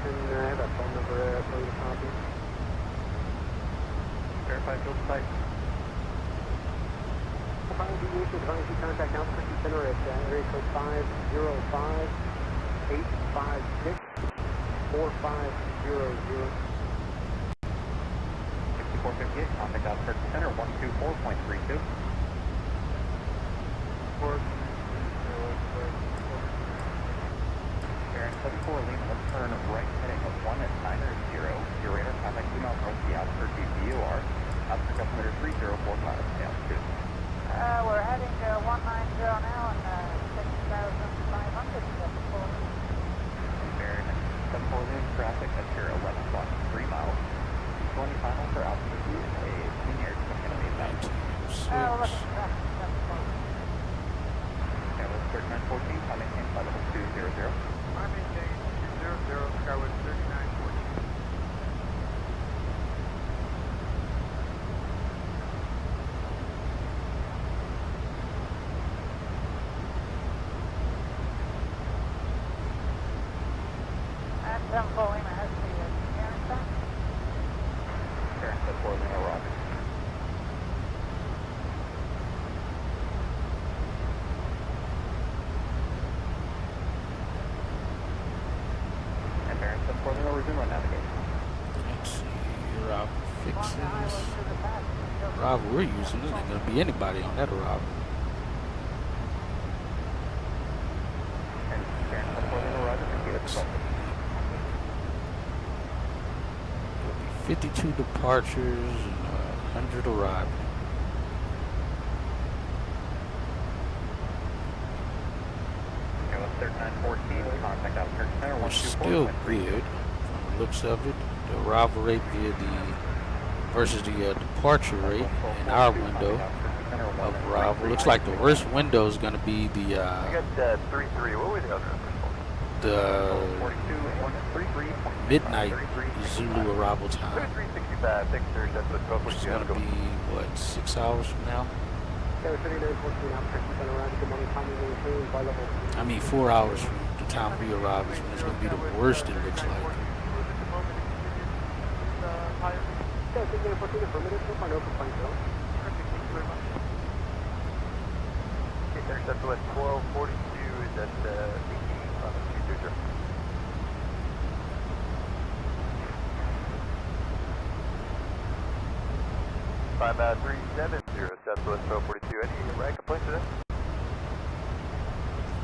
destination, that phone number for you to copy. Verify field site. Final deviation, advise you contact Albuquerque Center at area code 505-856-4500. 6458, contact Albuquerque Center, 124.32. Bearing 74 Lima, left turn right heading of 1 at 900. Your radar contact 2 miles north of the Albuquerque VOR. Albuquerque altimeter 3045, altitude. We're heading 190 now and 6,500. Bearing 74 Lima traffic at your 11 o'clock, 3 miles. 20 final for Albuquerque is a senior, so I'm going to leave that. Skyward 3914, I maintain flight level 200. I maintain 200, Skyward 3914. And 74 Lima has the clearance back. Bearing 74 Lima, roger. And bearing 74 Lima, resume on navigation. Let's see, Rob fixes. Rob we're using, there's not going to be anybody on that Rob. And bearing 74 Lima, roger, computer control. 52 departures and 100 arriving. Okay, with 3914, contact Albuquerque Center, We're still good from the looks of it. The arrival rate via the versus the departure rate in our window of arrival. Looks like the worst window is going to be the I got 33. What were the others? midnight Zulu arrival time. 3365, thanks, sir. That's what 12 Which is going to be, what, 6 hours from now? I mean, 4 hours from the time we arrive is when it's going to be the worst, it looks like. That's what 1242 is at BT on the 2-2. 370, Southwest 1242. Any right complaints today?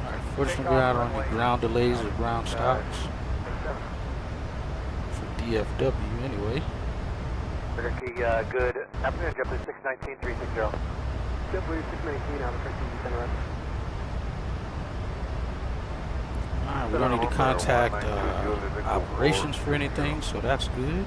Alright, fortunately we're out on the ground delays or ground stops. For DFW anyway. Okay, good afternoon, JetBlue 619, 360. JetBlue 619, Albuquerque Center. Alright, we don't need to contact operations for anything, so that's good.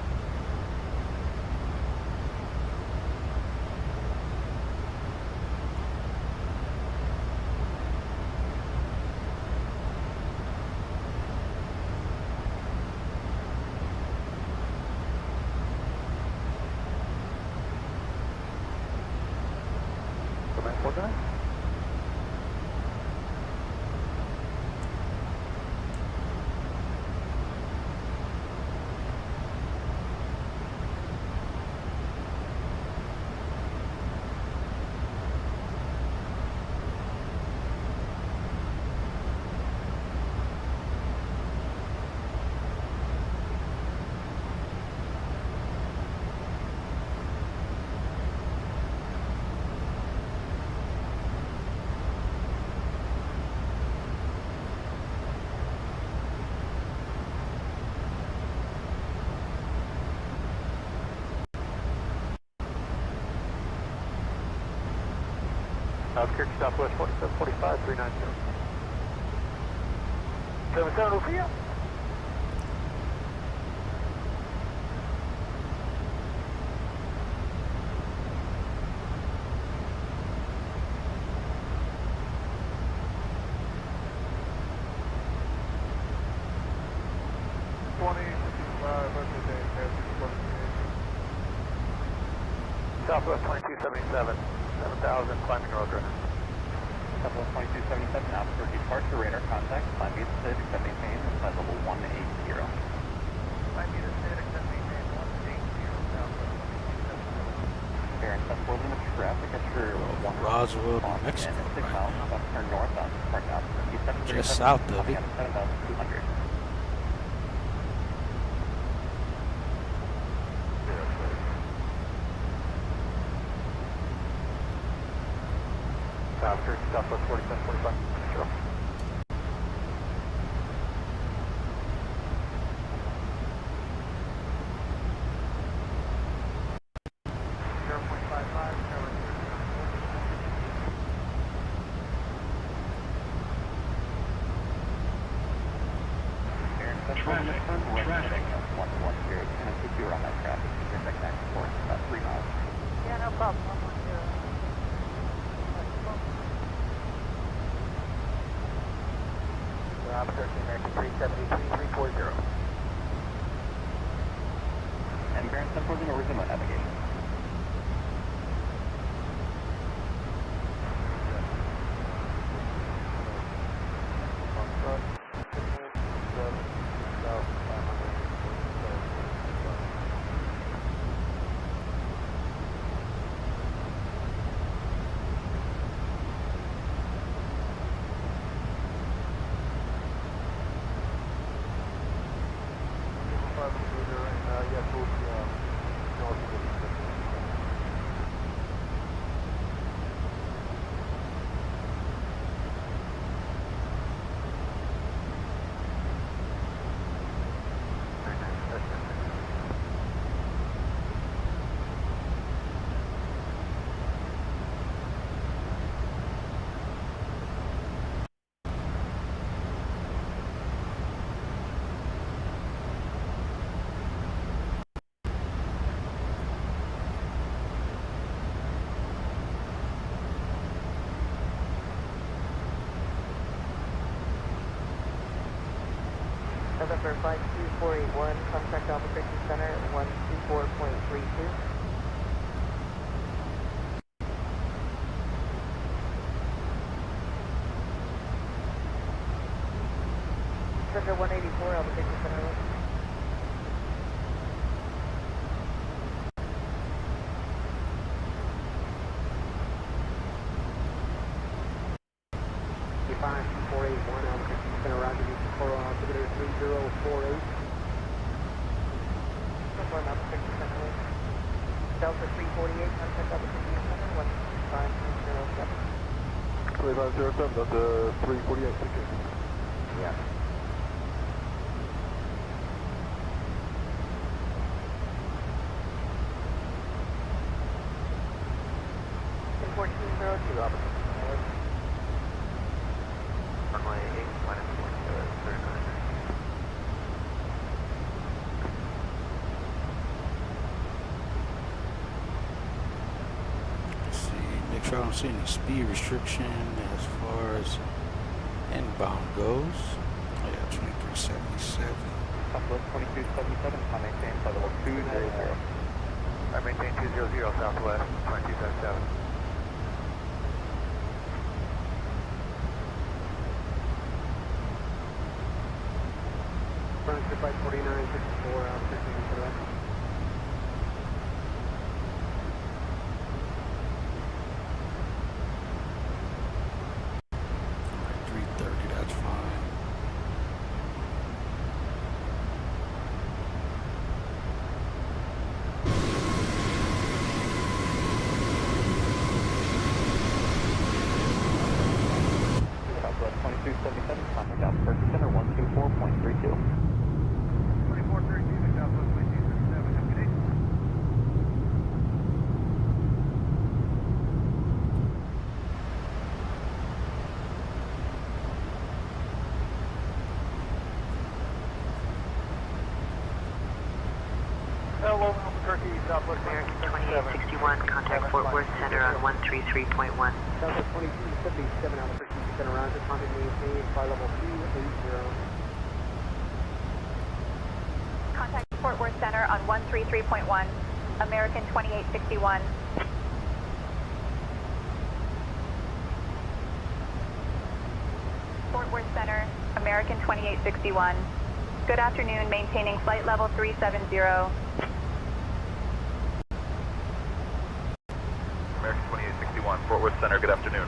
Albuquerque Southwest 4745, 390. 77 for you. Southwest 2277, 7000, climbing road runner. Southwest 2277, Albuquerque departure, radar contact, climb via Pacific 70 maintain, flight level 180. 5 meters mid, extend maintain 180 southwest 2270. Bearing 74 limit traffic at your Roswell, New Mexico, 6 right miles now. left turn north on Park Out 5737. Just south of it. 7,200. Southwest 4745. Sure. Traffic. 110, Tennessee, on that traffic. Next course, about 3 miles. Yeah, no problem. 110. Rob 13, American 373, 340. And bearing 74 limit, resume navigation. November 52481, contact Operations Center 124.32. Center 184, Operations Center. Delta 348, contact Operations Center 13507. 3507, Delta 348, Yeah. And 1402, Operations Center. Runway 8, minus 39. Make sure I don't see any speed restriction as far as inbound goes. Oh yeah, 2377. Southwest 2277, I maintain flight level 200. I maintain 200 Southwest 2277. Furniture flight 4964, 15 for that. That's fine. Southwest 2277, contact Operations Center 124.32. 2432, Southwest 2277, have a good day. Hello, Albuquerque, Southwest American 2861, contact Fort Worth Center on 133.1. Southwest 2277, Albuquerque, center round, responding maintain, flight level 280. Contact Fort Worth Center on 133.1, American 2861. Fort Worth Center, American 2861. Good afternoon, maintaining flight level 370. American 2861, Fort Worth Center, good afternoon.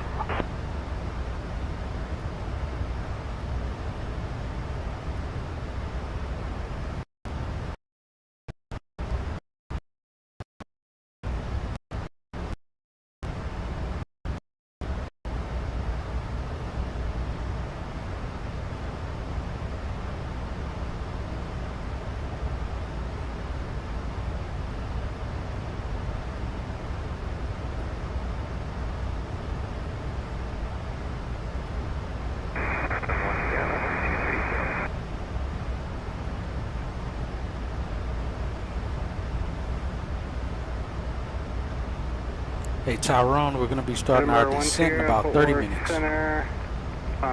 Hey Tyrone, we're going to be starting our descent in about 30 minutes. Center,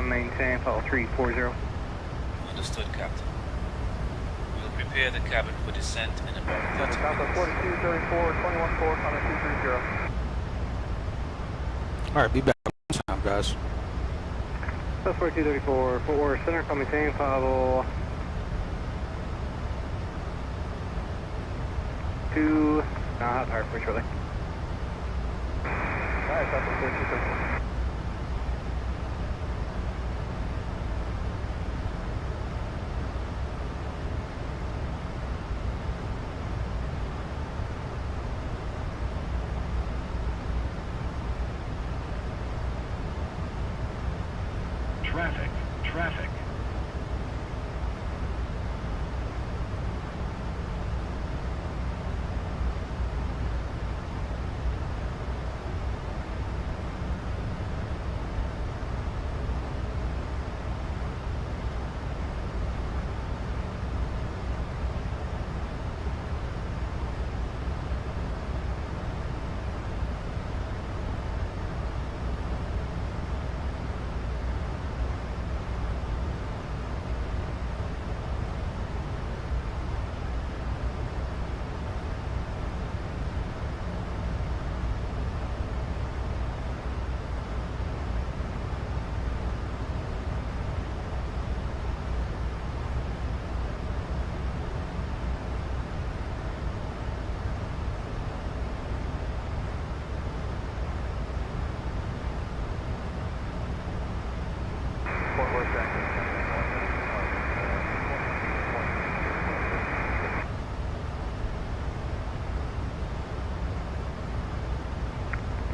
maintain, follow 340. Understood, Captain. We'll prepare the cabin for descent in about 30 minutes. 4234, 214, comment 230. All right, be back on time, guys. South 4234, Fort Worth Center, maintain, follow 2, hot tire for shortly. Alright, South 4234. Traffic.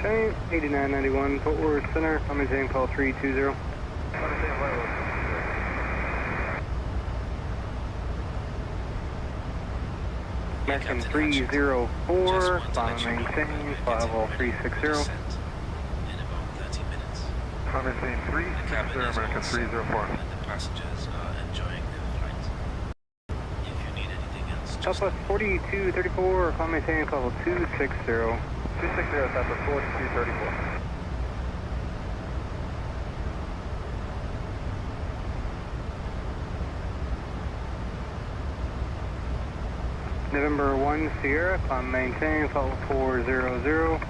Okay, 8991, Fort Worth Center, maintain, call 320. American 304, maintain, flight level 360. In about 30 minutes. Maintain 360, American 304. And the passengers are enjoying their flight. If you need anything else, just Southwest 4234, maintain, flight level 260. 260, Southwest 4234. November 1 Sierra, climb maintain, follow 400.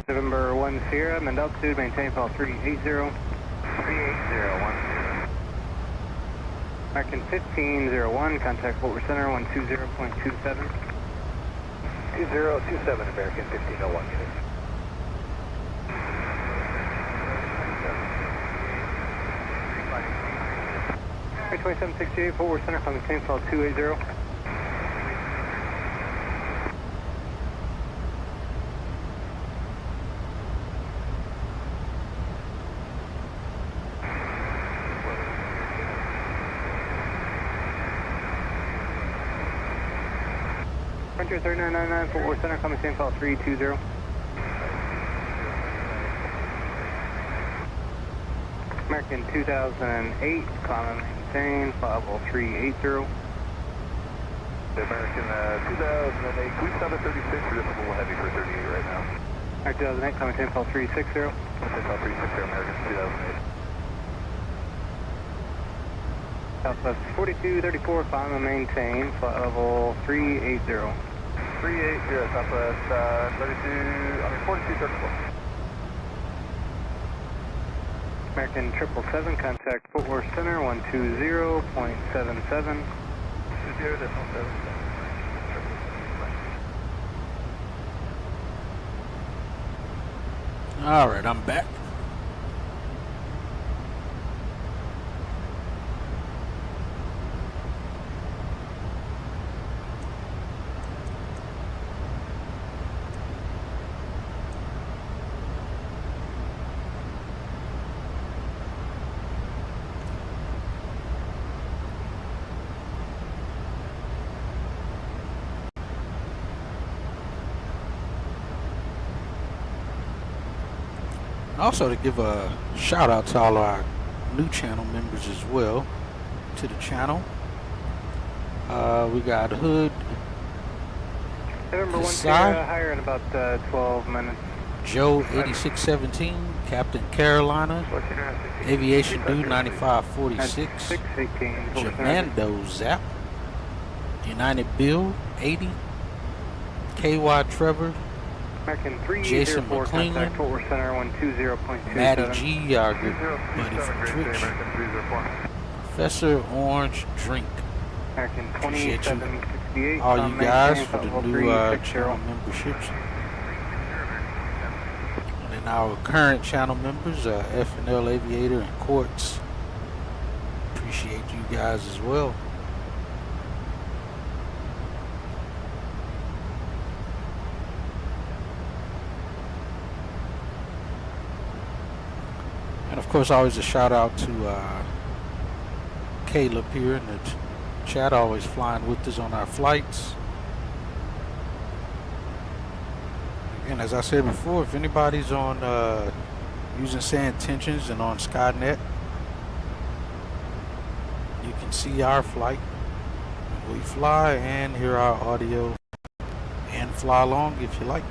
November 1 Sierra, mend altitude, maintain, follow 380. 38010. American 1501, contact Fort Worth Center, 120.27. 2027, American 1501 unit. Air 2768, Fort Worth Center, climb maintain, follow 280. Frontier 3999, Fort Worth Center, coming same call 320. American 2008, climb maintain, flight level 380. The American 2008, can we stop at 36? We're just a little heavy for 38 right now. American 2008, climb maintain, call 360. Call 360, American 2008. Southwest 4234, climb and maintain, flight level 380. 380, Southwest 4234. American 777, contact Fort Worth Center 120.77. 20.77. All right, I'm back. Also, to give a shout out to all our new channel members as well to the channel. We got Hood, November 1 Kasai, higher in about 12 minutes. Joe 8617, Captain Carolina, Aviation Dude 9546, Jamando Zap, United Bill 80, KY Trevor, Jason McClean, Matty G, our good buddy from Twitch, Professor Orange Drink. Appreciate you, all you guys, for the new channel memberships. And then our current channel members, F&L Aviator and Quartz. Appreciate you guys as well. And of course, always a shout out to Caleb here in the chat, always flying with us on our flights. And as I said before, if anybody's on using Sand Tensions and on Skynet, you can see our flight. We fly and hear our audio and fly along if you like.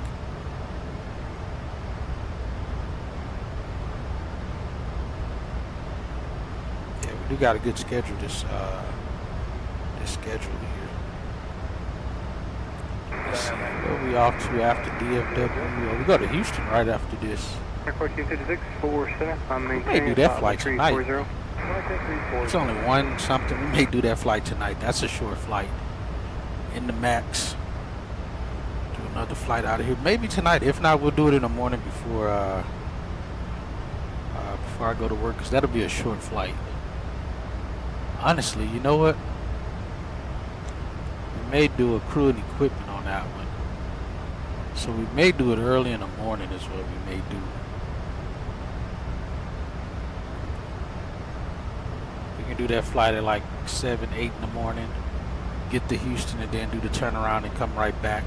We got a good schedule this schedule here. Let's see, where we off to after DFW? We go to Houston right after this. We may do that flight tonight. It's only one something. We may do that flight tonight. That's a short flight. In the max. Do another flight out of here. Maybe tonight. If not, we'll do it in the morning before I go to work, because that'll be a short flight. Honestly, you know what? We may do a crew and equipment on that one. So we may do it early in the morning is what we may do. We can do that flight at like 7, 8 in the morning. Get to Houston and then do the turnaround and come right back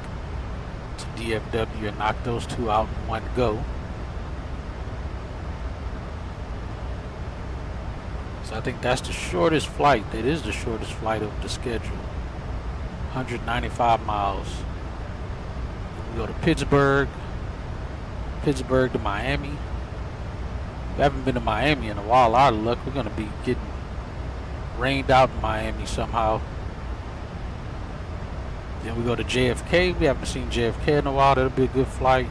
to DFW and knock those two out in one go. So I think that's the shortest flight. It is the shortest flight of the schedule. 195 miles. We go to Pittsburgh to Miami. We haven't been to Miami in a while. Out of luck, we're going to be getting rained out in Miami somehow. Then we go to JFK. We haven't seen JFK in a while. That'll be a good flight.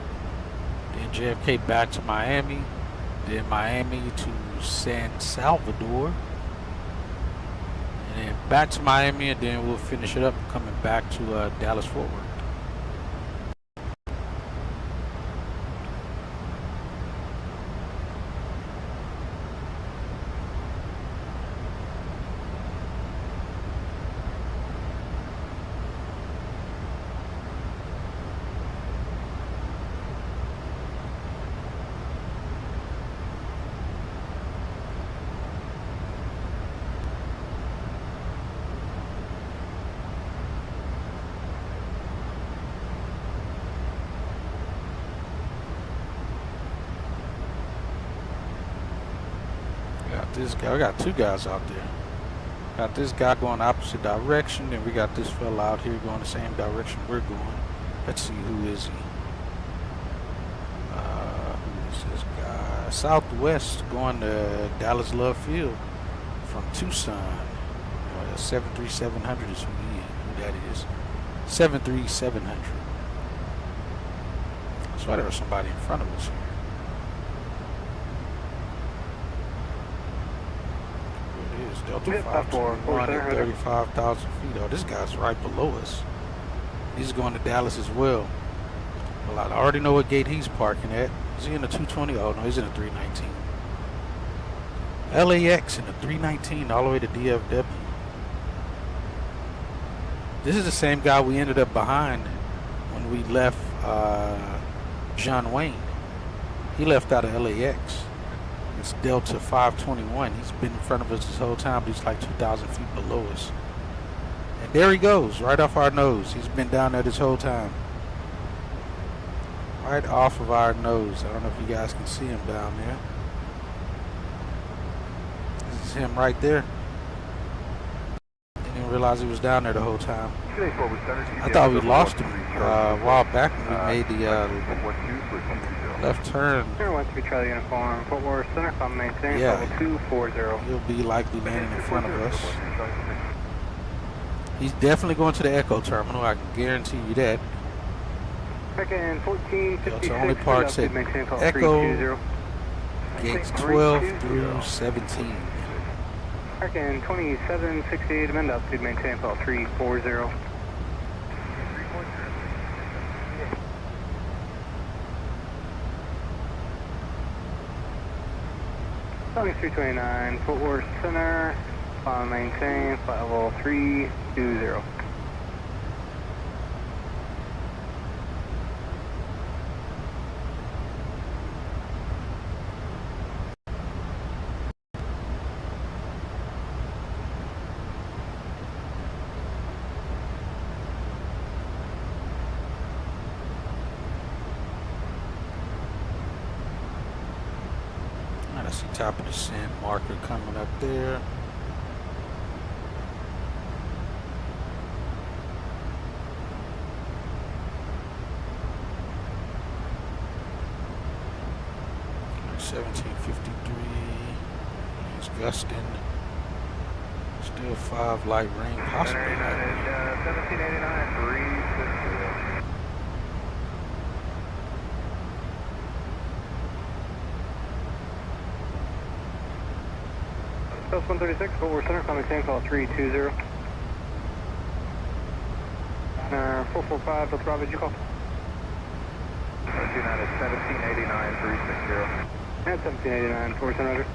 Then JFK back to Miami. Then Miami to San Salvador, and then back to Miami, and then we'll finish it up coming back to Dallas Fort Worth. This guy, we got two guys out there. Got this guy going opposite direction, and we got this fella out here going the same direction we're going. Let's see, who is he? Who is this guy? Southwest going to Dallas Love Field from Tucson. 73700 is who that is. 73700. That's why there was somebody in front of us here. Here it is, Delta 521 at 35,000 feet. Oh, this guy's right below us. He's going to Dallas as well. Well, I already know what gate he's parking at. Is he in the 220? Oh, no, he's in the 319. LAX in the 319 all the way to DFW. This is the same guy we ended up behind when we left John Wayne. He left out of LAX. It's Delta 521. He's been in front of us this whole time, but he's like 2,000 feet below us. And there he goes, right off our nose. He's been down there this whole time. Right off of our nose. I don't know if you guys can see him down there. This is him right there. Didn't realize he was down there the whole time. I thought we lost him a while back when we made the left turn. 013 Charlie Uniform, Fort Worth Center, come maintain, level 240. He'll be likely landing in front of us. He's definitely going to the Echo Terminal, I can guarantee you that. Second 1456. Delta only parks at Echo, gates 12 through 17. Second 2768, amend altitude, maintain call 340. Boeing 329, Fort Worth Center, maintain, flight level 320. I see top of the descent marker coming up there. It's gusting. Still 5 light rain, possibly light rain. 1789, 360. South 136, Fort Worth Center, maintain call 320. 445, Delta Bravo, did you call? 1789, 360. And 1789, 400.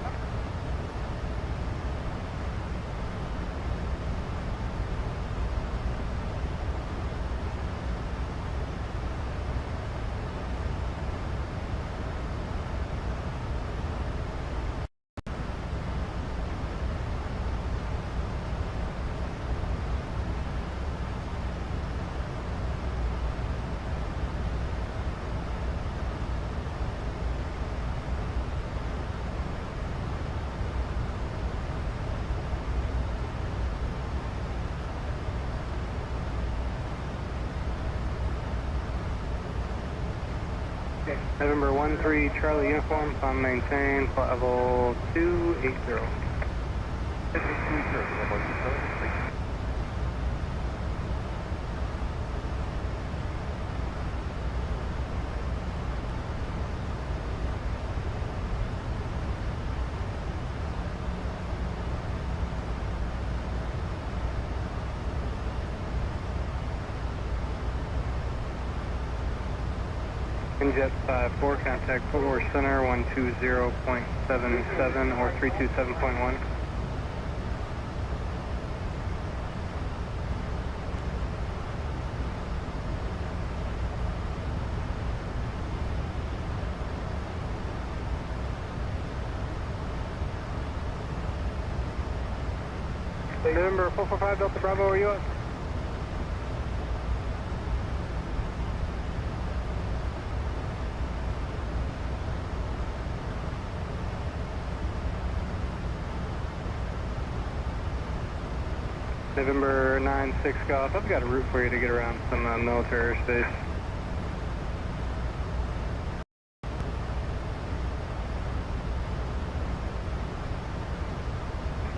November 13 Charlie Uniform, on maintain, flight level 280. Jet 54, contact Fort Worth Center 120.77 or 327.1. November 445 Delta Bravo, are you up? November 96 Golf. I've got a route for you to get around some military airspace.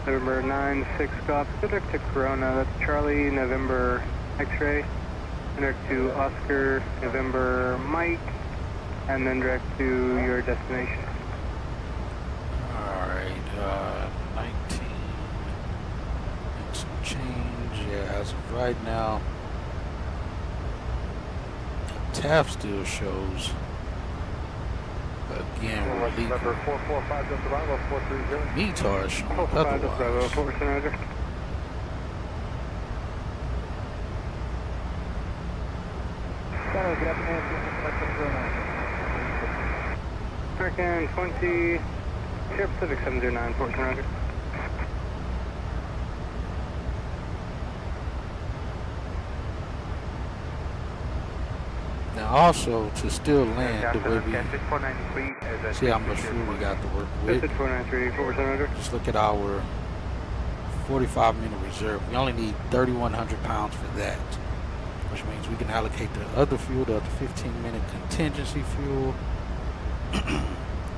November 9-6 Golf, direct to Corona, that's Charlie, November X-ray, direct to Oscar, November Mike, and then direct to your destination. Alright, 19 and some change, yeah, as of right now, TAF still shows. Again, we're leaving. Number 445 just arrival, 430. METAR showing 445 just arrival, otherwise. 4% roger. Good afternoon, American 20, Sierra Pacific 709, 4% roger. Now also, to still land the way we, see how much fuel we got to work with. 493, 4% roger. Just look at our 45-minute reserve. We only need 3,100 pounds for that, which means we can allocate the other fuel, the other 15-minute contingency fuel,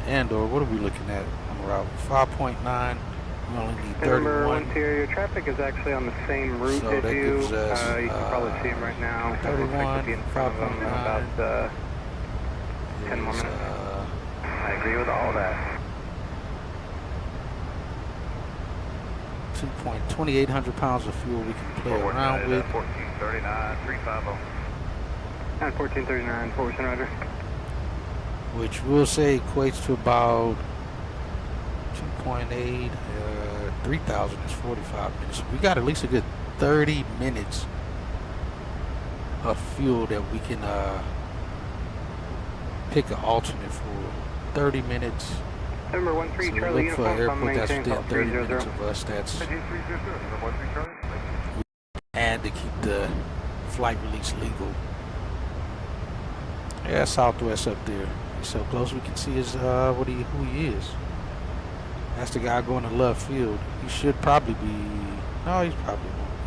and or what are we looking at on route 5.9? We only need 31. Number 1 Sierra, your traffic is actually on the same route So as that you. gives us, You can probably see him right now. 31, Be in front of him in about 10 more minutes. I agree with all that. 2,800 pounds of fuel we can play around with. 1439, 350. And 1439, 4% roger. Which we'll say equates to about 2.8, 3,000 is 45 minutes. We got at least a good 30 minutes of fuel that we can pick an alternate for. 30 minutes. Number 1 3 So Charlie, look for uniform, airport that's maintain within call 30 300. minutes of us. That's and to keep the flight release legal. Yeah, Southwest up there. He's so close we can see his who he is. That's the guy going to left field. He should probably be. No, he's probably won't be.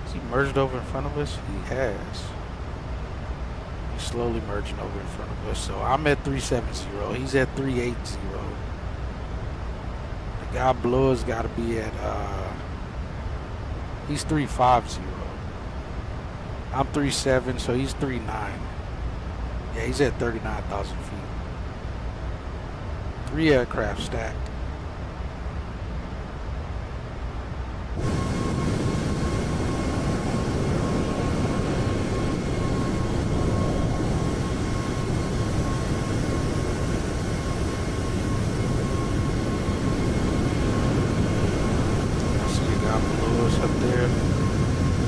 Has he merged over in front of us? He has. He's slowly merging over in front of us. So I'm at 370. He's at 380. The guy below has got to be at. He's 350. I'm 37, so he's 39. Yeah, he's at 39,000 feet. 3 aircraft stacked.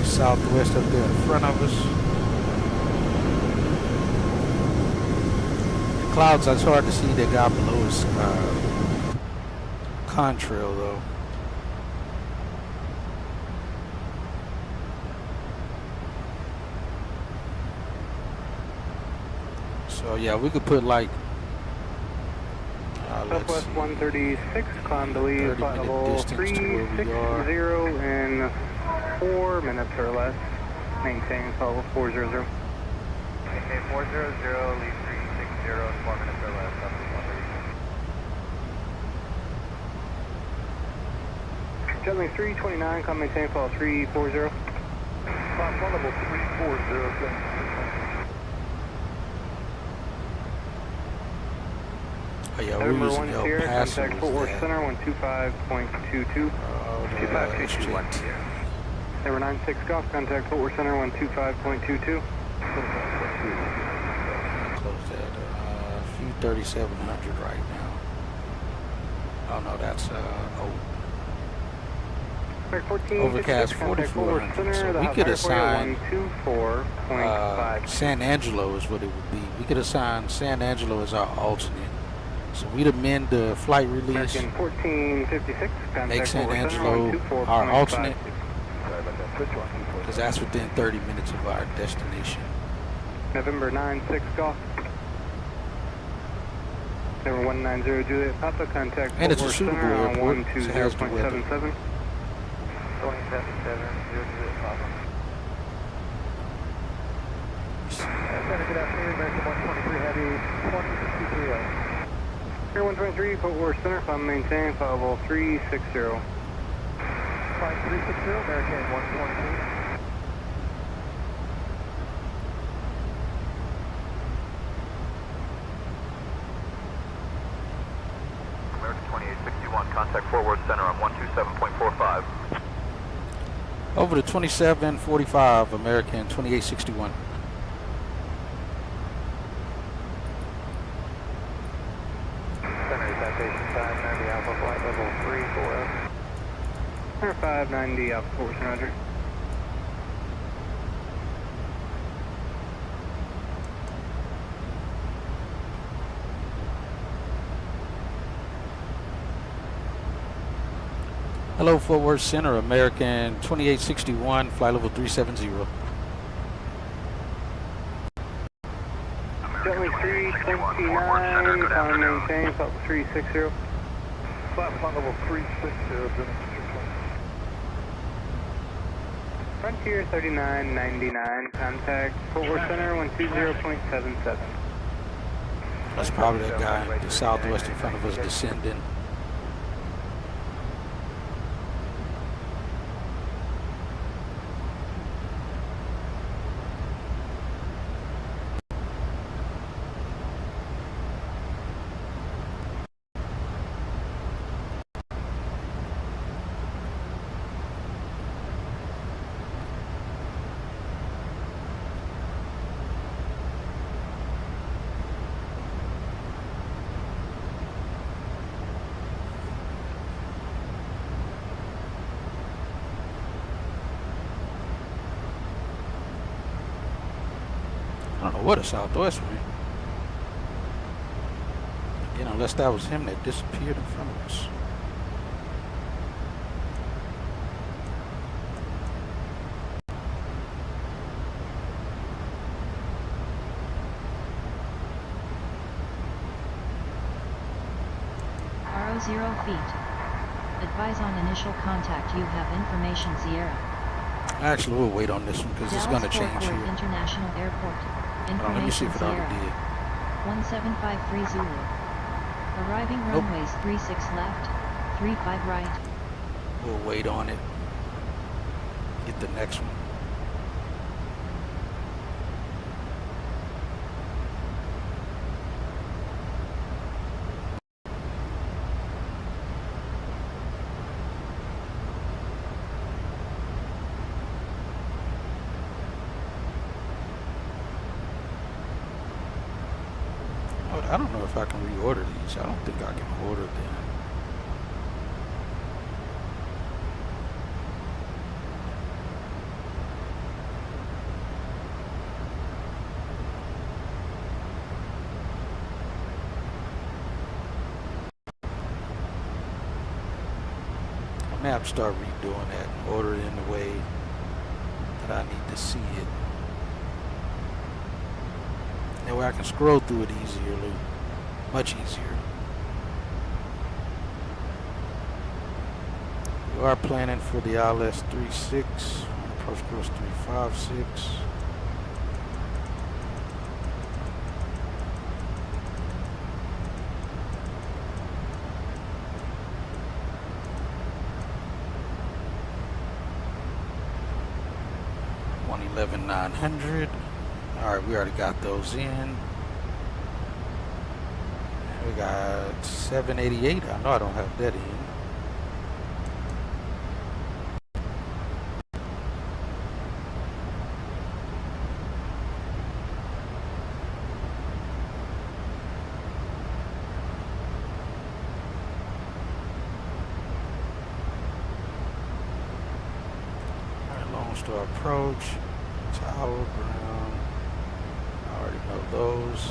Southwest up there in front of us. The clouds, it's hard to see that guy below us. Contrail though. So yeah, we could put like Southwest 136, climb to leave flight level 360 in 4 minutes or less. Maintain flight level 400. Maintain 400, leave 360 in 4 minutes or less. Jumping 329, climb maintain flight 340. Flight level 340. Oh yeah, we're using El Paso. Contact Fort Worth Center 125.22. 25221. Number 96 Golf, contact Fort Worth Center 125.22. Close that. Few 3700 right now. Oh no, that's overcast 4400. So we could assign San Angelo is what it would be. We could assign San Angelo as our alternate. So we'd amend the flight release, make San Angelo our alternate, because that's within 30 minutes of our destination. November 96 Golf. Number 190 Juliet Papa, contact And it's a suitable airport, 120.77. 277, Juliet Papa. Good afternoon, American 123 Heavy, 2063. Air 123, Fort Worth Center, climb maintain, flight level 360. Flight 360, American 123. American 2861, contact Fort Worth Center on 127.45. Over to 2745, American 2861. Center citation 590 Alpha, flight level 340. Center 590 Alpha, Fort Worth, Roger. Hello, Fort Worth Center, American 2861, flight level 370. Gently 329, climb maintain, flight level 360. Flight level 360, Frontier 3999, contact Fort Worth Center 120.77. That's probably that guy to the southwest in front of us descending. I don't know what a southwest went. Again, unless that was him that disappeared in front of us. RO 0 feet. Advise on initial contact. You have information, Sierra. Actually, we'll wait on this one because it's going to change Fort Worth here. International Airport. Let me see if it already did. 1753 Zulu. Arriving runways 36 left, 35 right. We'll wait on it. Get the next one. I don't know if I can reorder these. I don't think I can order them. I may have to start redoing that and order it in the way that I need to see it. That way I can scroll through it easier, much easier. We are planning for the ILS 36, approach course 356. $111,900. Alright, we already got those in. We got 788. I know I don't have that in. Alright, Lone Star approach, tower, ground. I already know those.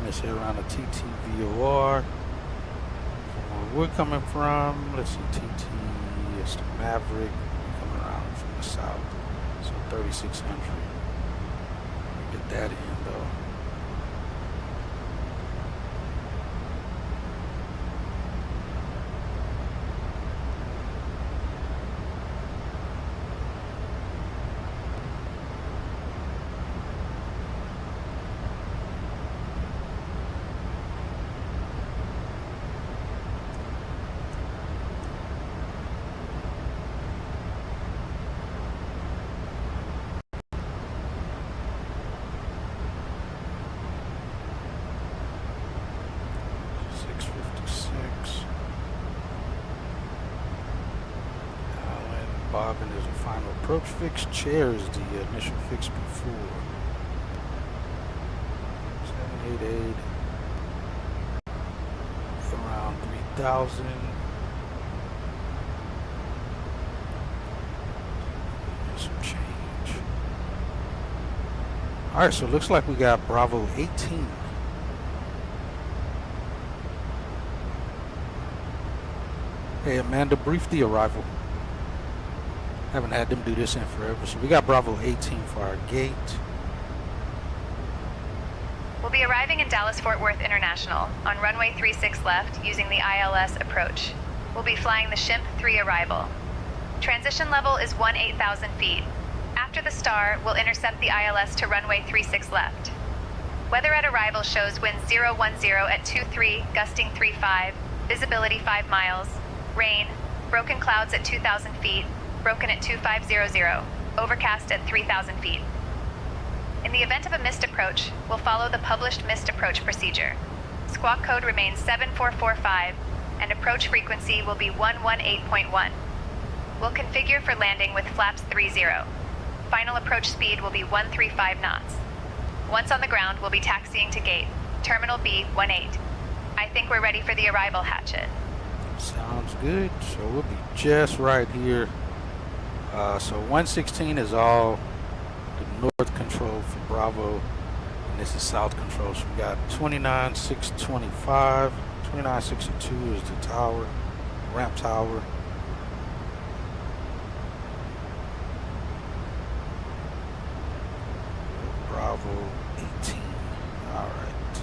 Let's head around the TTVOR. From where we're coming from, let's see, TT, it's the Maverick. We're coming around from the south, so 3600. Get that in though. log, and there's a final approach fix. Chair is the initial fix before. 788 around 3,000. Some change. All right, so it looks like we got Bravo 18. Hey Amanda, brief the arrival. Haven't had them do this in forever. So we got Bravo 18 for our gate. We'll be arriving in Dallas-Fort Worth International on runway 36 left using the ILS approach. We'll be flying the Shimp 3 arrival. Transition level is 18,000 feet. After the star, we'll intercept the ILS to runway 36 left. Weather at arrival shows winds 010 at 23, gusting 35, visibility 5 miles, rain, broken clouds at 2,000 feet, broken at 2500, overcast at 3,000 feet. In the event of a missed approach, we'll follow the published missed approach procedure. Squawk code remains 7445, and approach frequency will be 118.1. We'll configure for landing with flaps 30. Final approach speed will be 135 knots. Once on the ground, we'll be taxiing to gate, Terminal B18. I think we're ready for the arrival, Hatchet. Sounds good. So we'll be just right here. So 116 is all the north control for Bravo, and this is south control. So we got 29,625. 2962 is the tower, ramp tower. Bravo 18. All right.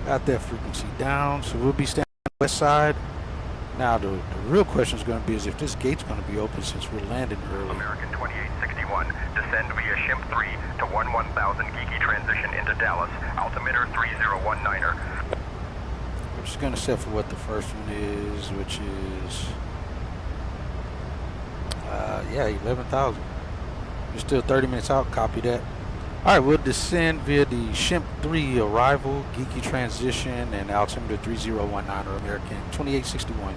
Got that frequency down. So we'll be standing on the west side. Now the real question is going to be is if this gate's going to be open since we're landing early. American 2861, descend via Shimp 3 to 11,000 Geeky transition into Dallas, altimeter 3019er. We're just going to set for what the first one is, which is, yeah, 11,000. We're still 30 minutes out, copy that. All right, we'll descend via the Shimp 3 arrival, Geeky transition, and altimeter 3019 or American 2861.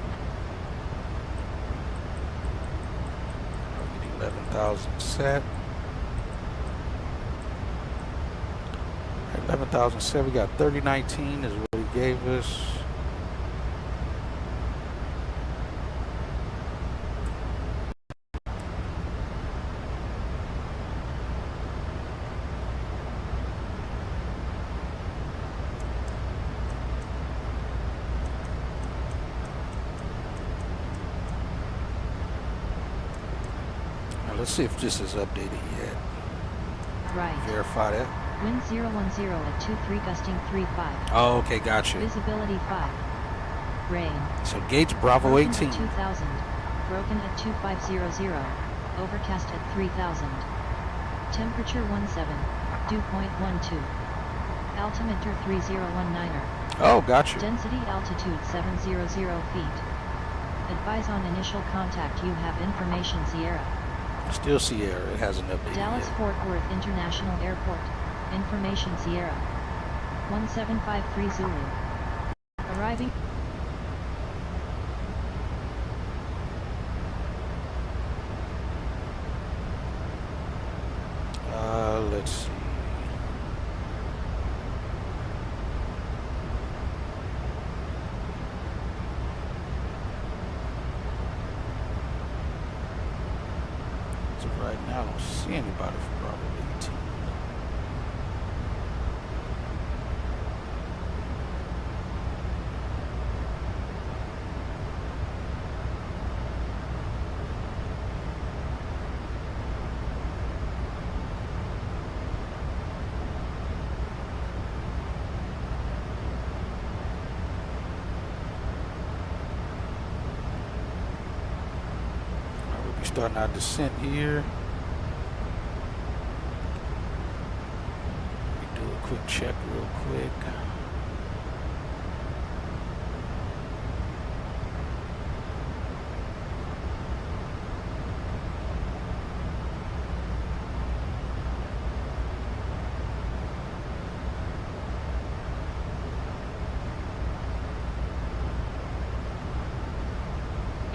11,000 set. 11,000 set. We got 3019 is what he gave us. Let's see if this is updated yet. Right. Verify that. Wind 010 at 23, gusting 35. Oh, okay, gotcha. Visibility 5. Rain. So gates Bravo Broken 18. At 2,000. Broken at 2500. Overcast at 3,000. Temperature 17. Dew point 12. Altimeter 3019er. Oh, gotcha. Density altitude 700 feet. Advise on initial contact. You have information Sierra. Still Sierra, it hasn't updated Dallas-Fort Worth International Airport. Information Sierra. 1753 Zulu. Arriving. Let's see. So right now I don't see anybody for Bravo 18. Starting our descent here. We do a quick check real quick.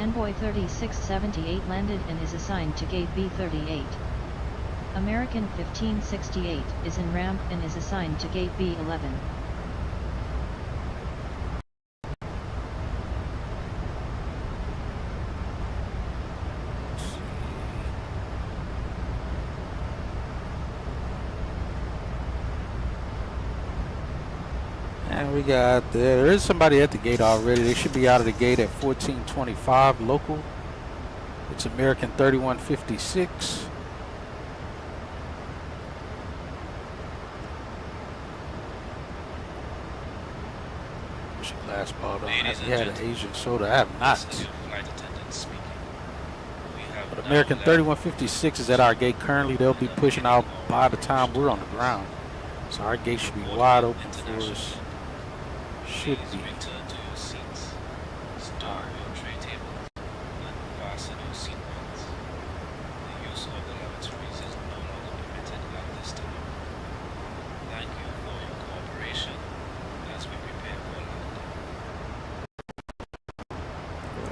Envoy 3678 landed and is assigned to gate B38. American 1568 is en ramp and is assigned to gate B11. And we got, there is somebody at the gate already. They should be out of the gate at 1425 local. It's American 3156. Push a glass ball down. We had an Asian soda. I have not. But American 3156 is at our gate currently. They'll be pushing out by the time we're on the ground. So our gate should be wide open for us. Should be.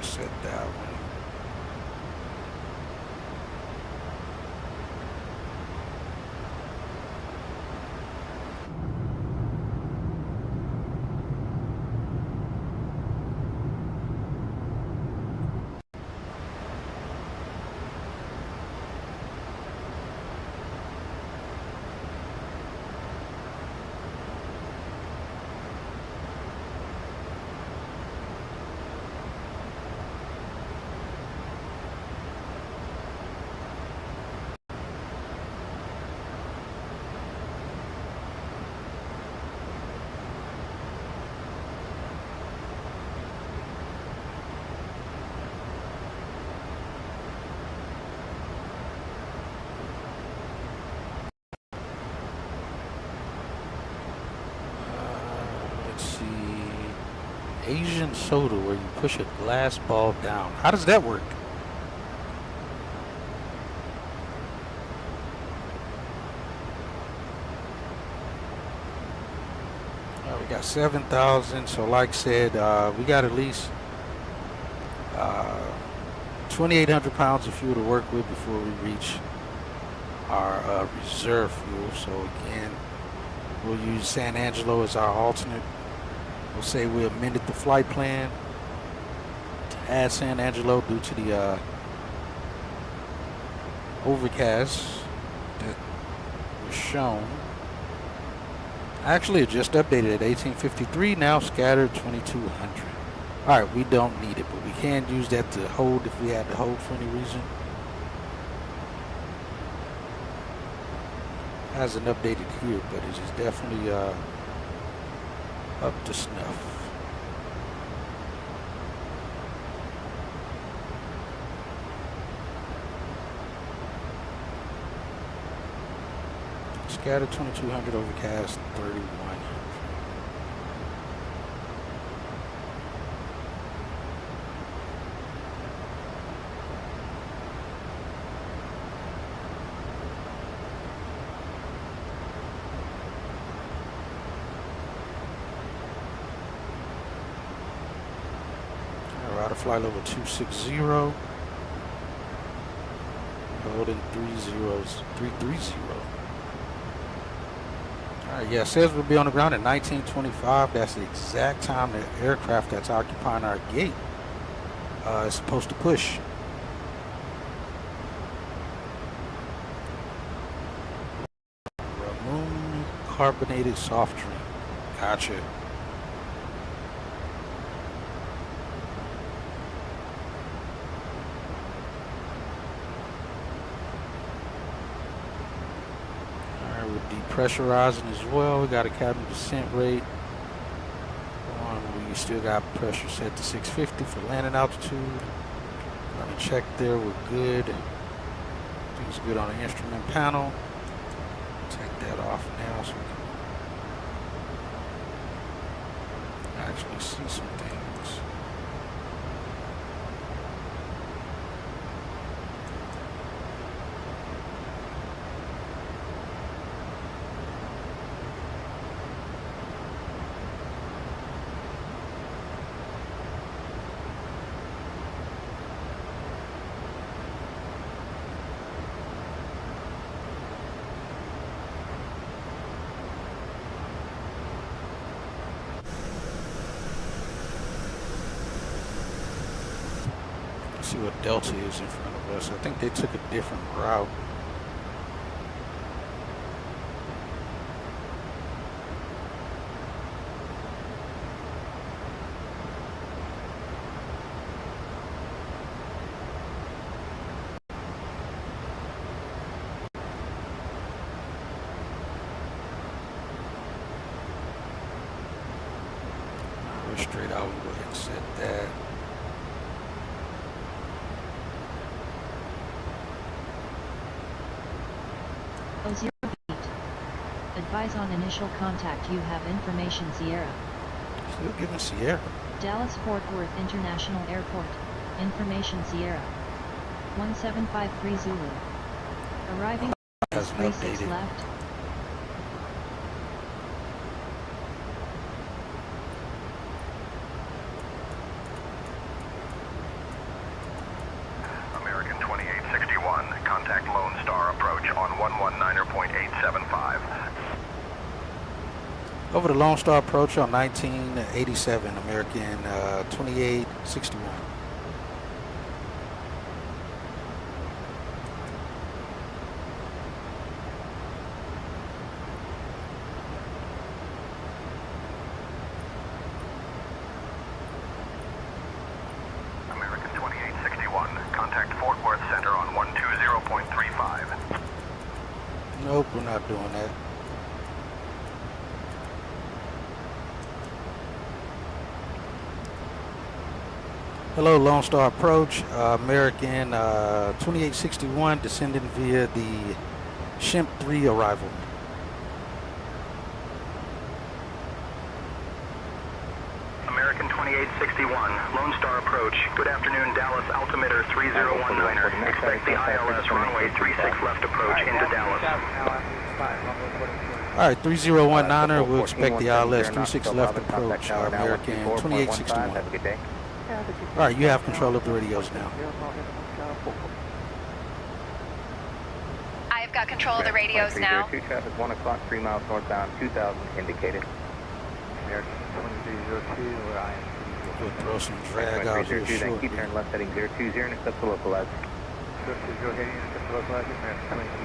Set that one. Asian soda where you push a glass ball down. How does that work? We got 7,000. So like I said, we got at least 2,800 pounds of fuel to work with before we reach our reserve fuel. So again, we'll use San Angelo as our alternate. We'll say we amended the flight plan to add San Angelo due to the overcast that was shown. Actually, it just updated at 1853, now scattered 2,200. Alright, we don't need it, but we can use that to hold if we had to hold for any reason. Hasn't updated here, but it is definitely up to snuff. Scattered 2,200, overcast 3,100. Flight level 260, holding 330. Alright, yeah, it says we'll be on the ground at 1925. That's the exact time the aircraft that's occupying our gate is supposed to push. Ramon carbonated soft drink. Gotcha. Depressurizing as well. We got a cabin descent rate. We still got pressure set to 650 for landing altitude. Gonna check there. We're good. Things good on the instrument panel. Take that off now so we can actually see some things. see what Delta is in front of us. I think they took a different route. We're straight out. We'll go ahead and set that. Advise on initial contact. You have information Sierra. Still giving Sierra. Dallas Fort Worth International Airport. Information Sierra. 1753 Zulu. Arriving is 36 left. American 2861, contact Lone Star approach on 119.875. Over the Lone Star approach on 1987, American 2861. American 2861, contact Fort Worth Center on 120.35. Nope, we're not doing that. Hello, Lone Star approach. American 2861 descending via the Shimp 3 arrival. American 2861, Lone Star approach. Good afternoon, Dallas altimeter 3019er. Expect the ILS runway 36 left approach into Dallas. All right, 3019er. We'll expect the ILS 36 left approach. American 2861. Have a good day. All right, you have control of the radios now. I've got control of the radios now. 2302 traffic 1 o'clock, 3 miles northbound, 2000 indicated. American 2302, where I am. We'll throw some drag out here 2302, then shortly. keep turn left heading 020 and accept the localizer. 020 heading and accept the localizer. American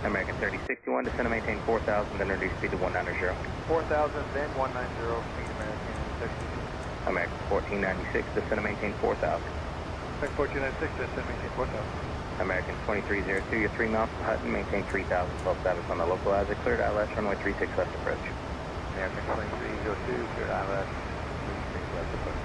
2302, American 3061, descend and maintain 4000, then reduce speed to 190. 4000, then 190, speed American 3062. American 1496, descend and maintain 4000. American 1496, descend and maintain 4000. American 2302, you're 3 miles from Hutton, maintain 3000, self-status on the localizer, cleared ILS, runway 36 left approach. American 2302, cleared ILS, 36 left approach.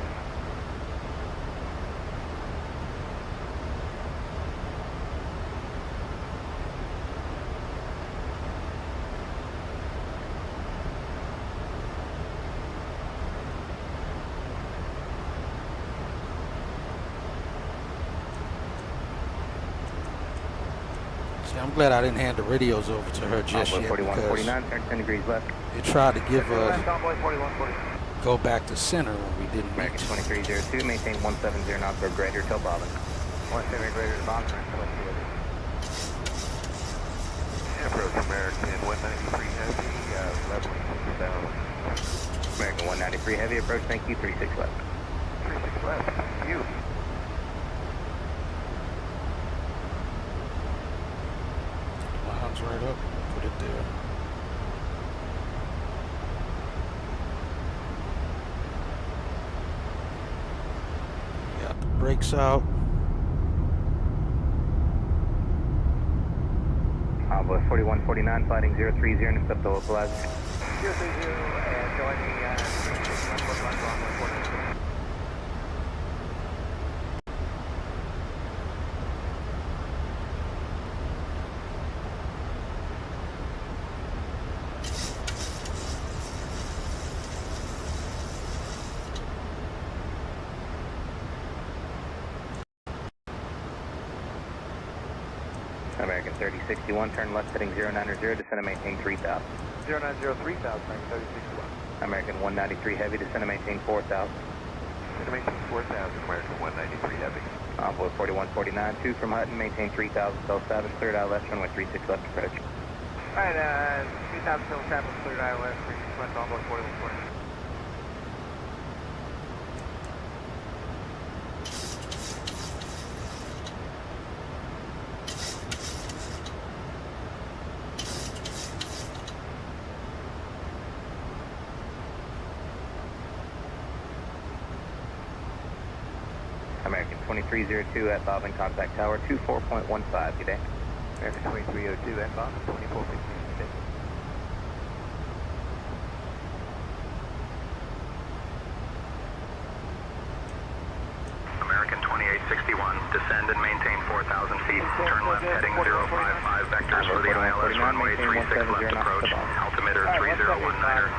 See, I'm glad I didn't hand the radios over to her just yet, 4149, because turn 10 degrees left. it tried to give us Convoy 4140. go back to center when we didn't American reach. 2302, maintain 170 knots or greater till Bobbin. 170 greater to Bombs, approach American 193 heavy, leveling 6000. American 193 heavy approach, thank you, 36 left. 36 left, thank you. Lines right up, put it there. Got the brakes out. Envoy 4149, fighting 030 and accept the localizer. 030 and joining 361 American 3061, turn left heading 090, descend and maintain 3000. 090 3000, American 3061. American 193 heavy, descend and maintain 4000. Descend and maintain 4000, American 193 heavy. Envoy 4149, 2 from Hutton, maintain 3000, self-status, cleared ILS, runway 36 left approach. Alright, 3000 civil traffic, cleared ILS, 36 left, Envoy 4149. American 2302 at Bobbin, contact tower 24.15, good day. American 2302 at Bobbin, 24.15, good day. American 2861, descend and maintain 4,000 feet. Turn left heading 055 vectors for the ILS runway 36 left approach. Altimeter 3019er.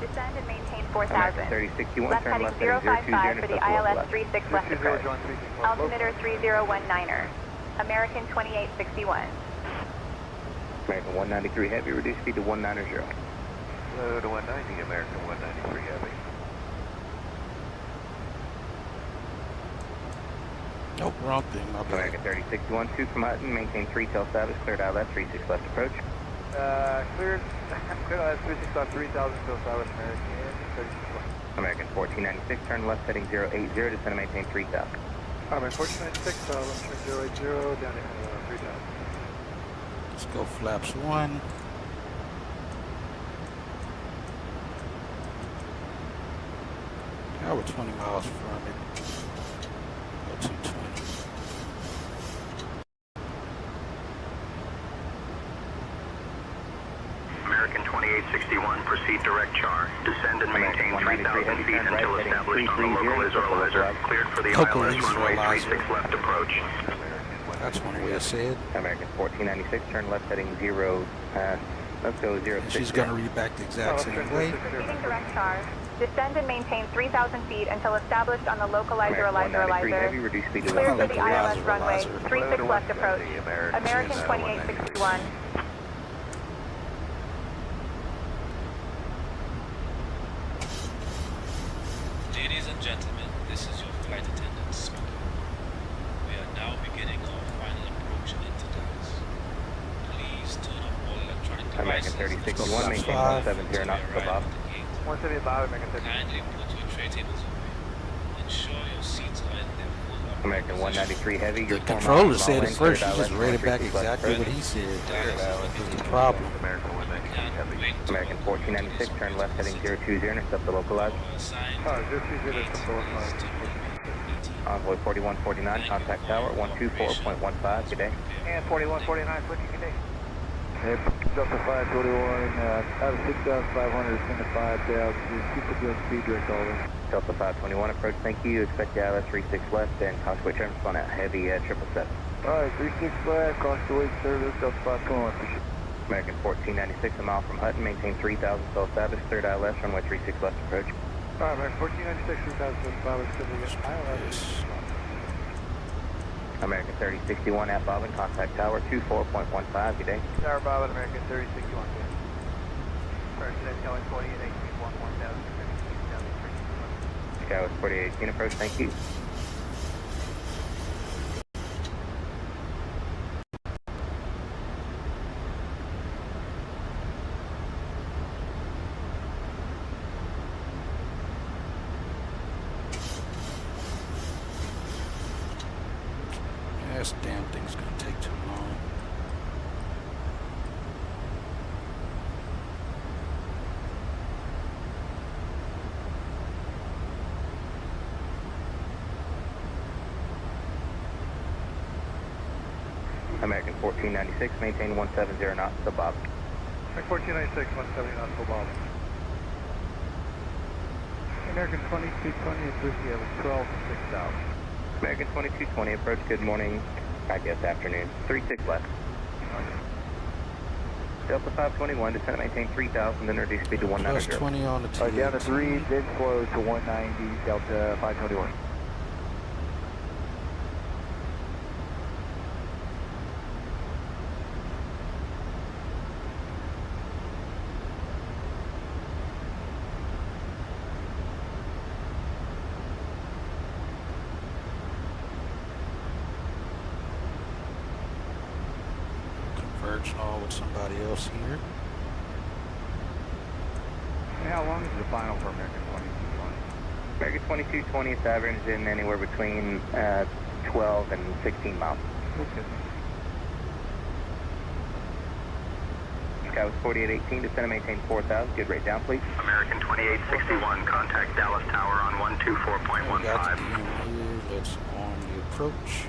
Descend and maintain 4,000. 3061, Left turn heading left heading 055 for the ILS left. 36 left approach. Altimeter 3019er. American 2861. American 193 heavy, reduce speed to 190. Low to 190, American 193 heavy. Nope, wrong thing, my bad. American 3061, 2 from Hutton, maintain 3 tail status, cleared ILS 36 left approach. Cleared ILS 36 on 3,000, still South American 36 left. American 1496, turn left heading 080, descend and maintain 3000. American 1496, left turn 080, down to 3,000. Let's go flaps 1. Now we're 20 miles from it. Go 220. American 2861, proceed direct char. Descend and maintain 3,000 feet until established on the local Israelizer. Cleared for the Local ILS runway Israelizer. 36 left approach. That's one way I said. American 1496, turn left heading 0, let's go 06. And she's going to read back the exact same way. Proceeding direct char. Descend and maintain 3,000 feet until established on the localizer Elizer. Heavy, reduce speed to Clear for the Localizer, ILS runway Elizer. 36 left approach. American 2861. Ladies and gentlemen, this is your flight attendant speaking. We are now beginning our final approach into Dallas. Please turn off all electronic American devices. 3061, maintain 170 knots for Bob. 175, American 30. Kindly put your tray tables away. Ensure your seats are in their full American 193 heavy. The controller said it first. She just read it back exactly what he said. That was the problem. American 193 heavy. American 1496, turn left heading 020, intercept the localizer. 020, Envoy 4149, contact tower 124.15, good day. and 4149, switching, good day. Delta 541, out of 6,500, send to 5,000, keep the good speed direct over. Delta 521, approach, thank you. Expect the ILS 36 left and Constaway turn spawn out heavy 777. Alright, 36 left, Constaway service, Delta 521, appreciate it. American 1496, a mile from Hutton, maintain 3,000, still established, third ILS, runway 36 left approach. Alright, American 1496, 3,005, ILS. American 3061 at Bobbin, contact tower 24.15, good day. Tower Bobbin, American 3061, good. First, telling 4818, 1,000, Skywest 4818, approach, thank you. This damn thing's going to take too long. American 1496, maintain 170 knots to Bob. American 1496, 170 knots for Bob. American 2220, Whiskey, I was 12 to 6,000. American 2220, approach, good morning, I guess afternoon, 36 left. Delta 521, descend and maintain 3,000, then reduce speed to 190. Plus 20 on the T. Down to 3, then close to 190, Delta 521. Converge all with somebody else here. And how long is the final for American 2220? American 2220 is average in anywhere between 12 and 16 miles. Okay. Sky was 4818, descend and maintain 4000, good rate down please. American 2861, contact Dallas Tower on 124.15. We got the DM here, let's on the approach.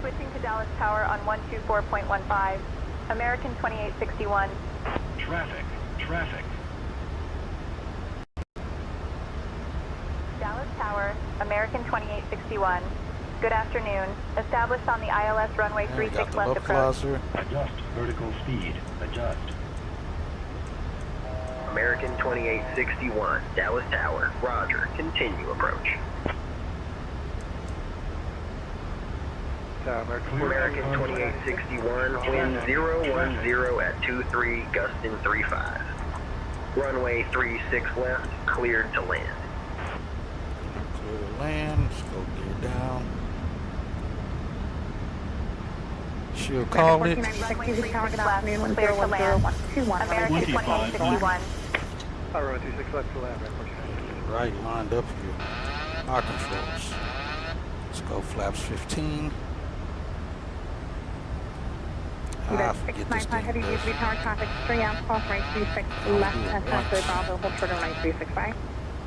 Switching to Dallas Tower on 124.15. American 2861. Traffic, traffic. Dallas Tower, American 2861. Good afternoon. Established on the ILS runway 36 left approach. Adjust vertical speed. Adjust. American 2861, Dallas Tower. Roger. Continue approach. American 2861, wind 010 at 23, gusting 35. Runway 36 left, cleared to land. Clear to land, let's go gear down. She'll call it. Runway 36 left, clear to land. American 2861. Runway 36 left to land, Right, lined up here. Our controls. Let's go flaps 15. I forget this thing. Heavy usually tower traffic 3 amps off right 36 left and transfer Bravo, hold short on right 365.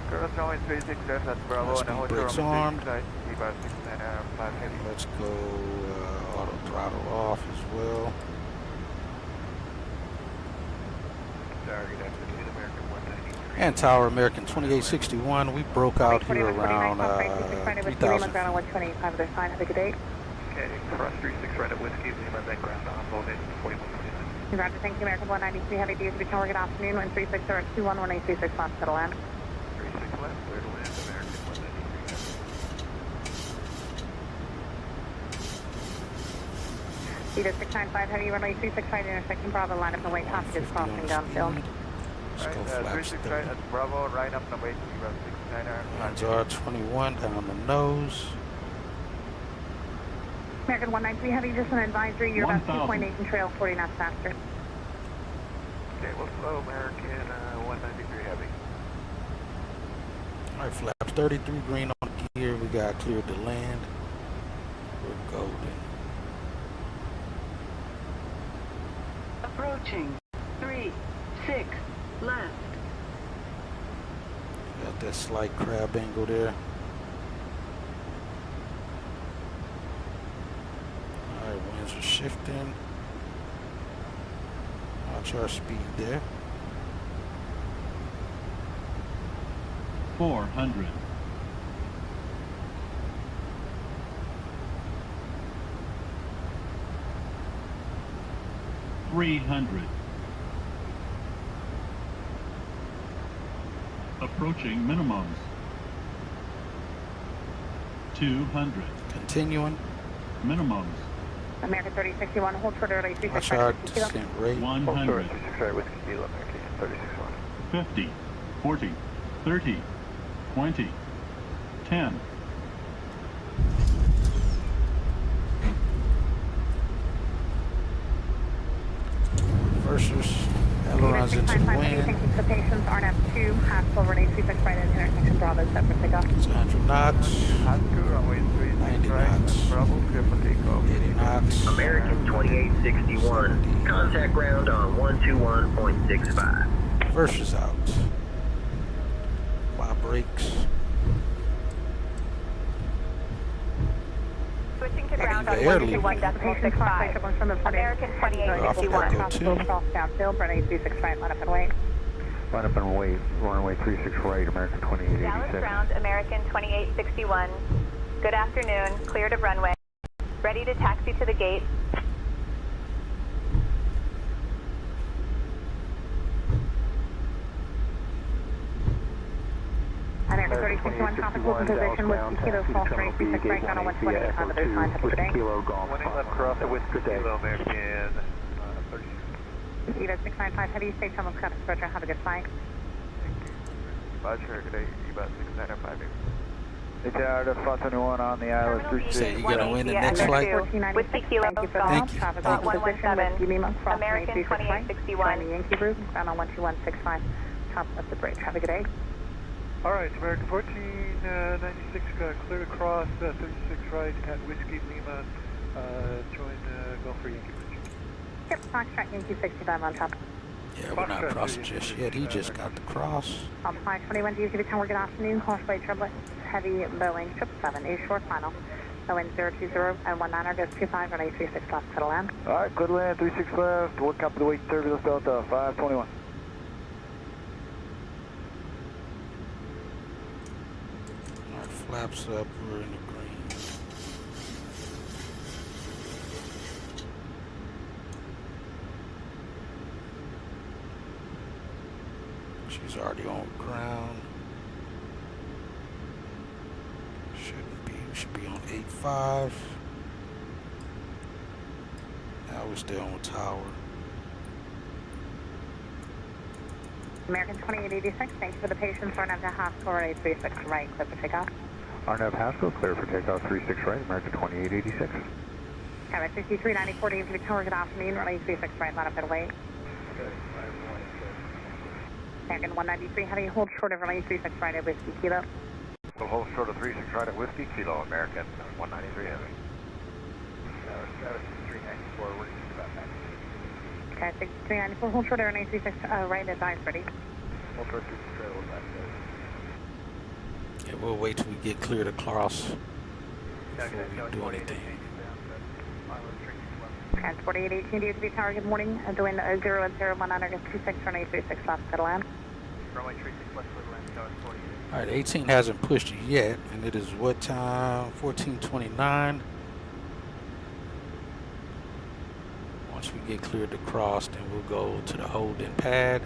Girls runway 36 left at Bravo and hold short Brakes on on. 5 heavy. Let's go auto throttle off as well. Target afternoon, American 193. And Tower American 2861. We broke out here around 3,000. Ground 125 other sign. Have a good day. Okay, cross 36 right at Whiskey, Lima, then ground on hold in 4129. Roger, thank you, American 193 Heavy Duty return. Good afternoon, 136 or 211836 left to land. 36 left, clear to land, American 193. Either 695 Heavy, runway 365 intersection Bravo, line up and wait, traffic is crossing downfield. Let's go flaps 36 right at Bravo, right up the way to about 69er. Lines R21 down the nose. American 193 Heavy, just an advisory, you're about 2.8 and trail 40 knots faster. Okay, we'll slow American 193 heavy. Alright, flaps 33 green on the gear. We got cleared to land. We're golden. Approaching 3, 6, left. Got that slight crab angle there. Alright, winds are shifting. Watch our speed there. 400. 300. Approaching minimums. 200. Continuing. Minimums. American 3061, hold short early, Watch our 365. descent rate. 100. 36 right, Whiskey, Kilo, American 361. 50. 40. 30. 20. 10. Versus ailerons into the wind. Anticipations RNF2, Haskell, runway 36 right at intersection Bravo, set for takeoff. It's 100 knots. Haskell, runway 36 right at Bravo, clear for takeoff. 80 knots. American 2861, contact ground on 121.65. Versus out. By brakes. Switching to ground on Air leaving. 121.65. American 2861. Cross downfield, runway 36 right, line up and wait. Line up and wait, runway 36 right, American 2886. Dallas ground, American 2861. Good afternoon, cleared of runway. Ready to taxi to the gate. American 3061, topical position with Kilo False Range, 36 right, down on 125 other sign. Have a good day. Kilo, Golf. 1 left cross at Whiskey, Kilo, American 36. Either 695 Heavy, stay tunnel, Scott, Roger, have a good flight. Roger, good day, about 69er 5 Hey, Tower, the 521 on the ILS 36. Say you're gonna win the next flight. Whiskey Kilo, Thank you. Traffic Thank you. 117. American 2861. Yankee Group, down on 12165, top of the bridge. Have a good day. All right, American 1496, clear across 36 right at Whiskey Lima, Join Gulf for Yankee Bridge. Yep, Foxtrot Yankee 65 on top. Yeah, we're not crossing just yet. He just got the cross. On 521 DCB Tower, good afternoon. Caution by Triplet, heavy Boeing 777, is short final. Boeing 020 and 19er, goes 25, runway 36 left, clear to land. Alright, clear to land, 36 left. Work up the weight, turbulence Delta, 521. Alright, flaps up, we're in the green. She's already on ground. Should be on 8.5. Now we're still on tower. American 2886, thanks for the patience. Arnav to Haskell, runway 36 right, clear for takeoff. Arnav Haskell, clear for takeoff 36 right, American 2886. Tower 6394 DCB Tower, good afternoon. Runway 36 right, line up and wait. American 193 heavy, hold short of runway 36 right at Whiskey Kilo. We'll hold short of 36 right at Whiskey Kilo, American 193 heavy. Status 394, we're just about that. Okay, 6394, hold short of runway 36 right at Dice ready. Hold short 36 right, hold back there. Yeah, we'll wait till we get clear to cross Yeah, before we do anything. Transport 818 DCB Tower, good morning. Doing 01019er, 26, runway 36 left, clear to land. Runway 36 left, clear to land, Tower 48. Alright, 18 hasn't pushed yet, and it is what time? 14:29. Once we get cleared to cross, then we'll go to the holding pad.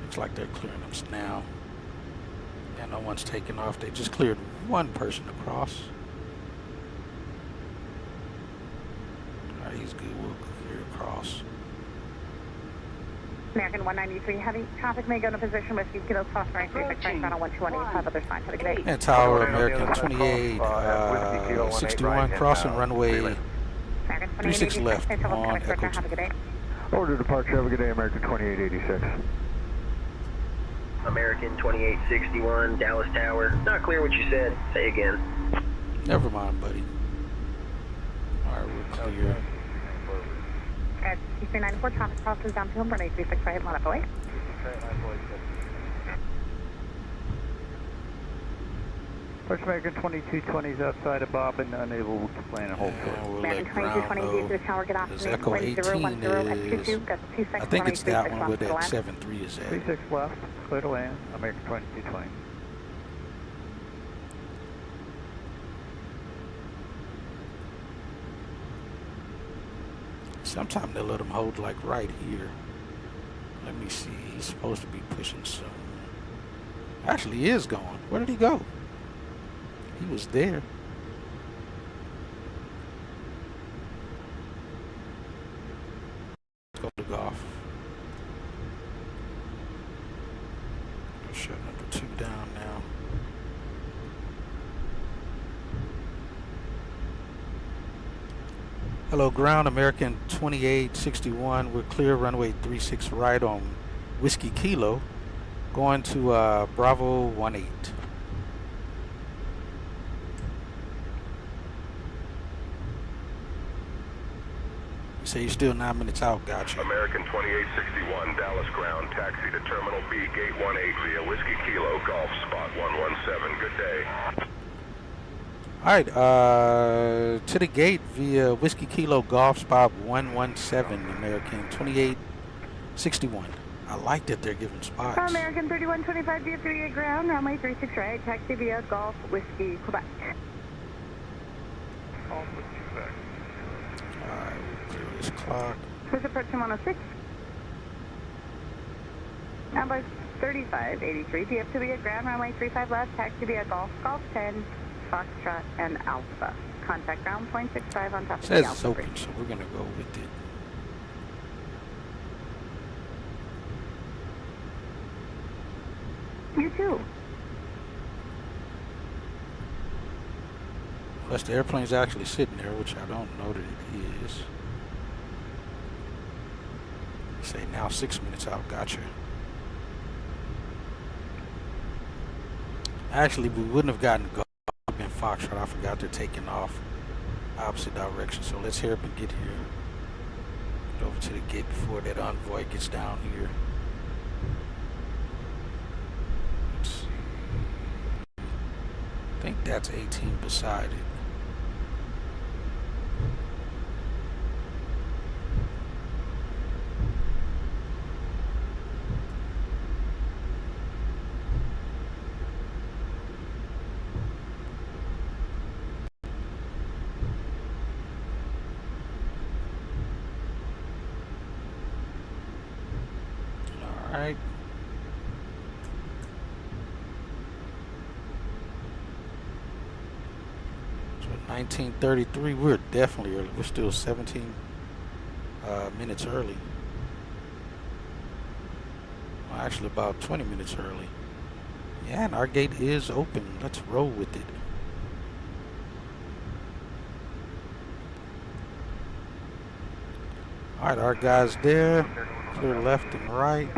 Looks like they're clearing us now. And no one's taking off. They just cleared one person across. Alright, he's good. We'll clear across. American 193 heavy, traffic may go into position with Kilo cross runway 36 right, channel 121, 5 other signs for the gate. And Tower, American 28, 61, crossing runway 36 left on Echo 2. Order departure, have a good day, American 2886. American 2861, Dallas Tower. Not clear what you said. Say again. Never mind, buddy. Alright, we're clear. At C394, traffic crosses downfield, runway 36 right, line up away. First American 2220 is outside of Bob and unable to plan a hold short. We'll American let ground 2220 know. to the tower, good This afternoon. Echo 18 is, I think it's that one where that 7.3 is at. 36 left, clear to land, American 2220. Sometimes they let him hold like right here. Let me see. He's supposed to be pushing soon. Actually, he is going. Where did he go? He was there. Let's go to golf. Shut number 2 down now. Hello, ground, American 2861. We're clear, runway 36 right on Whiskey Kilo. Going to Bravo 18. So you're still 9 minutes out, gotcha. American 2861, Dallas ground, taxi to Terminal B, Gate 18 via Whiskey Kilo, Golf Spot 117. Good day. Alright, to the gate via Whiskey Kilo Golf Spot 117, American 2861. I like that they're giving spots. American 3125 via 38 ground, runway 36 right, taxi via Golf Whiskey, Quebec. Golf Whiskey, Quebec. Alright, we'll clear this clock. First approach to 106. Number 3583, DF2 via ground, runway 35 left, taxi via Golf, Golf 10. Foxtrot and Alpha. Contact ground point 65 on top of the Says Alpha it's open, bridge. so we're gonna go with it. You too. Plus the airplane's actually sitting there, which I don't know that it is. Say now 6 minutes out, gotcha. Actually, we wouldn't have gotten to go. We've been Foxtrot. I forgot they're taking off opposite direction. So let's hurry up and get here. Get over to the gate before that envoy gets down here. Let's see. I think that's 18 beside it. All right. So 1933, we're definitely early. We're still 17 minutes early. Well, actually about 20 minutes early. Yeah, and our gate is open. Let's roll with it. All right, our guys there. Clear left and right.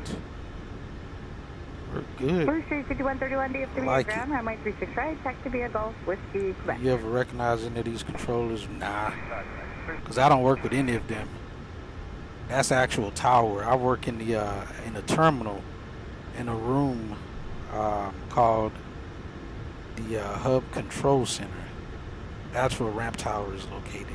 We're good. Blue Street 5131 DFW Like ground, runway 36 right, taxi via Golf, Whiskey, Quebec. You ever recognize any of these controllers? Nah, because I don't work with any of them. That's actual tower. I work in the terminal in a room called the Hub Control Center. That's where Ramp Tower is located.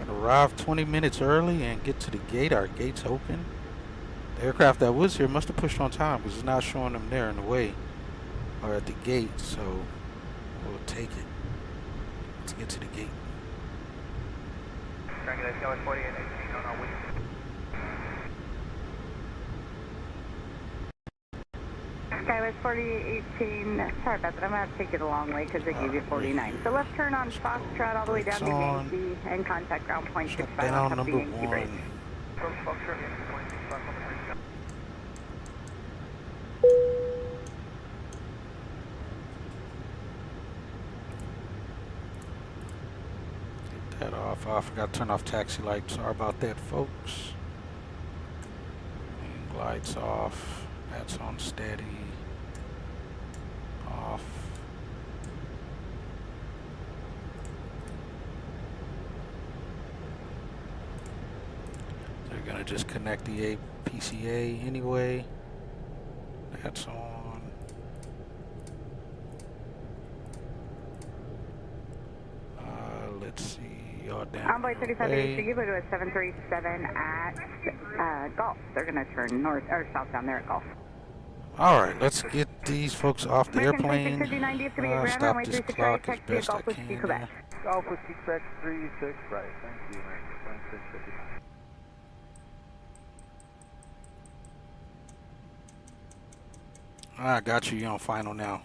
Arrive 20 minutes early and get to the gate. Our gate's open. The aircraft that was here must have pushed on time because it's not showing them there in the way or at the gate, so we'll take it. Let's get to the gate. Skywest 4818, sorry about that, I'm going to have to take you the long way because they gave you 49. So left turn on Foxtrot all the way down to Yankee and contact ground point 65 Down on top of number the Yankee bridge. 1. Get that off. Oh, I forgot to turn off taxi lights. Sorry about that, folks. And lights off. That's on steady. Off. They're gonna just connect the PCA anyway. That's on. Let's see. Y'all down. Envoy 3580, you go to a 737 at Gulf. They're gonna turn north or south down there at Gulf. All right, let's get these folks off the airplane. Stop this clock as best I can. Golf Whiskey Quebec 36 right. Thank you, man. 2659. I got you. You're on final now.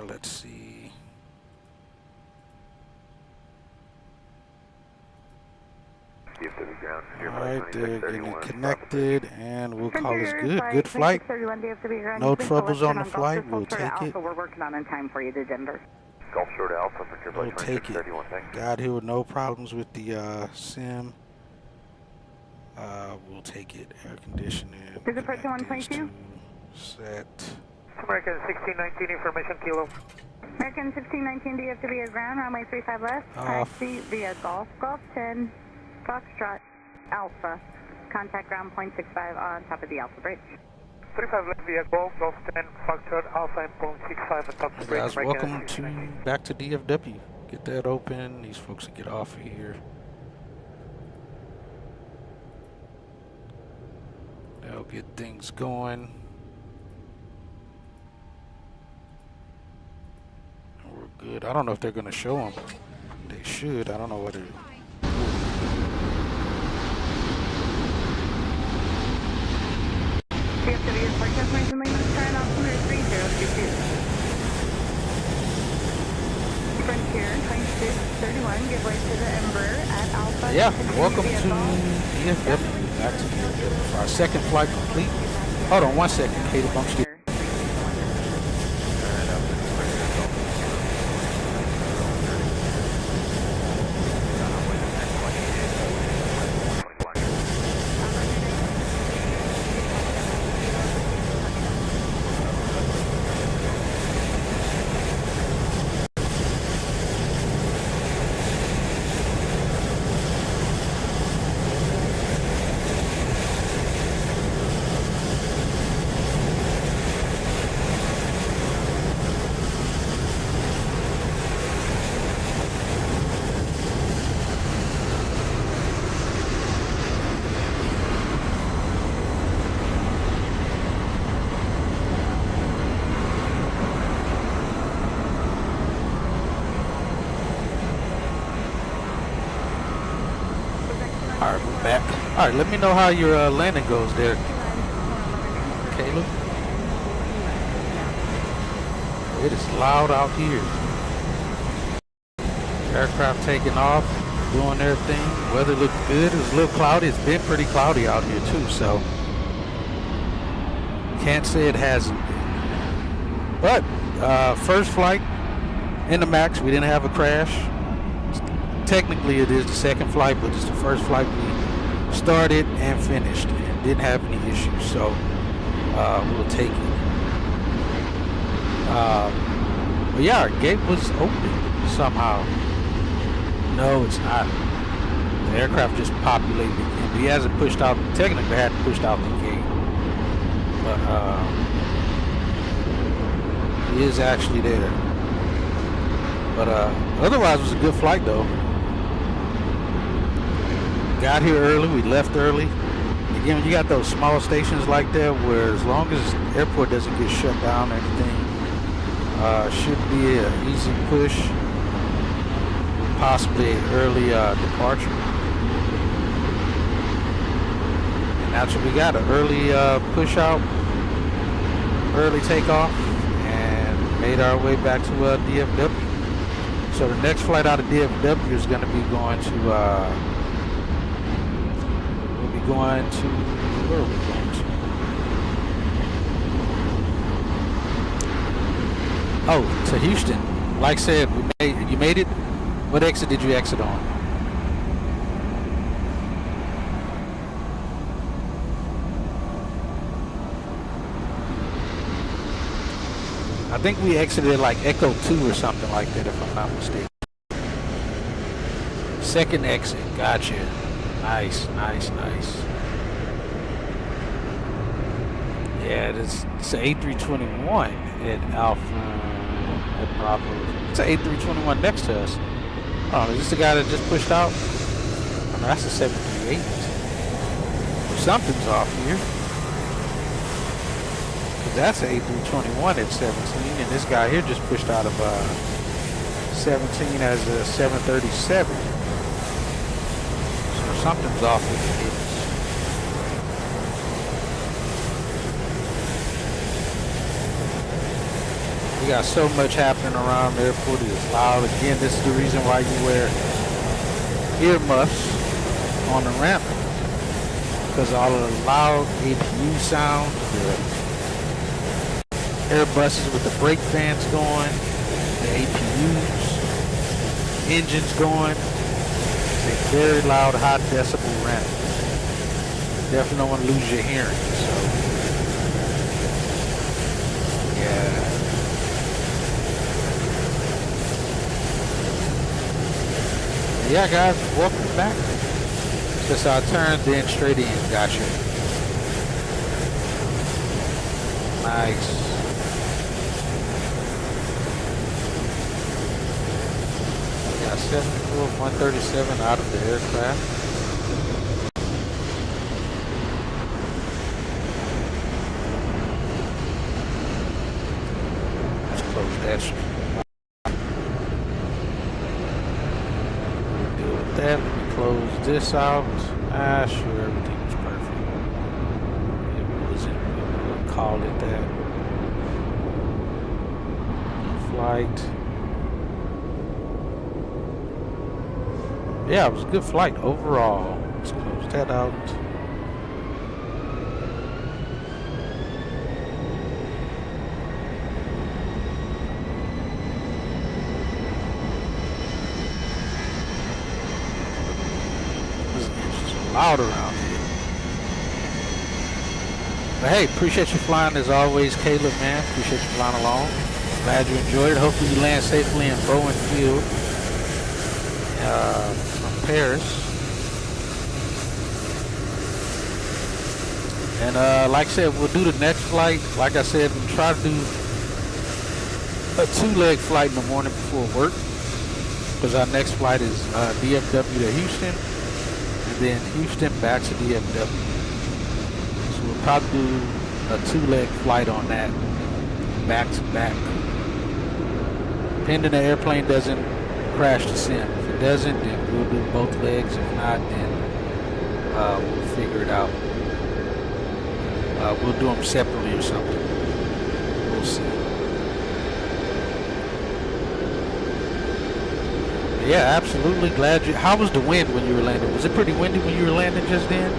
Let's see. Alright, they're getting connected, and we'll call this good. Good flight. No troubles on the flight. We'll take it. We're working on time for you to Denver. Gulf Short Alpha for We'll take it. Got here with no problems with the sim. We'll take it. Air conditioning. Is it approaching 122? Set. American 1619 information kilo. American 1619 DFW ground, runway 35 left. Taxi via Golf, Golf 10, Foxtrot, Alpha. Contact ground point 65 on top of the Alpha Bridge. 35 left via Golf, Golf 10, Foxtrot, Alpha and point 65 on top of the bridge. Guys, welcome back to DFW. Get that open. These folks will get off of here. They'll get things going. And we're good. I don't know if they're going to show them. They should. I don't know whether. DFW is forecast Mason Lima, turn off 3022. Frontier 2631, give way to the Embraer at Alpha. Yeah, welcome to DFW. Back to DFW for our second flight complete. Hold on one second, Katie. Bump still. back. All right, let me know how your landing goes there, Caleb. It is loud out here. Aircraft taking off, doing their thing. Weather looked good. It was a little cloudy. It's been pretty cloudy out here too, so can't say it hasn't been. But first flight in the MAX, we didn't have a crash. Technically it is the second flight, but it's the first flight we started and finished and didn't have any issues, so we'll take it. But yeah, our gate was open somehow. No, it's not. The aircraft just populated again. He hasn't pushed out, technically hadn't pushed out the gate, but he is actually there. But otherwise it was a good flight though. Got here early, we left early. Again, when you got those small stations like that where as long as the airport doesn't get shut down or anything, should be an easy push, possibly an early departure. And that's what we got, an early push out, early takeoff, and made our way back to DFW. So the next flight out of DFW is going to be going to, where are we going to? Oh, to Houston. Like I said, you made it. What exit did you exit on? I think we exited like Echo 2 or something like that, if I'm not mistaken. Second exit, gotcha. Nice, nice, nice. Yeah, it's an A321 at Alpha, at Bravo. It's an A321 next to us. Oh, is this the guy that just pushed out? Oh, no, that's a 738. Something's off here. That's an A321 at 17, and this guy here just pushed out of 17 as a 737. So something's off with the kids. We got so much happening around the airport. It's loud. Again, this is the reason why you wear earmuffs on the ramp, because all of the loud APU sound, the Airbuses with the brake fans going, the APUs, engines going. It's a very loud, high decibel ramp. Definitely don't want to lose your hearing. So, yeah. Yeah, guys, welcome back. Just our turn, then straight in. Gotcha. Nice. Got 74, 137 out of the aircraft. Let's close that street. Deal with that. Let me close this out. Sure, everything was perfect. It wasn't, we'll call it that. Flight. Yeah, it was a good flight overall. Let's close that out. It's loud around here. But hey, appreciate you flying as always, Caleb, man. Appreciate you flying along. Glad you enjoyed it. Hopefully you land safely in Bowen Field. From Paris. And like I said, we'll do the next flight. Like I said, we'll try to do a 2-leg flight in the morning before work, because our next flight is DFW to Houston, and then Houston back to DFW. So we'll probably do a 2-leg flight on that, back to back. Pending the airplane doesn't crash the sim. If it doesn't, then we'll do both legs. If not, then we'll figure it out. We'll do them separately or something. We'll see. But yeah, absolutely glad you. How was the wind when you were landing? Was it pretty windy when you were landing just then?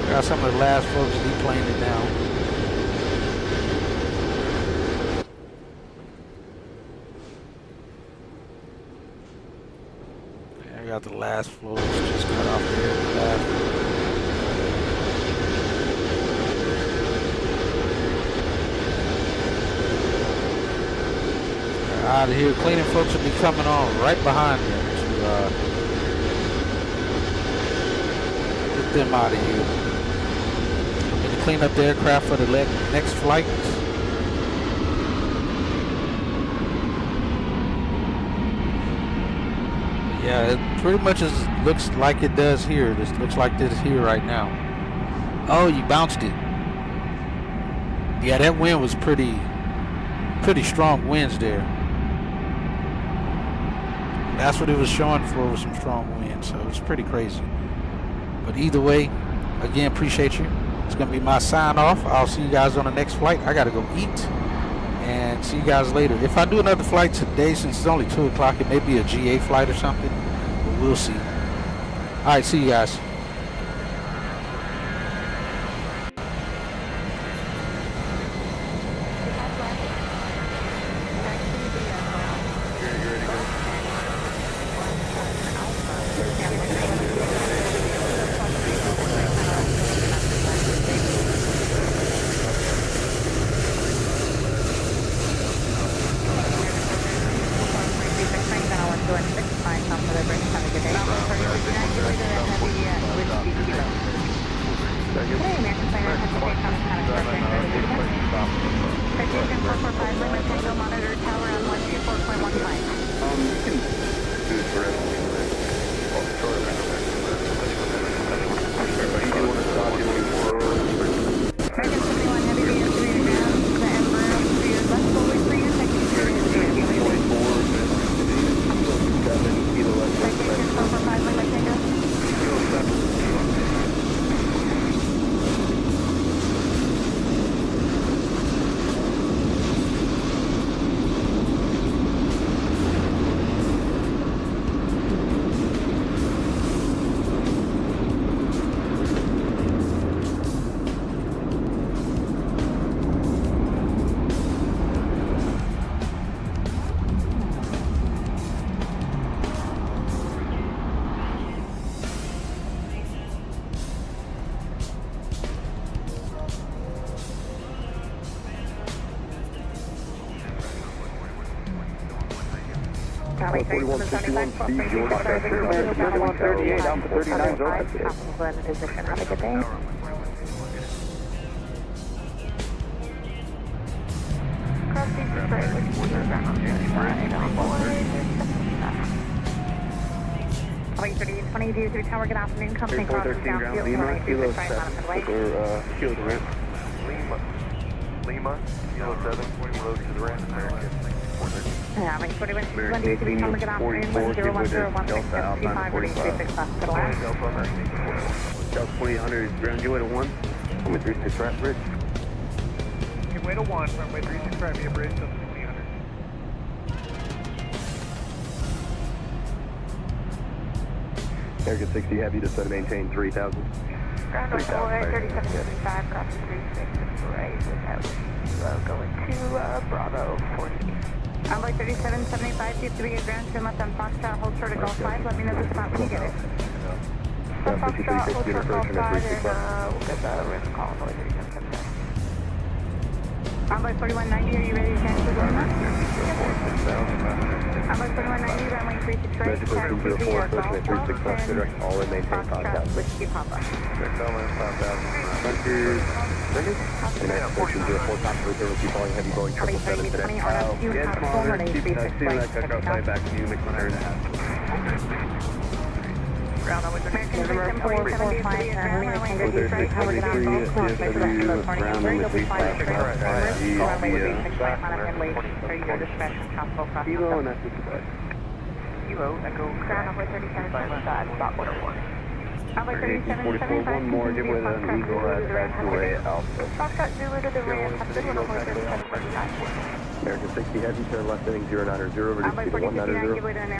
Got some of the last folks deplaning now. I got the last floors just cut off there. The last out of here. Cleaning folks will be coming on right behind them to get them out of here. And to clean up the aircraft for the next flight. Yeah, it pretty much looks like it does here. This looks like this here right now. Oh, you bounced it. Yeah, that wind was pretty strong winds there. That's what it was showing for, some strong winds. So it's pretty crazy. But either way, again, appreciate you. It's gonna be my sign off. I'll see you guys on the next flight. I gotta go eat. And see you guys later. If I do another flight today, since it's only 2 o'clock, it may be a GA flight or something, but we'll see. All right, see you guys. Charlie 3161, Steve, George, Texas, 138, Alpha 39, Zora. Position, have a good day. Cross these is right, which quarter ground on right, on board. Charlie 3820, through tower, good afternoon, company crosses downfield, Lima, Kilo 7, or Kilo to ramp. Lima, Kilo 7, load to the ramp, American. Yeah, I'm 41, 1, 2, 3, good afternoon, 1010-16-25-36, hospital out. South 2800, ground you at a 1. Runway 36 right bridge. Way to 1, runway 36 right, be a bridge, South 2800. American 60, have you just maintain 3000. Ground on 3775, cross 36, right, without going to Bravo 40. Envoy 3775, seems to be a ground to left on Foxtrot, hold short of Golf 5, let me know the spot when you get it. Foxtrot, hold short Golf 5, and we'll get the rim call, Envoy 3775. Envoy 4190, are you ready to cancel the Lima? Envoy 4190, runway 36 right, taxi via Golf 12, and all in maintain Foxtrot, Whiskey Papa. Frontier, United Station 04, Foxtrot, there will be following heavy Boeing 777 today. Yeah, tomorrow, back to you, McLaren. ground runway 39. November 445, runway 36 right, how we're going to go cross by the rest of the turning area, you'll be flying straight up to runway with basic flight management waiting for your dispatch from Tropical Cross. Kilo, and that's the goodbye. Kilo, Echo, ground runway 37, spot 101. Runway 37, 44, one more, give way to an Eagle at taxiway Alpha. Foxtrot Zulu to the rear, Captain, runway 37, 45. American 60 heading, turn left heading 090, reduce speed to 190.